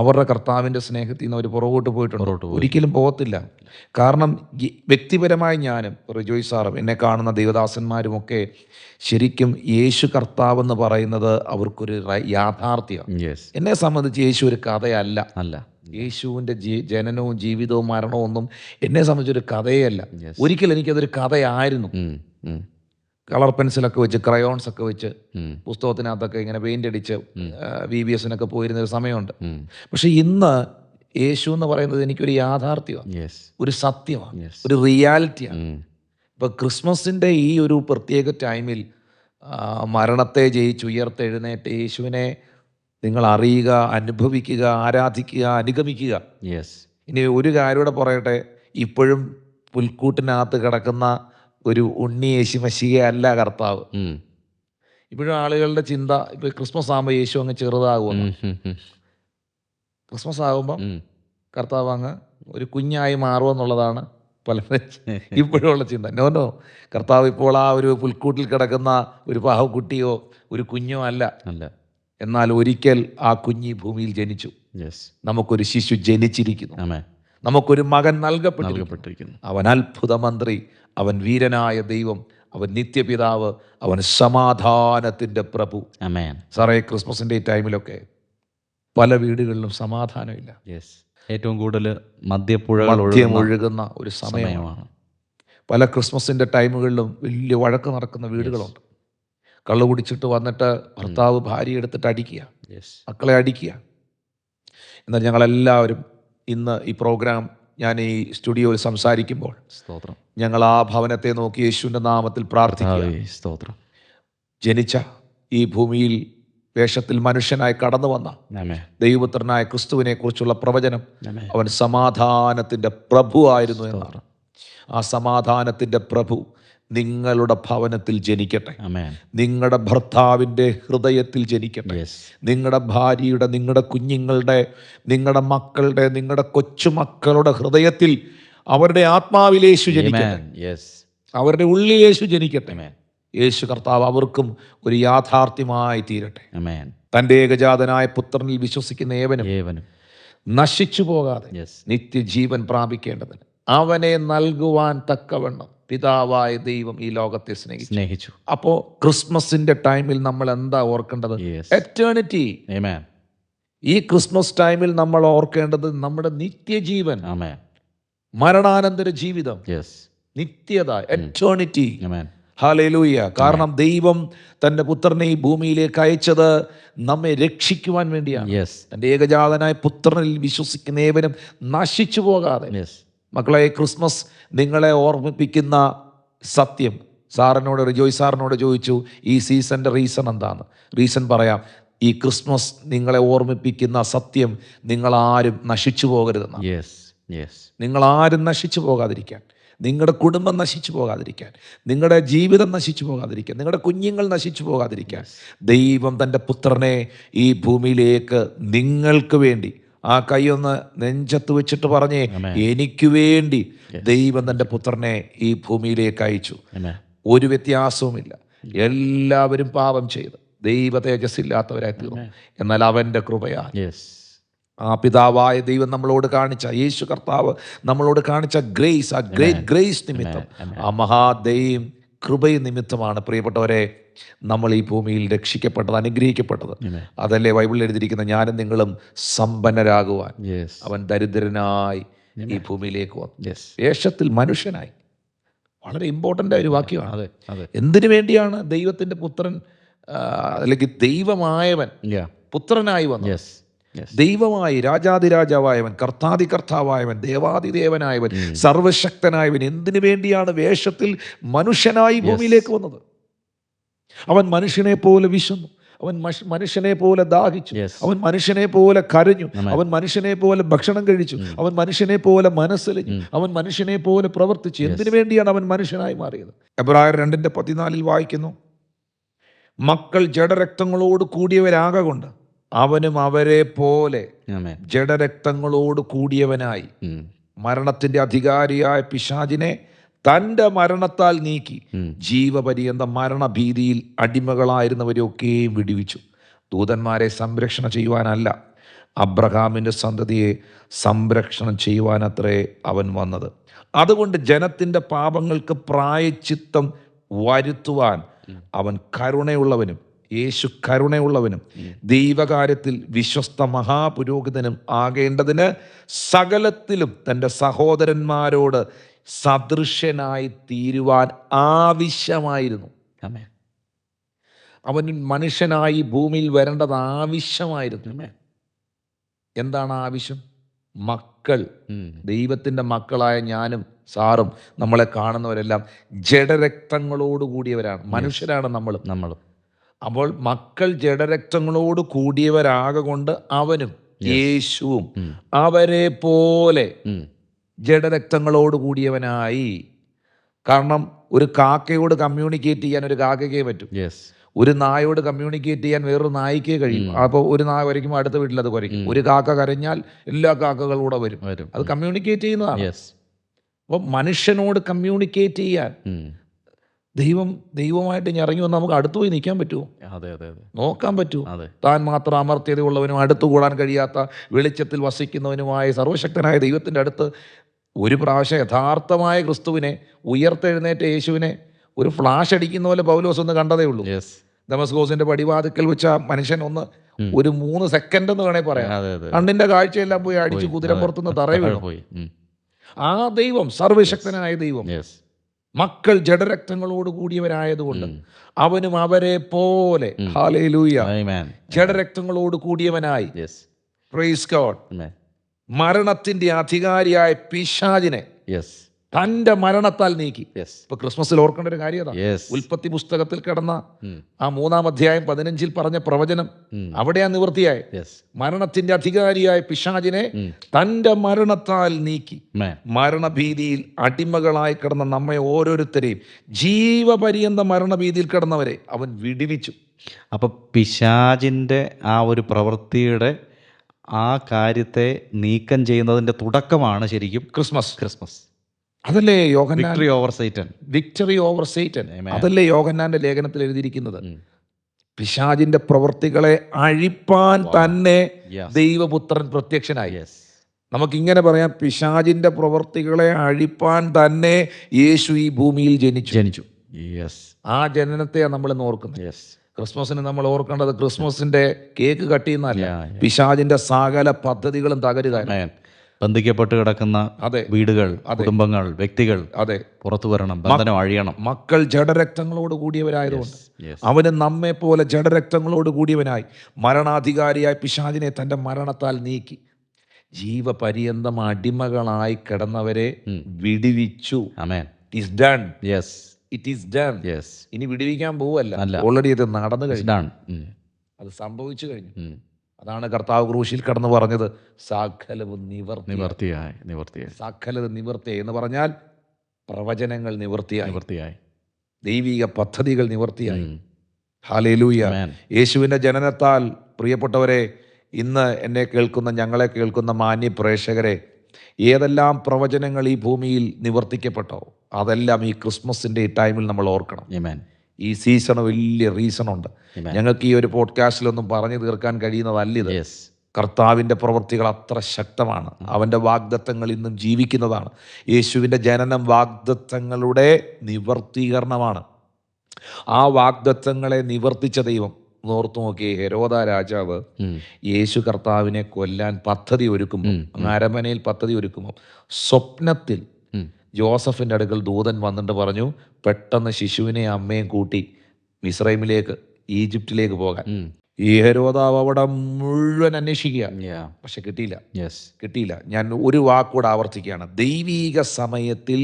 അവരുടെ കർത്താവിൻ്റെ സ്നേഹത്തിൽ നിന്ന് അവർ പുറകോട്ട് പോയിട്ടുണ്ടോ? ഒരിക്കലും പോകത്തില്ല. കാരണം വ്യക്തിപരമായി ഞാനും റിജോയ് സാറും എന്നെ കാണുന്ന ദൈവദാസന്മാരുമൊക്കെ ശരിക്കും യേശു കർത്താവെന്ന് പറയുന്നത് അവർക്കൊരു യാഥാർത്ഥ്യമാണ്. എന്നെ സംബന്ധിച്ച് യേശു ഒരു കഥയല്ല. യേശുവിൻ്റെ ജനനവും ജീവിതവും മരണവും ഒന്നും എന്നെ സംബന്ധിച്ചൊരു കഥയല്ല. ഒരിക്കലും എനിക്കതൊരു കഥയായിരുന്നു. കളർ പെൻസിലൊക്കെ വെച്ച്, ക്രയോൺസ് ഒക്കെ വെച്ച് പുസ്തകത്തിനകത്തൊക്കെ ഇങ്ങനെ പെയിന്റ് അടിച്ച് VBSനൊക്കെ പോയിരുന്ന ഒരു സമയമുണ്ട്. പക്ഷെ ഇന്ന് യേശു എന്ന് പറയുന്നത് എനിക്കൊരു യാഥാർത്ഥ്യമാണ്, ഒരു സത്യമാണ്, ഒരു റിയാലിറ്റിയാണ്. ഇപ്പൊ ക്രിസ്മസിന്റെ ഈ ഒരു പ്രത്യേക ടൈമിൽ മരണത്തെ ജയിച്ച് ഉയർത്തെഴുന്നേറ്റ് യേശുവിനെ നിങ്ങൾ അറിയുക, അനുഭവിക്കുക, ആരാധിക്കുക, അനുഗമിക്കുക. ഇനി ഒരു കാര്യം കൂടെ പറയട്ടെ, ഇപ്പോഴും പുൽക്കൂട്ടിനകത്ത് കിടക്കുന്ന ഒരു ഉണ്ണി യേശു മശിഹയല്ല കർത്താവ്. ഇപ്പോഴും ആളുകളുടെ ചിന്ത, ഇപ്പൊ ക്രിസ്മസ് ആകുമ്പോൾ യേശു അങ്ങ് ചെറുതാകുമെന്ന്. ക്രിസ്മസ് ആകുമ്പം കർത്താവ് അങ്ങ് ഒരു കുഞ്ഞായി മാറുമെന്നുള്ളതാണ് പലരും ഇപ്പോഴുള്ള ചിന്ത. നോ, കർത്താവ് ഇപ്പോൾ ആ ഒരു പുൽക്കൂട്ടിൽ കിടക്കുന്ന ഒരു പാവക്കുട്ടിയോ ഒരു കുഞ്ഞോ അല്ല. എന്നാൽ ഒരിക്കൽ ആ കുഞ്ഞി ഭൂമിയിൽ ജനിച്ചു. നമുക്കൊരു ശിശു ജനിച്ചിരിക്കുന്നു. നമുക്കൊരു മകൻ നൽകപ്പെട്ടിരിക്കുന്നു. അവൻ അത്ഭുത മന്ത്രി, അവൻ വീരനായ ദൈവം, അവൻ നിത്യപിതാവ്, അവൻ സമാധാനത്തിന്റെ പ്രഭു. സാറേ, ക്രിസ്മസിന്റെ ഈ ടൈമിലൊക്കെ പല വീടുകളിലും സമാധാനമില്ല. ഏറ്റവും കൂടുതൽ മദ്യം ഒഴുകുന്ന ഒരു സമയമാണ്. പല ക്രിസ്മസിന്റെ ടൈമുകളിലും വലിയ വഴക്ക് നടക്കുന്ന വീടുകളുണ്ട്. കള്ളു കുടിച്ചിട്ട് വന്നിട്ട് ഭർത്താവ് ഭാര്യ എടുത്തിട്ട് അടിക്കുക, മക്കളെ അടിക്കുക. എന്നാൽ ഞങ്ങളെല്ലാവരും ഇന്ന് ഈ പ്രോഗ്രാം ഞാൻ ഈ സ്റ്റുഡിയോയിൽ സംസാരിക്കുമ്പോൾ ഞങ്ങൾ ആ ഭവനത്തെ നോക്കി യേശുവിൻ്റെ നാമത്തിൽ പ്രാർത്ഥിക്കുക. ജനിച്ച ഈ ഭൂമിയിൽ വേഷത്തിൽ മനുഷ്യനായി കടന്നു വന്ന ദൈവപുത്രനായ ക്രിസ്തുവിനെ കുറിച്ചുള്ള പ്രവചനം, അവൻ സമാധാനത്തിൻ്റെ പ്രഭു ആയിരുന്നു എന്നാണ്. ആ സമാധാനത്തിൻ്റെ പ്രഭു നിങ്ങളുടെ ഭവനത്തിൽ ജനിക്കട്ടെ. നിങ്ങളുടെ ഭർത്താവിൻ്റെ ഹൃദയത്തിൽ ജനിക്കട്ടെ. നിങ്ങളുടെ ഭാര്യയുടെ, നിങ്ങളുടെ കുഞ്ഞുങ്ങളുടെ, നിങ്ങളുടെ മക്കളുടെ, നിങ്ങളുടെ കൊച്ചുമക്കളുടെ ഹൃദയത്തിൽ, അവരുടെ ആത്മാവിൽ യേശു ജനിക്കട്ടെ. അവരുടെ ഉള്ളിൽ യേശു ജനിക്കട്ടെ. യേശു കർത്താവ് അവർക്കും ഒരു യാഥാർത്ഥ്യമായി തീരട്ടെ. തൻ്റെ ഏകജാതനായ പുത്രനിൽ വിശ്വസിക്കുന്ന ഏവനും നശിച്ചു പോകാതെ യെസ് നിത്യജീവൻ പ്രാപിക്കേണ്ടതിന് അവനെ നൽകുവാൻ തക്കവണ്ണം പിതാവായ ദൈവം ഈ ലോകത്തെ സ്നേഹിച്ചു. അപ്പോൾ ക്രിസ്മസിന്റെ ടൈമിൽ നമ്മൾ എന്താ ഓർക്കേണ്ടത്? Yes. എറ്റേണിറ്റി. ആമേൻ. ഈ ക്രിസ്മസ് ടൈമിൽ നമ്മൾ ഓർക്കേണ്ടത് നമ്മുടെ നിത്യജീവൻ, ആമേൻ. മരണാനന്തര ജീവിതം, യെസ് നിത്യത, എറ്റേണിറ്റി. ആമേൻ. ഹല്ലേലൂയ. കാരണം ദൈവം തൻ്റെ പുത്രനെ ഈ ഭൂമിയിലേക്ക് അയച്ചത് നമ്മെ രക്ഷിക്കുവാൻ വേണ്ടിയാണ്. യെസ് തൻ്റെ ഏകജാതനായ പുത്രനിൽ വിശ്വസിക്കുന്ന ഏവനും നശിച്ചു പോകാതെ. യെസ് മക്കളെ, ക്രിസ്മസ് നിങ്ങളെ ഓർമ്മിപ്പിക്കുന്ന സത്യം. റിജോയ് സാറിനോട് ചോദിച്ചു ഈ സീസണിൻ്റെ റീസൺ എന്താണ്? റീസൺ പറയാം. ഈ ക്രിസ്മസ് നിങ്ങളെ ഓർമ്മിപ്പിക്കുന്ന സത്യം, നിങ്ങളാരും നശിച്ചു പോകരുതെന്നാണ്. യെസ് യെസ് നിങ്ങളാരും നശിച്ചു പോകാതിരിക്കാൻ, നിങ്ങളുടെ കുടുംബം നശിച്ചു പോകാതിരിക്കാൻ, നിങ്ങളുടെ ജീവിതം നശിച്ചു പോകാതിരിക്കാൻ, നിങ്ങളുടെ കുഞ്ഞുങ്ങൾ നശിച്ചു പോകാതിരിക്കാൻ ദൈവം തൻ്റെ പുത്രനെ ഈ ഭൂമിയിലേക്ക് നിങ്ങൾക്ക് വേണ്ടി, ആ കൈയൊന്ന് നെഞ്ചത്ത് വെച്ചിട്ട് പറഞ്ഞേ, എനിക്ക് വേണ്ടി ദൈവം തൻ്റെ പുത്രനെ ഈ ഭൂമിയിലേക്ക് അയച്ചു. ഒരു വ്യത്യാസവുമില്ല. എല്ലാവരും പാപം ചെയ്ത് ദൈവ തേജസ്സില്ലാത്തവരായി തീർന്നു. എന്നാൽ അവൻ്റെ കൃപയാൽ ആ പിതാവായ ദൈവം നമ്മളോട് കാണിച്ച, യേശു കർത്താവ് നമ്മളോട് കാണിച്ച ഗ്രേസ്, ആ ഗ്രേറ്റ് ഗ്രേസ് നിമിത്തം, ആ മഹാദൈവം കൃപയും നിമിത്തമാണ് പ്രിയപ്പെട്ടവരെ നമ്മൾ ഈ ഭൂമിയിൽ രക്ഷിക്കപ്പെട്ടത്, അനുഗ്രഹിക്കപ്പെട്ടത്. അതല്ലേ ബൈബിളിൽ എഴുതിയിരിക്കുന്ന, ഞാനും നിങ്ങളും സമ്പന്നരാകുവാൻ അവൻ ദരിദ്രനായി ഈ ഭൂമിയിലേക്ക് വന്നു, വേഷത്തിൽ മനുഷ്യനായി. വളരെ ഇമ്പോർട്ടൻ്റ് ആയ ഒരു വാക്യമാണ്. എന്തിനു വേണ്ടിയാണ് ദൈവത്തിൻ്റെ പുത്രൻ അല്ലെങ്കിൽ ദൈവമായവൻ പുത്രനായി വന്നു? ദൈവമായി, രാജാതിരാജാവായവൻ, കർത്താതി കർത്താവായവൻ, ദേവാതിദേവനായവൻ, സർവശക്തനായവൻ എന്തിനു വേണ്ടിയാണ് വേഷത്തിൽ മനുഷ്യനായി ഭൂമിയിലേക്ക് വന്നത്? അവൻ മനുഷ്യനെ പോലെ വിശന്നു, അവൻ മനുഷ്യനെ പോലെ ദാഹിച്ചു, അവൻ മനുഷ്യനെ പോലെ കരഞ്ഞു, അവൻ മനുഷ്യനെ പോലെ ഭക്ഷണം കഴിച്ചു, അവൻ മനുഷ്യനെ പോലെ മനസ്സലിഞ്ഞു, അവൻ മനുഷ്യനെ പോലെ പ്രവർത്തിച്ചു. എന്തിനു വേണ്ടിയാണ് അവൻ മനുഷ്യനായി മാറിയത്? എബ്രായർ 2:14 വായിക്കുന്നു, മക്കൾ ജഡരക്തങ്ങളോട് കൂടിയവരാകൊണ്ട് അവനും അവരെ പോലെ ജഡരക്തങ്ങളോട് കൂടിയവനായി മരണത്തിന്റെ അധികാരിയായ പിശാചിനെ തൻ്റെ മരണത്താൽ നീക്കി ജീവപര്യന്തം മരണഭീതിയിൽ അടിമകളായിരുന്നവരെയൊക്കെയും വിടുവിച്ചു. ദൂതന്മാരെ സംരക്ഷണം ചെയ്യുവാനല്ല, അബ്രഹാമിൻ്റെ സന്തതിയെ സംരക്ഷണം ചെയ്യുവാനത്രേ അവൻ വന്നത്. അതുകൊണ്ട് ജനത്തിൻ്റെ പാപങ്ങൾക്ക് പ്രായശ്ചിത്തം വരുത്തുവാൻ അവൻ കരുണയുള്ളവനും, യേശു കരുണയുള്ളവനും ദൈവകാര്യത്തിൽ വിശ്വസ്ത മഹാപുരോഹിതനും ആകേണ്ടതിന് സകലത്തിലും തൻ്റെ സഹോദരന്മാരോട് സദൃശ്യനായി തീരുവാൻ ആവശ്യമായിരുന്നു. അവൻ മനുഷ്യനായി ഭൂമിയിൽ വരേണ്ടത് ആവശ്യമായിരുന്നു. എന്താണ് ആവശ്യം? മക്കൾ, ദൈവത്തിൻ്റെ മക്കളായ ഞാനും സാറും നമ്മളെ കാണുന്നവരെല്ലാം ജഡരക്തങ്ങളോട് കൂടിയവരാണ്, മനുഷ്യരാണ് നമ്മളും. അപ്പോൾ മക്കൾ ജഡരക്തങ്ങളോട് കൂടിയവരാകൊണ്ട് അവനും യേശുവും അവരെ പോലെ ജഡരക്തങ്ങളോട് കൂടിയവനായി. കാരണം ഒരു കാക്കയോട് കമ്മ്യൂണിക്കേറ്റ് ചെയ്യാൻ ഒരു കാക്കയ്ക്കേ പറ്റും, ഒരു നായോട് കമ്മ്യൂണിക്കേറ്റ് ചെയ്യാൻ വേറൊരു നായിക്കേ കഴിയും. അപ്പോൾ ഒരു നായ വരയ്ക്കുമ്പോൾ അടുത്ത വീട്ടിൽ അത് കുറയ്ക്കും. ഒരു കാക്ക കരഞ്ഞാൽ എല്ലാ കാക്കകളൂടെ വരും. അത് കമ്മ്യൂണിക്കേറ്റ് ചെയ്യുന്നതാണ്. അപ്പോൾ മനുഷ്യനോട് കമ്മ്യൂണിക്കേറ്റ് ചെയ്യാൻ ദൈവമായിട്ട് ഇറങ്ങി വന്ന് നമുക്ക് അടുത്ത് പോയി നിൽക്കാൻ പറ്റുമോ? നോക്കാൻ പറ്റുമോ? താൻ മാത്രം അമർത്യതയുള്ളവനും അടുത്തു കൂടാൻ കഴിയാത്ത വെളിച്ചത്തിൽ വസിക്കുന്നവനുമായ സർവശക്തനായ ദൈവത്തിൻ്റെ അടുത്ത് ഒരു പ്രാവശ്യം യഥാർത്ഥമായ ക്രിസ്തുവിനെ, ഉയർത്തെഴുന്നേറ്റ യേശുവിനെ ഒരു ഫ്ലാഷ് അടിക്കുന്ന പോലെ പൗലോസ് ഒന്ന് കണ്ടതേ ഉള്ളൂ. ദമസ്കോസിന്റെ പടിവാതിക്കൽ വെച്ച മനുഷ്യൻ ഒന്ന് ഒരു 3 സെക്കൻഡ് എന്ന് വേണേ പറയാം, കണ്ണിന്റെ കാഴ്ചയെല്ലാം പോയി അടിച്ച് കുതിരപ്പുറത്തുനിന്ന് തറ വീണു. ആ ദൈവം, സർവശക്തനായ ദൈവം, മക്കൾ ജഡരക്തങ്ങളോട് കൂടിയവരായതുകൊണ്ട് അവനും അവരെ പോലെ, ഹല്ലേലൂയ, ജഡരക്തങ്ങളോട് കൂടിയവനായി, പ്രൈസ് ഗോഡ്, മരണത്തിന്റെ അധികാരിയായ പിശാചിനെ തൻ്റെ മരണത്താൽ നീക്കി. ഇപ്പൊ ക്രിസ്മസിൽ ഓർക്കേണ്ട ഒരു കാര്യം അതാ. ഉൽപ്പത്തി പുസ്തകത്തിൽ കിടന്ന ആ 3-ാം അധ്യായം 15 പറഞ്ഞ പ്രവചനം അവിടെയാ നിവൃത്തിയായി. മരണത്തിന്റെ അധികാരിയായ പിശാചിനെ തൻ്റെ മരണത്താൽ നീക്കി മരണഭീതിയിൽ അടിമകളായി കിടന്ന നമ്മെ ഓരോരുത്തരെയും, ജീവപര്യന്ത മരണഭീതിയിൽ കിടന്നവരെ അവൻ വിടുവിച്ചു. അപ്പൊ പിശാചിന്റെ ആ ഒരു പ്രവൃത്തിയുടെ ആ കാര്യത്തെ നീക്കം ചെയ്യുന്നതിന്റെ തുടക്കമാണ് ശരിക്കും ക്രിസ്മസ്. അതല്ലേ യോഹന്നാൻ, വിക്ടറി ഓവർ സൈറ്റൻ. അതല്ലേ യോഹന്നാന്റെ ലേഖനത്തിൽ എഴുതിയിരിക്കുന്നത്. പിശാചിന്റെ പ്രവൃത്തികളെ അഴിപ്പാൻ തന്നെ Yes. ദൈവപുത്രൻ പ്രത്യക്ഷനായി. യെസ്, നമുക്കിങ്ങനെ പറയാം, പിശാചിന്റെ പ്രവൃത്തികളെ അഴിപ്പാൻ തന്നെ യേശു ഈ ഭൂമിയിൽ ജനിച്ചു. ജനിച്ചു. യെസ്, ആ ജനനത്തെയാണ് നമ്മൾ ഇന്ന് ഓർക്കുന്നത്. യെസ്, ക്രിസ്മസിന് നമ്മൾ ഓർക്കേണ്ടത് ക്രിസ്മസിന്റെ കേക്ക് കട്ട് ചെയ്യുന്നതല്ല, Yeah, yeah. പിശാചിന്റെ സകല പദ്ധതികളും തകരുക. ആമേൻ. ബന്ധിക്കപ്പെട്ട് കിടക്കുന്ന അതെ, വീടുകൾ, അതെ. കുടുംബങ്ങൾ, വ്യക്തികൾ അതെ. പുറത്തു വരണം, ബന്ധനം അഴിയണം. മക്കൾ ജഡരക്തങ്ങളോട് കൂടിയവരായതുകൊണ്ട് Yes. അവന് നമ്മെ പോലെ ജഡരക്തങ്ങളോട് കൂടിയവനായി മരണാധികാരിയായ പിശാചിനെ തൻ്റെ മരണത്താൽ നീക്കി ജീവപര്യന്തം അടിമകളായി കിടന്നവരെ വിടുവിച്ചു. Amen. It is done. Yes, it is done. Yes. ഇനി വിടുവിക്കാൻ പോവല്ല, അല്ല. ഓൾറെഡി ഇത് നടന്നു കഴിഞ്ഞു, ഡൺ. അത് സംഭവിച്ചു കഴിഞ്ഞു. അതാണ് കർത്താവ് ക്രൂശിൽ കടന്ന് പറഞ്ഞത്, സകലവും നിവർത്തിയായി, നിവർത്തിയായി, സകലത് നിവർത്തിയായി എന്ന് പറഞ്ഞാൽ പ്രവചനങ്ങൾ നിവർത്തിയായി, നിവർത്തിയായി, ദൈവിക പദ്ധതികൾ നിവർത്തിയായി. ഹല്ലേലൂയ. ആമേൻ. യേശുവിൻ്റെ ജനനത്താൽ പ്രിയപ്പെട്ടവരെ, ഇന്ന് എന്നെ കേൾക്കുന്ന, ഞങ്ങളെ കേൾക്കുന്ന മാന്യ പ്രേക്ഷകരെ, ഏതെല്ലാം പ്രവചനങ്ങൾ ഈ ഭൂമിയിൽ നിവർത്തിക്കപ്പെട്ടോ അതെല്ലാം ഈ ക്രിസ്മസിൻ്റെ ഈ ടൈമിൽ നമ്മൾ ഓർക്കണം. ആമേൻ. ഈ സീസൺ വലിയ റീസണുണ്ട്. Amen. ഞങ്ങൾക്ക് ഈ ഒരു പോഡ്കാസ്റ്റിലൊന്നും പറഞ്ഞു തീർക്കാൻ കഴിയുന്നതല്ല ഇത്. യെസ്, കർത്താവിൻ്റെ പ്രവൃത്തികൾ അത്ര ശക്തമാണ്. അവൻ്റെ വാഗ്ദത്തങ്ങൾ ഇന്നും ജീവിക്കുന്നതാണ്. യേശുവിൻ്റെ ജനനം വാഗ്ദത്തങ്ങളുടെ നിവർത്തീകരണമാണ്. ആ വാഗ്ദത്തങ്ങളെ നിവർത്തിച്ച ദൈവം ഓർത്തു നോക്കിയേ, ഹെരോദ രാജാവ് യേശു കർത്താവിനെ കൊല്ലാൻ പദ്ധതി ഒരുക്കുമ്പോൾ, അരമനയിൽ പദ്ധതി ഒരുക്കുമ്പോൾ, സ്വപ്നത്തിൽ ജോസഫിൻ്റെ അടുക്കൽ ദൂതൻ വന്നിട്ട് പറഞ്ഞു, പെട്ടെന്ന് ശിശുവിനെ അമ്മയും കൂട്ടി മിസ്രൈമിലേക്ക്, ഈജിപ്തിലേക്ക് പോകാൻ. ഈ ഹെരോദാവ് അവിടെ മുഴുവൻ അന്വേഷിക്കുക, പക്ഷെ കിട്ടിയില്ല. യെസ്, കിട്ടിയില്ല. ഞാൻ ഒരു വാക്കുകൂടെ ആവർത്തിക്കുകയാണ്, ദൈവീക സമയത്തിൽ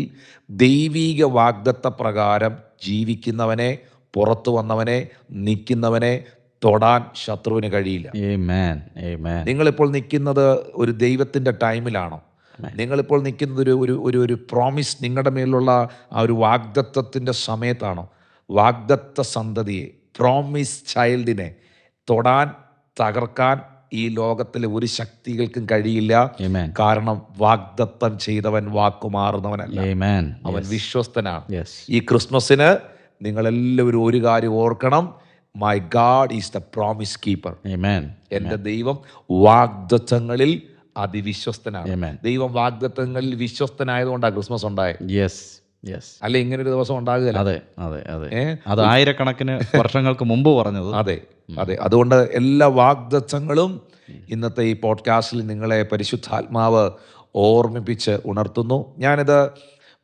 ദൈവീക വാഗ്ദത്ത പ്രകാരം ജീവിക്കുന്നവനെ, പുറത്തു വന്നവനെ, നിൽക്കുന്നവനെ തൊടാൻ ശത്രുവിന് കഴിയില്ല. ആമേൻ, ആമേൻ. നിങ്ങളിപ്പോൾ നിൽക്കുന്നത് ഒരു ദൈവത്തിൻ്റെ ടൈമിലാണോ? നിങ്ങളിപ്പോൾ നിൽക്കുന്നത് ഒരു പ്രോമിസ്, നിങ്ങളുടെ മേലുള്ള ആ ഒരു വാഗ്ദത്തത്തിൻ്റെ സമയത്താണോ? വാഗ്ദത്ത സന്തതിയെ, പ്രോമിസ് ചൈൽഡിനെ തൊടാൻ, തകർക്കാൻ ഈ ലോകത്തിലെ ഒരു ശക്തികൾക്കും കഴിയില്ല. ആമേൻ. കാരണം വാഗ്ദത്തം ചെയ്തവൻ വാക്കുമാറുന്നവനല്ല, ആമേൻ. അവൻ വിശ്വസ്തനാണ്. യെസ്, ഈ ക്രിസ്മസിന് നിങ്ങളെല്ലാവരും ഒരു കാര്യം ഓർക്കണം, my God is the promise keeper. Amen. എൻ്റെ ദൈവം വാഗ്ദത്തങ്ങളിൽ അതിവിശ്വസ്തനാണ്. Amen. ദൈവം വാഗ്ദത്തങ്ങളിൽ വിശ്വസ്തനായതുകൊണ്ടാണ് ക്രിസ്മസ് ഉണ്ടായത്. Yes, yes. അല്ല, ഇങ്ങനെ ഒരു ദിവസം ഉണ്ടാകുകയില്ല. അതെ, അതെ, അതെ. അത് ആയിരക്കണക്കിന് വർഷങ്ങൾക്ക് മുമ്പ് പറഞ്ഞത്. അതെ, അതെ. അതുകൊണ്ട് എല്ലാ വാഗ്ദത്തങ്ങളും ഇന്നത്തെ ഈ പോഡ്കാസ്റ്റിൽ നിങ്ങളെ പരിശുദ്ധാത്മാവ് ഓർമ്മിപ്പിച്ച് ഉണർത്തുന്നു. ഞാനിത്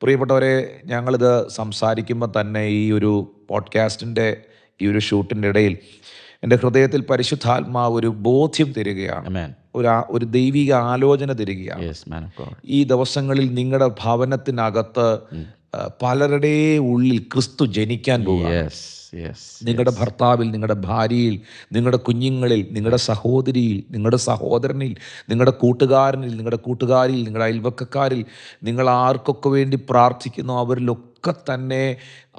പ്രിയപ്പെട്ടവരെ, ഞങ്ങളിത് സംസാരിക്കുമ്പോൾ തന്നെ ഈ ഒരു പോഡ്കാസ്റ്റിൻ്റെ ഈ ഒരു ഷൂട്ടിൻ്റെ ഇടയിൽ എൻ്റെ ഹൃദയത്തിൽ പരിശുദ്ധാത്മാവ് ഒരു ബോധ്യം തരികയാണ്, ആമേൻ. ഒരു ദൈവിക ആലോചന തരികയാണ്. Yes, man of God. ഈ ദിവസങ്ങളിൽ നിങ്ങളുടെ ഭവനത്തിനകത്ത് പലരുടെ ഉള്ളിൽ ക്രിസ്തു ജനിക്കാൻ പോകുക. Yes, yes. നിങ്ങളുടെ ഭർത്താവിൽ, നിങ്ങളുടെ ഭാര്യയിൽ, നിങ്ങളുടെ കുഞ്ഞുങ്ങളിൽ, നിങ്ങളുടെ സഹോദരിയിൽ, നിങ്ങളുടെ സഹോദരനിൽ, നിങ്ങളുടെ കൂട്ടുകാരനിൽ, നിങ്ങളുടെ കൂട്ടുകാരിൽ, നിങ്ങളുടെ അയൽവക്കക്കാരിൽ, നിങ്ങൾ ആർക്കൊക്കെ വേണ്ടി പ്രാർത്ഥിക്കുന്നു അവരിലൊക്കെ തന്നെ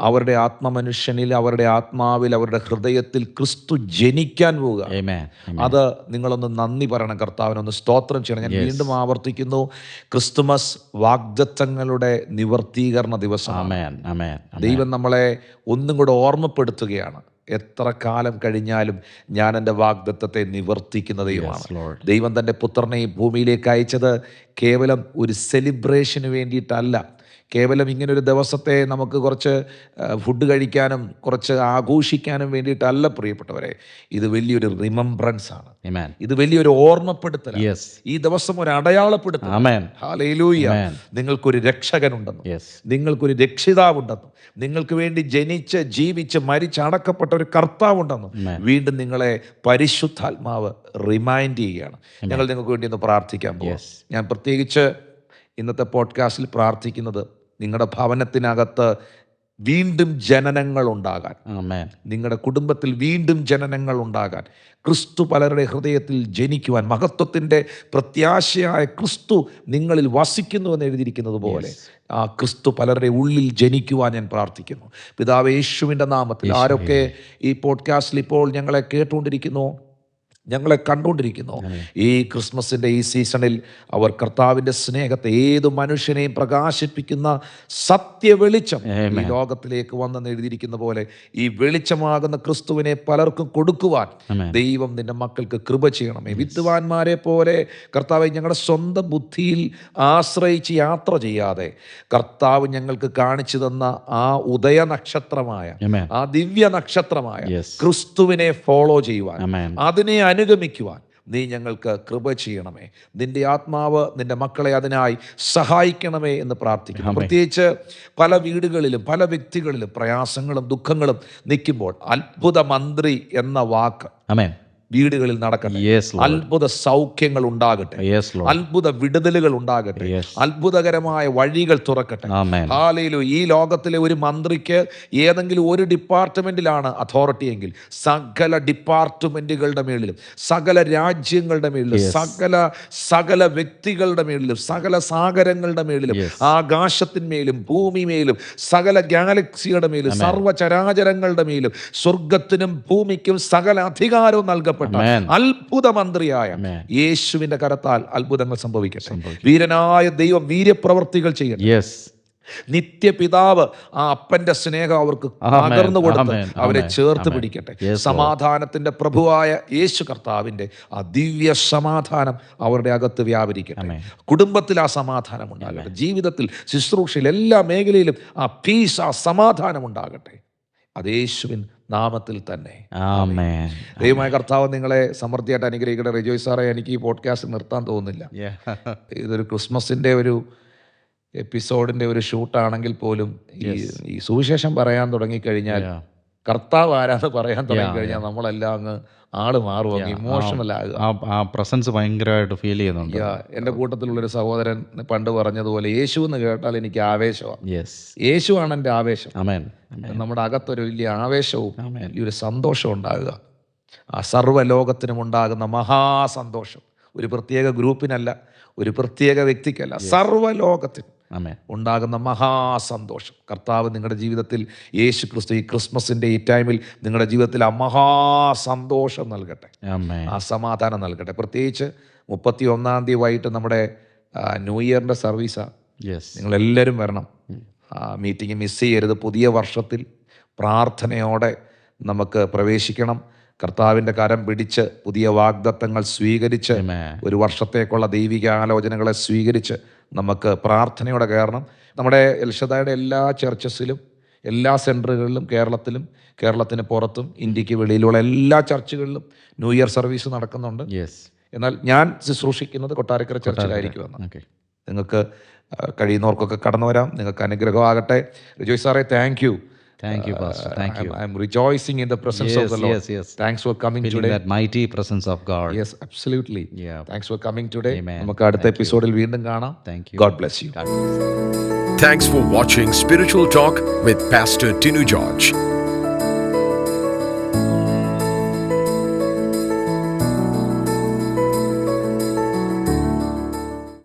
അവരുടെ ആത്മമനുഷ്യനിൽ, അവരുടെ ആത്മാവിൽ, അവരുടെ ഹൃദയത്തിൽ ക്രിസ്തു ജനിക്കാൻ പോവുക. ആമേൻ, ആമേൻ. അത് നിങ്ങളൊന്ന് നന്ദി പറയണം, കർത്താവിനൊന്ന് സ്തോത്രം ചെയ്യണം. ഞാൻ വീണ്ടും ആവർത്തിക്കുന്നു, ക്രിസ്തുമസ് വാഗ്ദത്തങ്ങളുടെ നിവർത്തീകരണ ദിവസമാണ്. ആമേൻ, ആമേൻ. ദൈവം നമ്മളെ ഒന്നും കൂടെ ഓർമ്മപ്പെടുത്തുകയാണ്, എത്ര കാലം കഴിഞ്ഞാലും ഞാൻ എൻ്റെ വാഗ്ദത്തത്തെ നിവർത്തിക്കുന്ന ദൈവമാണ്. Yes, Lord. ദൈവം തൻ്റെ പുത്രനെ ഈ ഭൂമിയിലേക്ക് അയച്ചത് കേവലം ഒരു സെലിബ്രേഷന് വേണ്ടിയിട്ടല്ല, കേവലം ഇങ്ങനൊരു ദിവസത്തെ നമുക്ക് കുറച്ച് ഫുഡ് കഴിക്കാനും കുറച്ച് ആഘോഷിക്കാനും വേണ്ടിയിട്ടല്ല പ്രിയപ്പെട്ടവരെ. ഇത് വലിയൊരു റിമംബ്രൻസ് ആണ്. ആമേൻ. ഇത് വലിയൊരു ഓർമ്മപ്പെടുത്തലാണ്. യെസ്. ഈ ദിവസം ഒരു അടയാളപ്പെടുത്തൽ. ആമേൻ. ഹല്ലേലൂയ. ആമേൻ. നിങ്ങൾക്കൊരു രക്ഷകനുണ്ടെന്നും, യെസ്. നിങ്ങൾക്കൊരു രക്ഷിതാവുണ്ടെന്നും, നിങ്ങൾക്ക് വേണ്ടി ജനിച്ച് ജീവിച്ച് മരിച്ചടക്കപ്പെട്ട ഒരു കർത്താവുണ്ടെന്നും ആമേൻ. വീണ്ടും നിങ്ങളെ പരിശുദ്ധാത്മാവ് റിമൈൻഡ് ചെയ്യുകയാണ്. ഞങ്ങൾ നിങ്ങൾക്ക് വേണ്ടി ഒന്ന് പ്രാർത്ഥിക്കാൻ പോകും. യെസ്. ഞാൻ പ്രത്യേകിച്ച് ഇന്നത്തെ പോഡ്കാസ്റ്റിൽ പ്രാർത്ഥിക്കുന്നത് നിങ്ങളുടെ ഭവനത്തിനകത്ത് വീണ്ടും ജനനങ്ങൾ ഉണ്ടാകാൻ, ആമേൻ. നിങ്ങളുടെ കുടുംബത്തിൽ വീണ്ടും ജനനങ്ങൾ ഉണ്ടാകാൻ, ക്രിസ്തു പലരുടെ ഹൃദയത്തിൽ ജനിക്കുവാൻ, മഹത്വത്തിൻ്റെ പ്രത്യാശയായ ക്രിസ്തു നിങ്ങളിൽ വസിക്കുന്നുവെന്ന് എഴുതിയിരിക്കുന്നത് പോലെ ആ ക്രിസ്തു പലരുടെ ഉള്ളിൽ ജനിക്കുവാൻ ഞാൻ പ്രാർത്ഥിക്കുന്നു. പിതാവേ, യേശുവിൻ്റെ നാമത്തിൽ ആരൊക്കെ ഈ പോഡ്കാസ്റ്റിൽ ഇപ്പോൾ ഞങ്ങളെ കേട്ടുകൊണ്ടിരിക്കുന്നു, ഞങ്ങളെ കണ്ടുകൊണ്ടിരിക്കുന്നു. ഈ ക്രിസ്മസിൻ്റെ ഈ സീസണിൽ അവർ കർത്താവിൻ്റെ സ്നേഹത്തെ ഏത് മനുഷ്യനെയും പ്രകാശിപ്പിക്കുന്ന സത്യ വെളിച്ചം ഈ ലോകത്തിലേക്ക് വന്നെന്ന് എഴുതിയിരിക്കുന്ന പോലെ ഈ വെളിച്ചമാകുന്ന ക്രിസ്തുവിനെ പലർക്കും കൊടുക്കുവാൻ ദൈവം നിന്റെ മക്കൾക്ക് കൃപ ചെയ്യണമേ. വിദ്വാൻമാരെ പോലെ കർത്താവ് ഞങ്ങളുടെ സ്വന്തം ബുദ്ധിയിൽ ആശ്രയിച്ച് യാത്ര ചെയ്യാതെ കർത്താവ് ഞങ്ങൾക്ക് കാണിച്ചു തന്ന ആ ഉദയ നക്ഷത്രമായ ആ ദിവ്യ നക്ഷത്രമായ ക്രിസ്തുവിനെ ഫോളോ ചെയ്യുവാൻ, അതിനെ അനുഗമിക്കുവാൻ നീ ഞങ്ങൾക്ക് കൃപ ചെയ്യണമേ. നിന്റെ ആത്മാവ് നിന്റെ മക്കളെ അതിനായി സഹായിക്കണമേ എന്ന് പ്രാർത്ഥിക്കുന്നു. പ്രത്യേകിച്ച് പല വീടുകളിലും പല വ്യക്തികളിലും പ്രയാസങ്ങളും ദുഃഖങ്ങളും നിൽക്കുമ്പോൾ അത്ഭുത മന്ത്രി എന്ന വാക്ക് വീടുകളിൽ നടക്കട്ടെ. അത്ഭുത സൗഖ്യങ്ങൾ ഉണ്ടാകട്ടെ, അത്ഭുത വിടുതലുകൾ ഉണ്ടാകട്ടെ, അത്ഭുതകരമായ വഴികൾ തുറക്കട്ടെ. ഹല്ലേലൂയ. ഈ ലോകത്തിലെ ഒരു മന്ത്രിക്ക് ഏതെങ്കിലും ഒരു ഡിപ്പാർട്ട്മെന്റിലാണ് അതോറിറ്റി എങ്കിൽ സകല ഡിപ്പാർട്ട്മെന്റുകളുടെ മേളിലും സകല രാജ്യങ്ങളുടെ മേളിലും സകല വ്യക്തികളുടെ മേളിലും സകല സാഗരങ്ങളുടെ മേളിലും ആകാശത്തിന്മേലും ഭൂമിമേലും സകല ഗാലക്സിയുടെ മേലും സർവ്വചരാചരങ്ങളുടെ മേലും സ്വർഗത്തിനും ഭൂമിക്കും സകല അധികാരവും നൽകപ്പെട്ട അത്ഭുത മന്ത്രിയായ യേശുവിന്റെ കരത്താൽ അത്ഭുതങ്ങൾ സംഭവിക്കട്ടെ. വീരനായ ദൈവം വീര്യപ്രവർത്തികൾ ചെയ്യട്ടെ. നിത്യപിതാവ് ആ അപ്പന്റെ സ്നേഹം അവർക്ക് പകർന്നു കൊടുത്ത് അവരെ ചേർത്ത് പിടിക്കട്ടെ. സമാധാനത്തിന്റെ പ്രഭുവായ യേശു കർത്താവിന്റെ ആ ദിവ്യ സമാധാനം അവരുടെ അകത്ത് വ്യാപരിക്കട്ടെ. കുടുംബത്തിൽ ആ സമാധാനം ഉണ്ടാകട്ടെ. ജീവിതത്തിൽ, ശുശ്രൂഷയിൽ, എല്ലാ മേഖലയിലും ആ പീസ്, ആ സമാധാനം ഉണ്ടാകട്ടെ. അത് യേശുവിൻ നാമത്തിൽ തന്നെ. ദൈവമായ കർത്താവ് നിങ്ങളെ സമൃദ്ധിയായിട്ട് അനുഗ്രഹിക്കട്ടെ. റിജോയ് സാറേ, എനിക്ക് ഈ പോഡ്കാസ്റ്റ് നിർത്താൻ തോന്നുന്നില്ല. ഇതൊരു ക്രിസ്മസിൻ്റെ ഒരു എപ്പിസോഡിൻ്റെ ഒരു ഷൂട്ടാണെങ്കിൽ പോലും ഈ സുവിശേഷം പറയാൻ തുടങ്ങിക്കഴിഞ്ഞാൽ, കർത്താവ് ആരാന്ന് പറയാൻ തുടങ്ങിക്കഴിഞ്ഞാൽ നമ്മളെല്ലാം അങ്ങ് ആള് മാറും, ഇമോഷണൽ ആകുക. ആ പ്രസൻസ് ഭയങ്കരമായിട്ട് ഫീൽ ചെയ്യുന്നുണ്ട്. എൻ്റെ കൂട്ടത്തിലുള്ളൊരു സഹോദരൻ പണ്ട് പറഞ്ഞതുപോലെ, യേശു എന്ന് കേട്ടാൽ എനിക്ക് ആവേശമാണ്. യേശുവാണ് എൻ്റെ ആവേശം. നമ്മുടെ അകത്തൊരു വലിയ ആവേശവും ഈ ഒരു സന്തോഷം ഉണ്ടാകുക. ആ സർവ്വലോകത്തിനും ഉണ്ടാകുന്ന മഹാസന്തോഷം ഒരു പ്രത്യേക ഗ്രൂപ്പിനല്ല, ഒരു പ്രത്യേക വ്യക്തിക്കല്ല, സർവ്വലോകത്തിനും ഉണ്ടാകുന്ന മഹാസന്തോഷം. കർത്താവ് നിങ്ങളുടെ ജീവിതത്തിൽ, യേശു ക്രിസ്തു ഈ ക്രിസ്മസിൻ്റെ ഈ ടൈമിൽ നിങ്ങളുടെ ജീവിതത്തിൽ ആ മഹാസന്തോഷം നൽകട്ടെ, ആ സമാധാനം നൽകട്ടെ. പ്രത്യേകിച്ച് 31-ാം തീയതി വൈകിട്ട് നമ്മുടെ ന്യൂ ഇയറിൻ്റെ സർവീസാണ്. നിങ്ങളെല്ലാവരും വരണം. മീറ്റിംഗ് മിസ് ചെയ്യരുത്. പുതിയ വർഷത്തിൽ പ്രാർത്ഥനയോടെ നമുക്ക് പ്രവേശിക്കണം. കർത്താവിൻ്റെ കരം പിടിച്ച് പുതിയ വാഗ്ദത്തങ്ങൾ സ്വീകരിച്ച് ഒരു വർഷത്തേക്കുള്ള ദൈവിക ആലോചനകളെ സ്വീകരിച്ച് നമുക്ക് പ്രാർത്ഥനയോടെ കയറണം. നമ്മുടെ എൽഷദായുടെ എല്ലാ ചർച്ചസിലും, എല്ലാ സെൻറ്ററുകളിലും, കേരളത്തിന് പുറത്തും ഇന്ത്യക്ക് വെളിയിലുള്ള എല്ലാ ചർച്ചുകളിലും ന്യൂ ഇയർ സർവീസ് നടക്കുന്നുണ്ട്. എന്നാൽ ഞാൻ ശുശ്രൂഷിക്കുന്നത് കൊട്ടാരക്കര ചർച്ചിലായിരിക്കുമെന്ന്. നിങ്ങൾക്ക് കഴിയുന്നവർക്കൊക്കെ കടന്നു വരാം. നിങ്ങൾക്ക് അനുഗ്രഹമാകട്ടെ. റിജോയ് സാറേ, thank you. Thank you, Pastor. Thank you. I'm rejoicing in the presence of the Lord. Yes. Thanks for coming Feeling today. that mighty presence of God. Yes, absolutely. Yeah. Thanks for coming today. Amen. നമുക്ക് അടുത്ത എപ്പിസോഡിൽ വീണ്ടും കാണാം. Thank you. God bless you. God bless you. Thanks for watching Spiritual Talk with Pastor Tinu George.